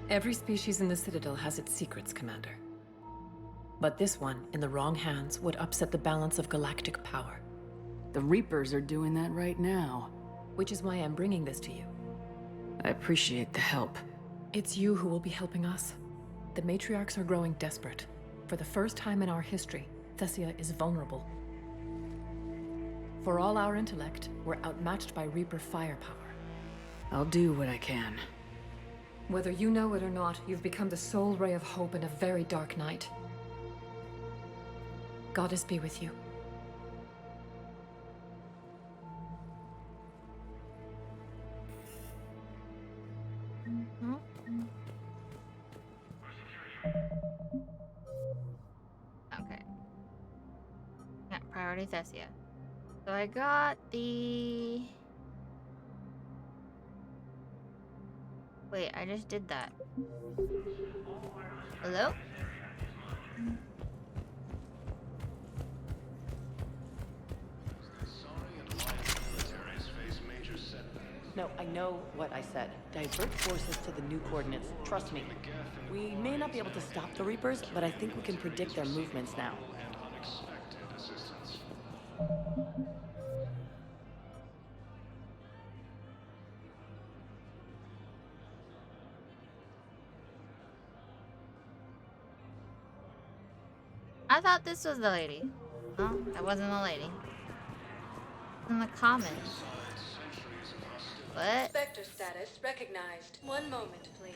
Every species in the Citadel has its secrets, Commander. But this one, in the wrong hands, would upset the balance of galactic power. The Reapers are doing that right now. Which is why I'm bringing this to you. I appreciate the help. It's you who will be helping us. The matriarchs are growing desperate. For the first time in our history, Thessia is vulnerable. For all our intellect, we're outmatched by Reaper firepower. I'll do what I can. Whether you know it or not, you've become the sole ray of hope in a very dark night. Goddess be with you. Okay. Yeah, priority Thessia. So I got the... Wait, I just did that. Hello? No, I know what I said. Divert forces to the new coordinates. Trust me. We may not be able to stop the Reapers, but I think we can predict their movements now. I thought this was the lady. No, that wasn't the lady. In the comments. What? Spectre status recognized. One moment, please.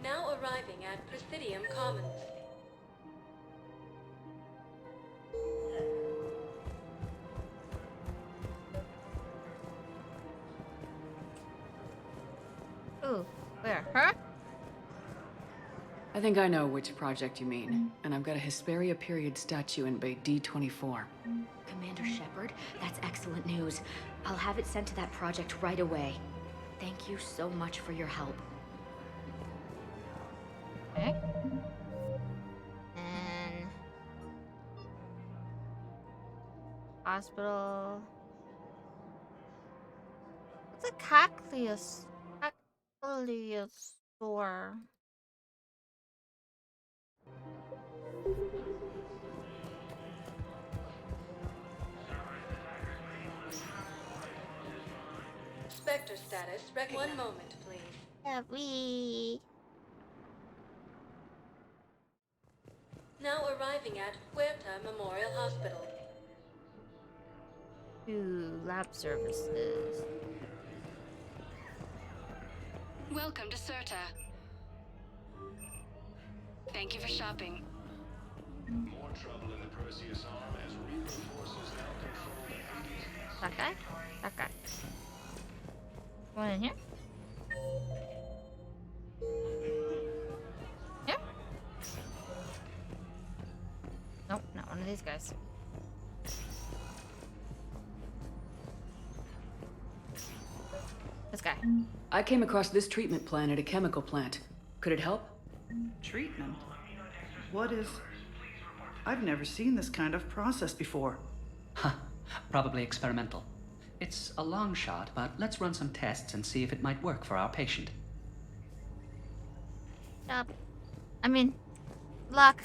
Now arriving at Presidium Commons. Ooh, where? Her? I think I know which project you mean, and I've got a Hesperia period statue in Bay D24. Commander Shepard, that's excellent news. I'll have it sent to that project right away. Thank you so much for your help. Okay. And... hospital... What's a Cacleosaur? Spectre status recognized. One moment, please. Yeah, we... Now arriving at Huerta Memorial Hospital. Ooh, lab services. Welcome to Serta. Thank you for shopping. More trouble in the Perseus arm as Reaper forces now control the Hades. That guy? That guy. One in here? Yep. Nope, not one of these guys. This guy. I came across this treatment plan at a chemical plant. Could it help? Treatment? What is... I've never seen this kind of process before. Huh. Probably experimental. It's a long shot, but let's run some tests and see if it might work for our patient. Stop. I mean, luck.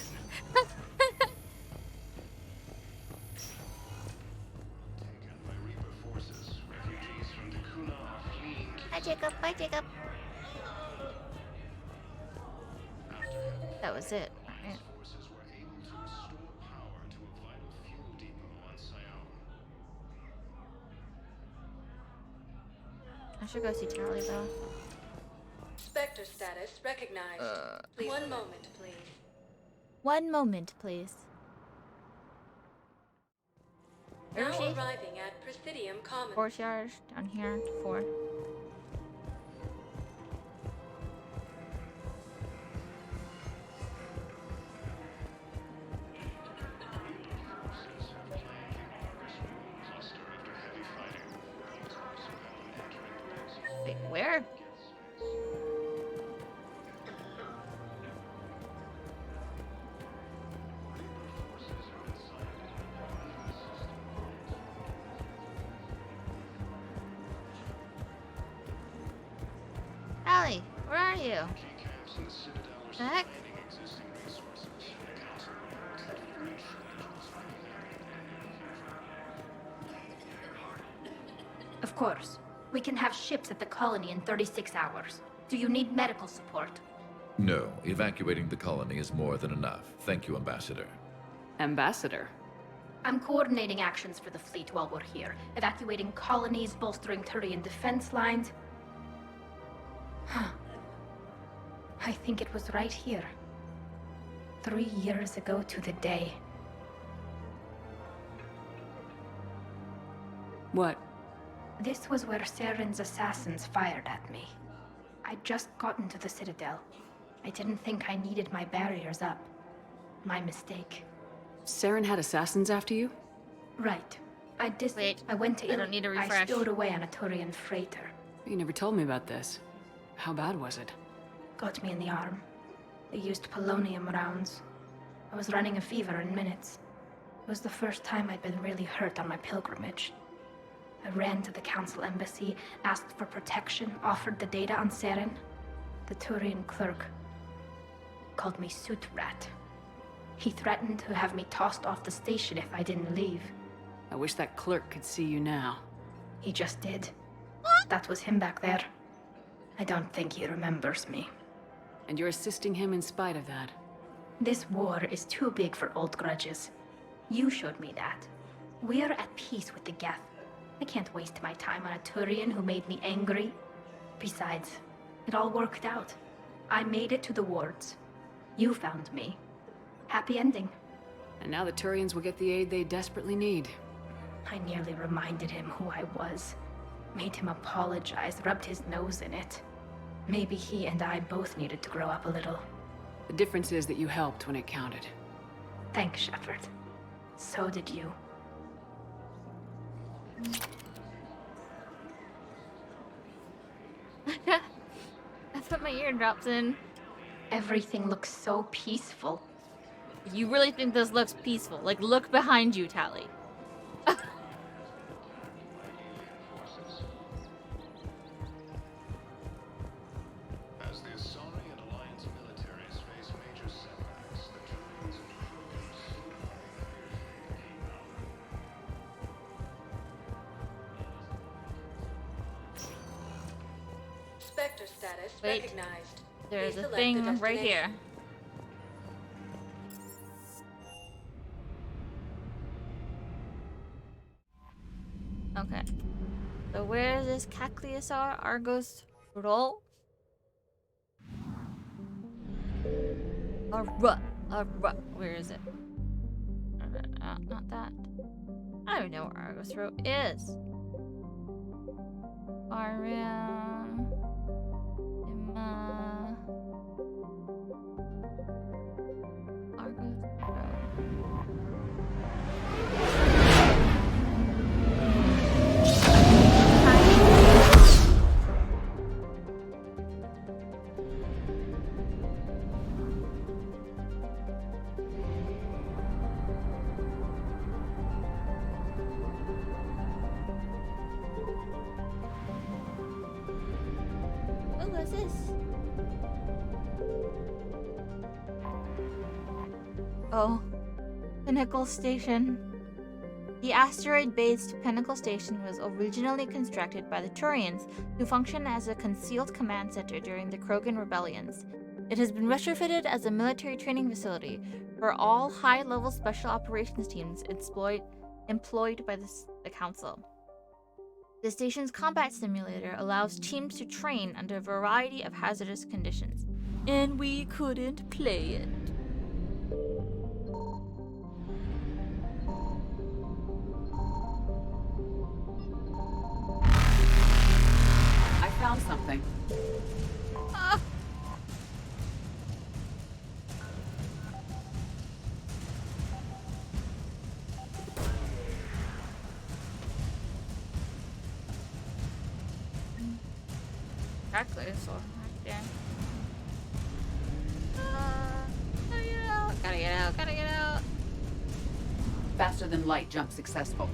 Hi, Jacob. Bye, Jacob. That was it. Right. I should go see Charlie though. Spectre status recognized. Please. One moment, please. One moment, please. Where Now is she? arriving at Presidium Commons. Courtyard down here. 4. Wait, where? Allie, where are you? The heck? Of course. We can have ships at the colony in 36 hours. Do you need medical support? No, evacuating the colony is more than enough. Thank you, Ambassador. Ambassador? I'm coordinating actions for the fleet while we're here. Evacuating colonies, bolstering Turian defense lines. I think it was right here. 3 years ago to the day. What? This was where Saren's assassins fired at me. I'd just gotten to the Citadel. I didn't think I needed my barriers up. My mistake. Saren had assassins after you? Right. I went to I don't need a I refresh. stowed away on a Turian freighter. You never told me about this. How bad was it? Got me in the arm. They used polonium rounds. I was running a fever in minutes. It was the first time I'd been really hurt on my pilgrimage. I ran to the Council Embassy, asked for protection, offered the data on Saren. The Turian clerk called me Soot Rat. He threatened to have me tossed off the station if I didn't leave. I wish that clerk could see you now. He just did. That was him back there. I don't think he remembers me. And you're assisting him in spite of that. This war is too big for old grudges. You showed me that. We're at peace with the Geth. I can't waste my time on a Turian who made me angry. Besides, it all worked out. I made it to the wards. You found me. Happy ending. And now the Turians will get the aid they desperately need. I nearly reminded him who I was. Made him apologize, rubbed his nose in it. Maybe he and I both needed to grow up a little. The difference is that you helped when it counted. Thanks, Shepard. So did you. I put my eardrops in. Everything looks so peaceful. You really think this looks peaceful? Like, look behind you, Tally. As the Asari and Alliance militaries face major setbacks, the Turians and Spectre status Wait. recognized. There's Please a select thing the right here. destination. Okay. So where is this Cacliosar Argos roll? Where is it? Not that. I don't know where Argos Road is. Quarian. Emma. Argos Road. What was this? Oh, Pinnacle Station. The asteroid-based Pinnacle Station was originally constructed by the Turians, who functioned as a concealed command center during the Krogan rebellions. It has been retrofitted as a military training facility for all high-level special operations teams employed by the Council. The station's combat simulator allows teams to train under a variety of hazardous conditions. And we couldn't play it. I found something. Ah. Exactly, so right there. Gotta get out. Faster than light jump successful.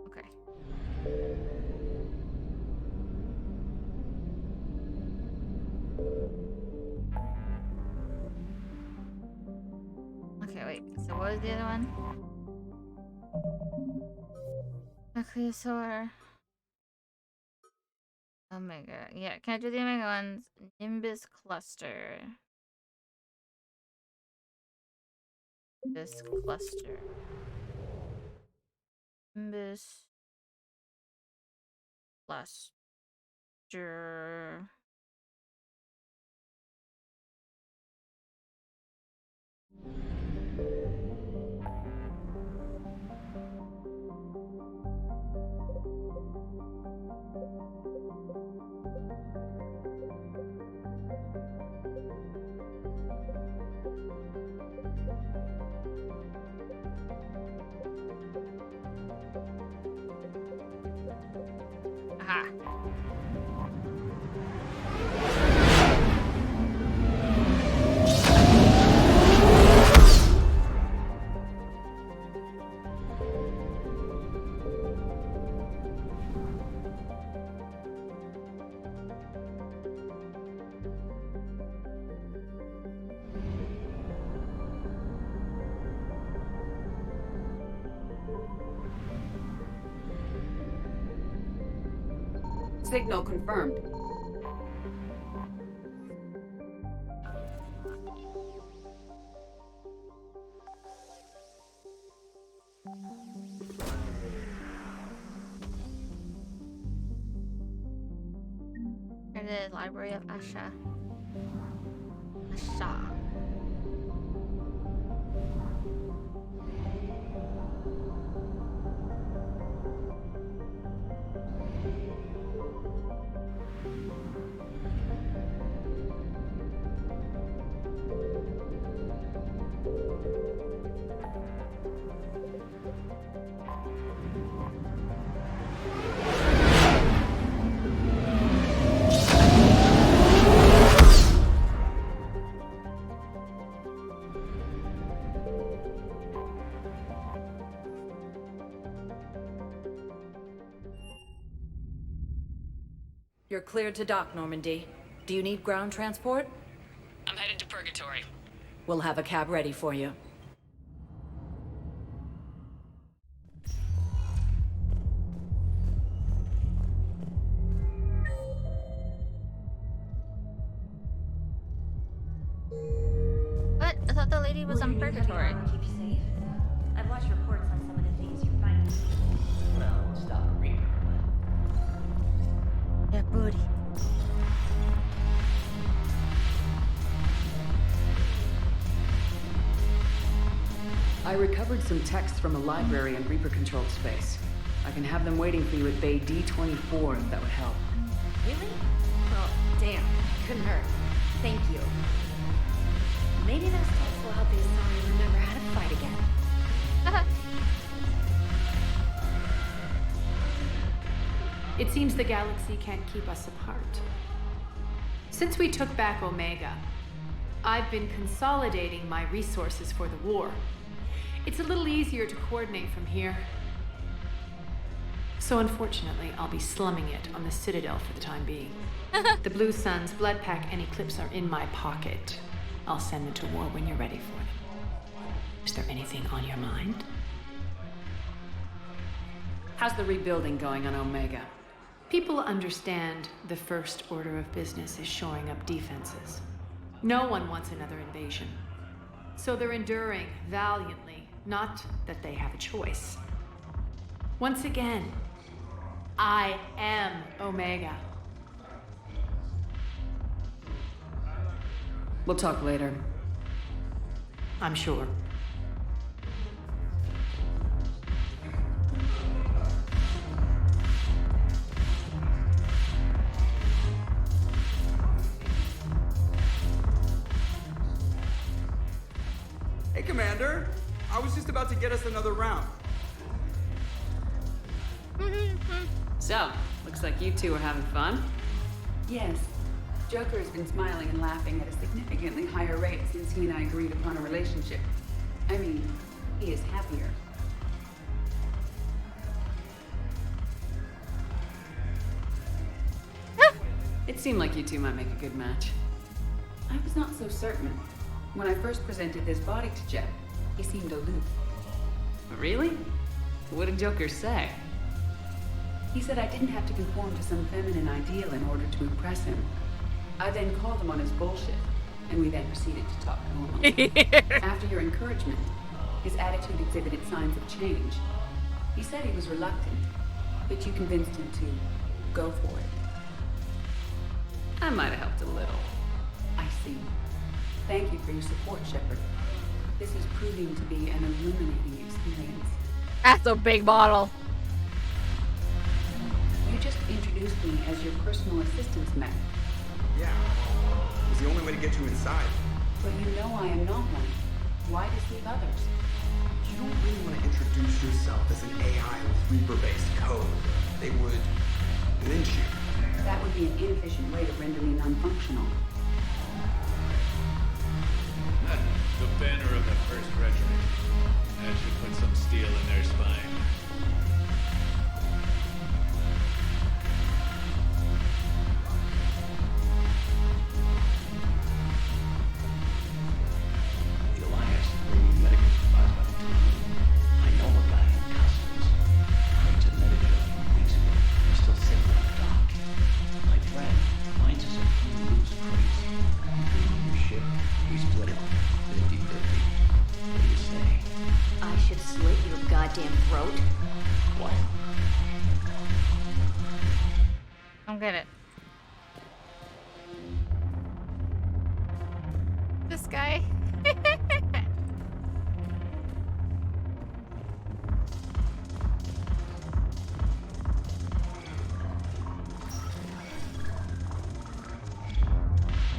Okay. Okay, wait. So what was the other one? Nucleosaur. Omega. Yeah, can I do the Omega ones? Nimbus cluster. This cluster. Nimbus cluster. Aha. Signal confirmed. Here it is, Library of Asha. Asha. You're cleared to dock, Normandy. Do you need ground transport? I'm headed to Purgatory. We'll have a cab ready for you. What? I thought the lady was on Purgatory. Keep you safe. I've watched reports on some of the things you're fighting. Well, we'll stop a Reaper, Yeah, booty. I recovered some texts from a library in Reaper-controlled space. I can have them waiting for you at Bay D-24 if that would help. Really? Well, damn. Couldn't hurt. Thank you. Maybe those texts will help the Asari remember how to fight again. It seems the galaxy can't keep us apart. Since we took back Omega, I've been consolidating my resources for the war. It's a little easier to coordinate from here. So unfortunately, I'll be slumming it on the Citadel for the time being. The Blue Suns, Blood Pack, and Eclipse are in my pocket. I'll send them to war when you're ready for them. Is there anything on your mind? How's the rebuilding going on Omega? People understand the first order of business is shoring up defenses. No one wants another invasion. So they're enduring valiantly, not that they have a choice. Once again, I am Omega. We'll talk later. I'm sure. Hey, Commander. I was just about to get us another round. So, looks like you two are having fun. Yes. Joker has been smiling and laughing at a significantly higher rate since he and I agreed upon a relationship. I mean, he is happier. It seemed like you two might make a good match. I was not so certain. When I first presented this body to Jeff, he seemed aloof. Really? What did Joker say? He said I didn't have to conform to some feminine ideal in order to impress him. I then called him on his bullshit, and we then proceeded to talk normally. After your encouragement, his attitude exhibited signs of change. He said he was reluctant, but you convinced him to go for it. I might have helped a little. I see. Thank you for your support, Shepard. This is proving to be an illuminating experience. That's a big bottle. You just introduced me as your personal assistance mech. Yeah. It was the only way to get you inside. But you know I am not one. Why deceive others? You don't really want to introduce yourself as an AI with Reaper-based code. They would lynch you. That would be an inefficient way to render me non-functional. The banner of the First Regiment. That should put some steel in their spine. The Alliance is bringing medical supplies by the ton. I know a guy in customs. Crates of medical weeks ago. They're still sitting on the dock. My friend finds us a few loose crates. Your ship, we split it. 50-50. What do you say? I should slit your goddamn throat? What? Don't get it. This guy.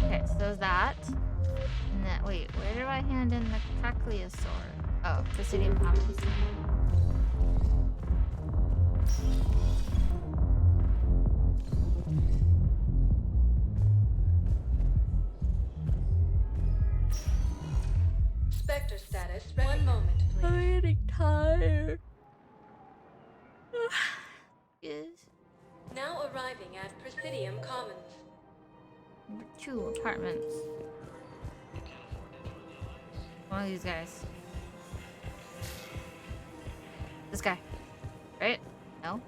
Okay, so there's that. And then, wait, where did I hand in the Cacleosaur? Oh, Presidium Commons. Spectre status. One moment, please. I'm getting tired. Yes. Now arriving at Presidium Commons. Number 2 apartments. One of these guys. This guy. Right? No?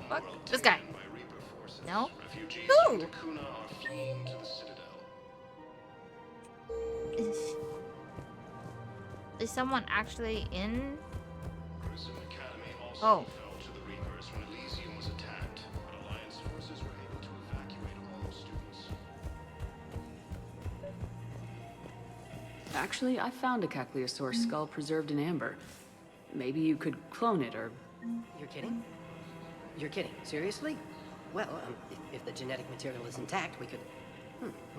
Fuck. This guy. No? Who? Is someone actually in? Oh. Actually, I found a Cacleosaur skull preserved in amber. Maybe you could clone it, or... You're kidding? You're kidding. Seriously? Well, if the genetic material is intact, we could...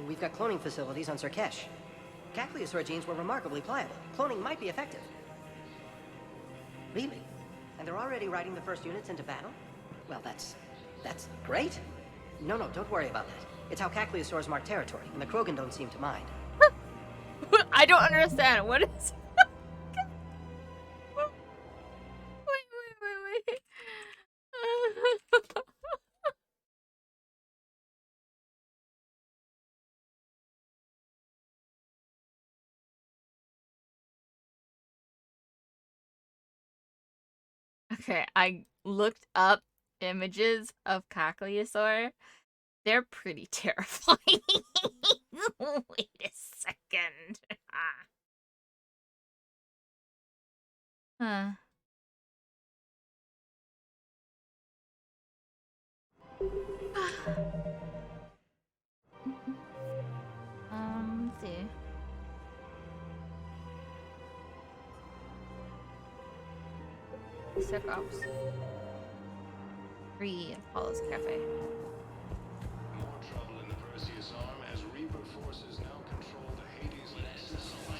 We've got cloning facilities on Surkesh. Cacleosaur genes were remarkably pliable. Cloning might be effective. Really? And they're already riding the first units into battle? Well, that's great. No, don't worry about that. It's how Cacleosaurs mark territory, and the Krogan don't seem to mind. I don't understand. What is... wait. Okay, I looked up images of Cackleosaur. They're pretty terrifying. Wait a second. Huh. Let's see. Cyclops. Free Apollo's Cafe. More trouble in the Perseus arm as Reaper forces now control the Hades Nexus and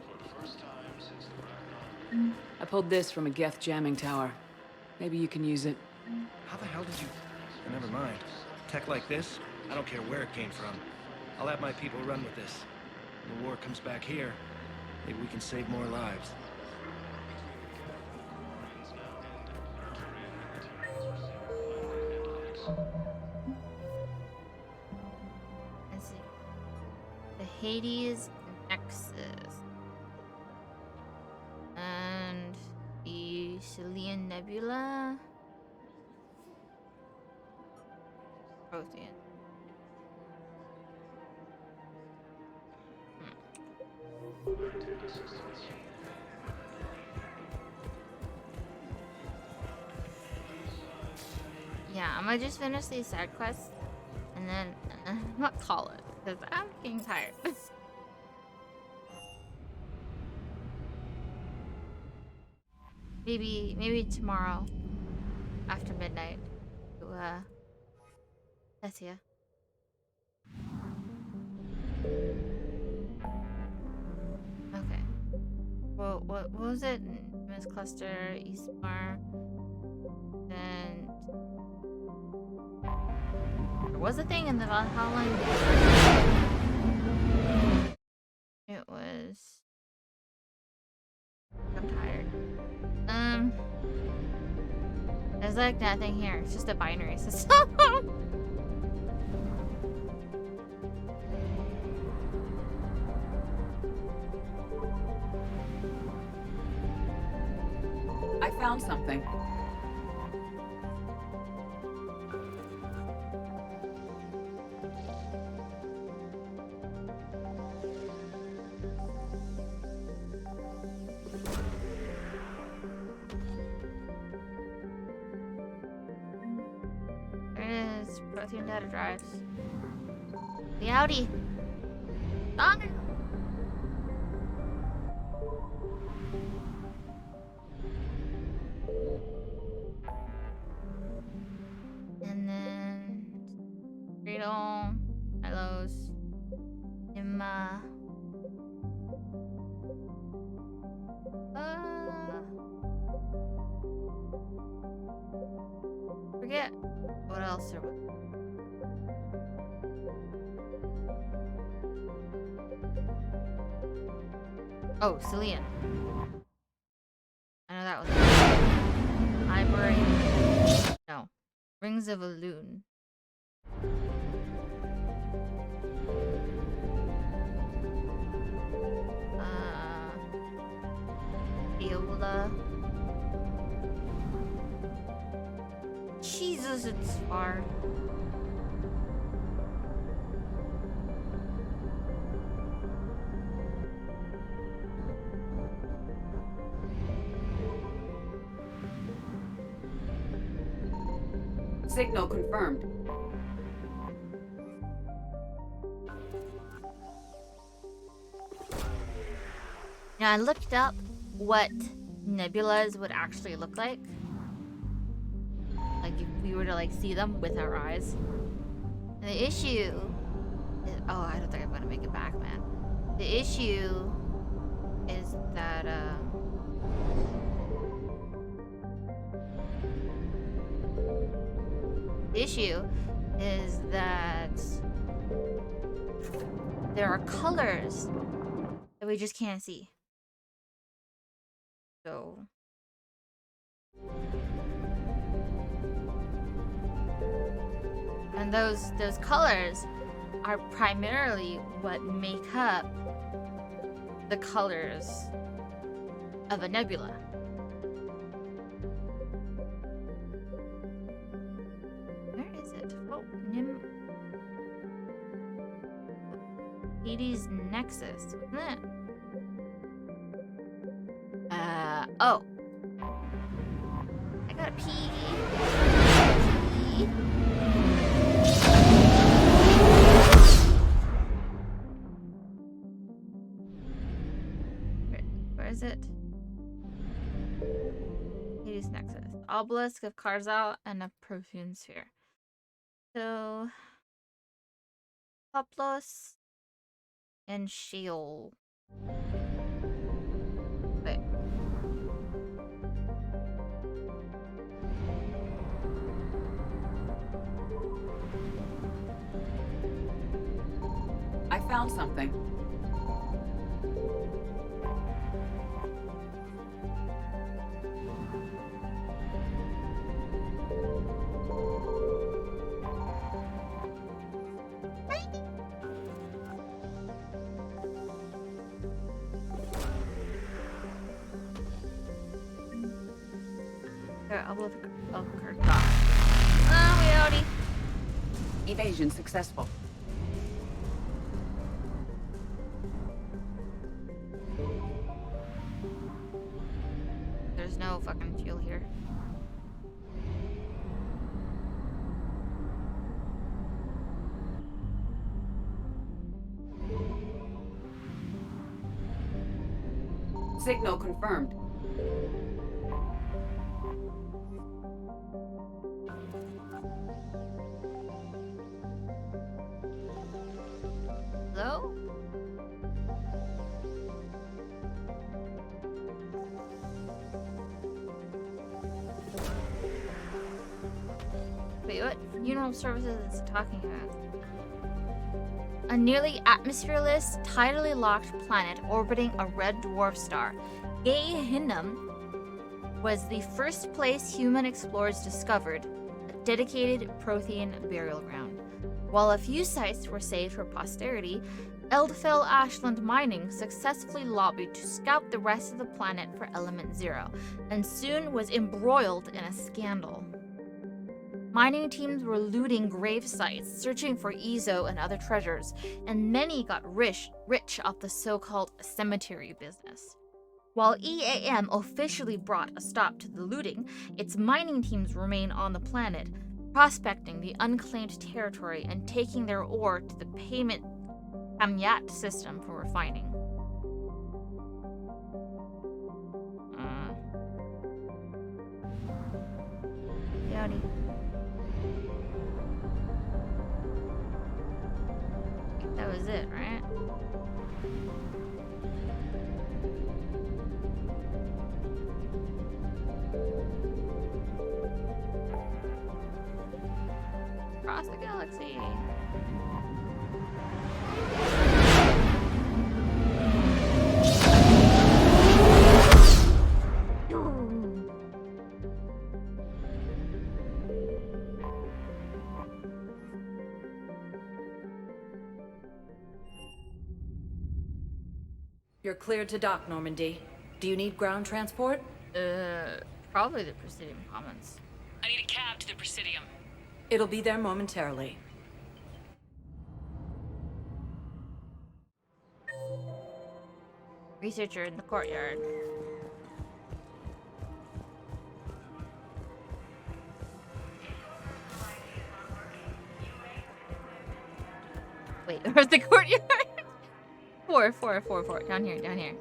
for the first time since the Ragnarok. I pulled this from a Geth jamming tower. Maybe you can use it. How the hell did you... Never mind. Tech like this, I don't care where it came from. I'll have my people run with this. When the war comes back here, maybe we can save more lives. Let's see. The Hades Nexus. And the Chilean Nebula. Prothean. Yeah, I'm gonna just finish these side quests and then not call it because I'm getting tired. maybe tomorrow after midnight. Tessia. Okay. Well, what was it? Miss Cluster, Eastmar, and there was a thing in the Valhalla. It was. I'm tired. There's like nothing here. It's just a binary system. I found something. There it is. Protein data drives. The Audi. On it. And then Cradle, Milos, Emma. Forget what else there was. Oh, Cillian. I know that was Library. No. Rings of Elune. Viola. Jesus, it's far. Signal confirmed. Now I looked up what nebulas would actually look like. Like if we were to like see them with our eyes. And the issue is, oh, I don't think I'm gonna make it back, man. The issue is that there are colors that we just can't see. So and those colors are primarily what make up the colors of a nebula. Where is it? Oh, Hades Nexus, wasn't it? Oh. I gotta pee. Where is it? Hades Nexus. Obelisk of Karzal and a Prothean Sphere. So... Poplos and Sheol. Wait. I found something. We already. Evasion successful. There's no fucking fuel here. Signal confirmed. Hello? Wait, what funeral services is it talking about? A nearly atmosphereless, tidally locked planet orbiting a red dwarf star, Gehinnom was the first place human explorers discovered a dedicated Prothean burial ground. While a few sites were saved for posterity, Eldfell Ashland Mining successfully lobbied to scout the rest of the planet for Element Zero, and soon was embroiled in a scandal. Mining teams were looting grave sites, searching for Ezo and other treasures, and many got rich off the so-called cemetery business. While EAM officially brought a stop to the looting, its mining teams remain on the planet, prospecting the unclaimed territory and taking their ore to the payment Kamyat system for refining. Yoni. That was it, right? Across the galaxy. You're cleared to dock, Normandy. Do you need ground transport? Probably the Presidium Commons. I need a cab to the Presidium. It'll be there momentarily. Researcher in the courtyard. Wait, where's the courtyard? Four. Down here.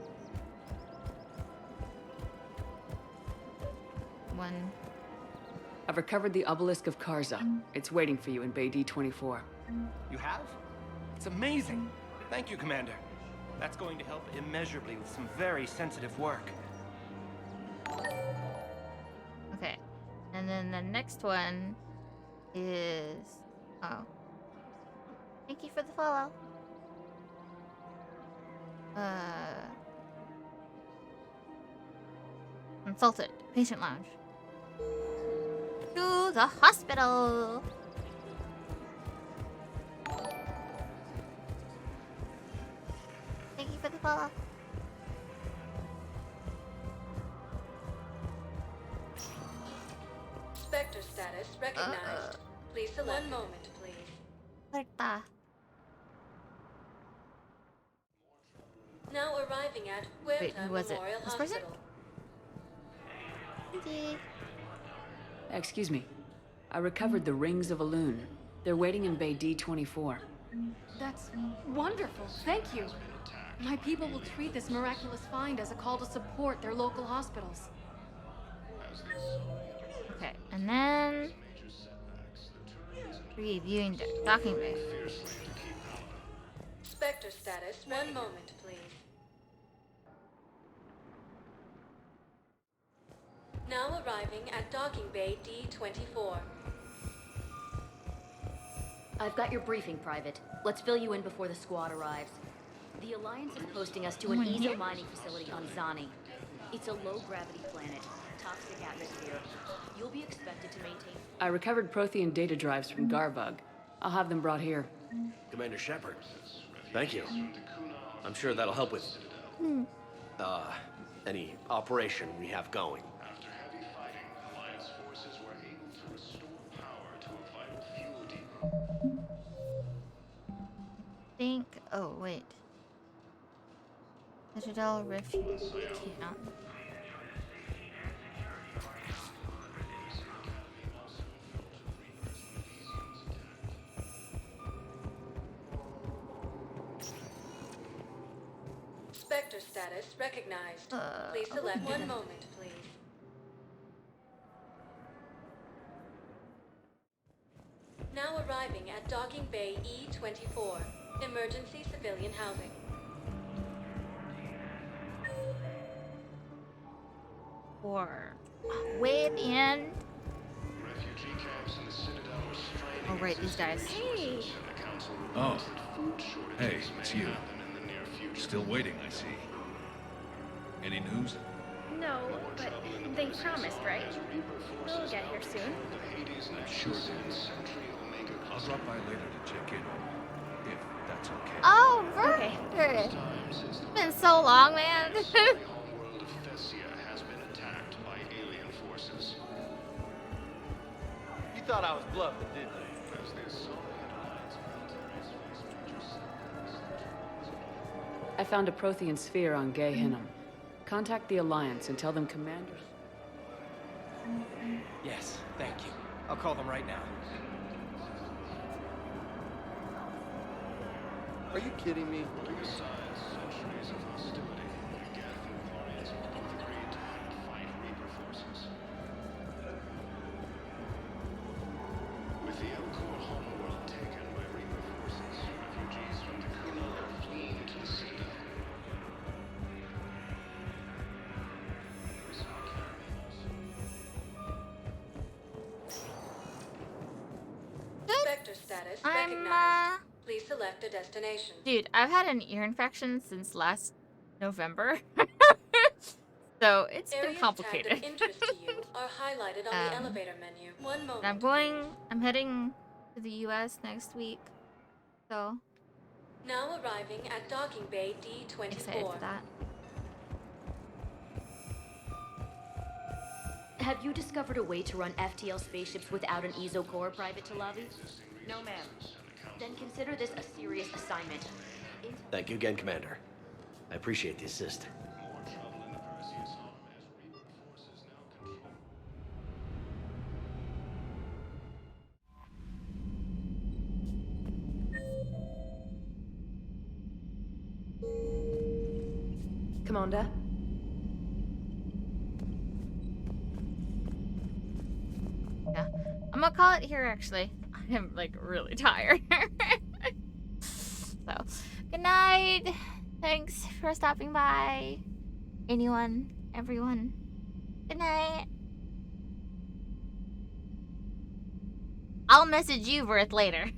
One. I've recovered the obelisk of Karza. It's waiting for you in Bay D24. You have? It's amazing. Thank you, Commander. That's going to help immeasurably with some very sensitive work. Okay. And then the next one is... Oh. Thank you for the follow. Consultant. Patient lounge. To the hospital! Thank you for the follow. Spectre status recognized. Please select. 1 moment, please. Puerta. Now arriving at Wait, Huerta who was it? Memorial This person? Hospital. Excuse me. I recovered the rings of Elune. They're waiting in Bay D24. That's wonderful. Thank you. My people will treat this miraculous find as a call to support their local hospitals. Okay, and then reviewing the docking bay. Spectre status. 1 moment, please. Now arriving at docking bay D24. I've got your briefing, Private. Let's fill you in before the squad arrives. The Alliance is posting us to an ESO mining facility on Zani. It's a low-gravity planet, toxic atmosphere. You'll be expected to maintain... I recovered Prothean data drives from Garbug. I'll have them brought here. Commander Shepard, thank you. I'm sure that'll help with, any operation we have going. After heavy fighting, Alliance forces were able to restore power to a vital fuel depot. Think. Oh wait. Citadel Refuge Camp. Spectre status recognized. Please select. 1 moment, please. Now arriving at docking bay E24. Emergency civilian housing. Or way at the end. Refugee camps in the Citadel were straining. Oh right, these guys. Hey. Oh. Hey, it's you. Still waiting, I see. Any news? No, but they promised, right? We'll get here soon. Sure do. I'll drop by later to check in, if that's okay. Oh, Virgil! It's been so long, man. Homeworld of Thessia has been attacked by alien forces. You thought I was bluffing, didn't you? As the assault Alliance militaries face major setbacks, I found a Prothean sphere on Gay Hinnom. Contact the Alliance and tell them commanders... Yes, thank you. I'll call them right now. Are you kidding me? Besides centuries of hostility, the Geth and Quarians have both agreed to help fight Reaper forces. With the Elcor homeworld taken by Reaper forces, refugees from the Kuna are fleeing to the Citadel. Spectre status recognized. Please select a destination. Dude, I've had an ear infection since last November. So it's been complicated. Areas tagged of interest to you are highlighted on the elevator menu. 1 moment. I'm heading to the US next week. So Now arriving at docking bay D24. excited for that. Have you discovered a way to run FTL spaceships without an ESO core, Private Talavi? No, ma'am. Then consider this a serious assignment. Thank you again, Commander. I appreciate the assist. More trouble in the Perseus arm as Reaper forces now control. Commander? Yeah. I'm gonna call it here actually. I am like really tired. So, good night. Thanks for stopping by. Anyone, everyone. Good night. I'll message you, Worth, later.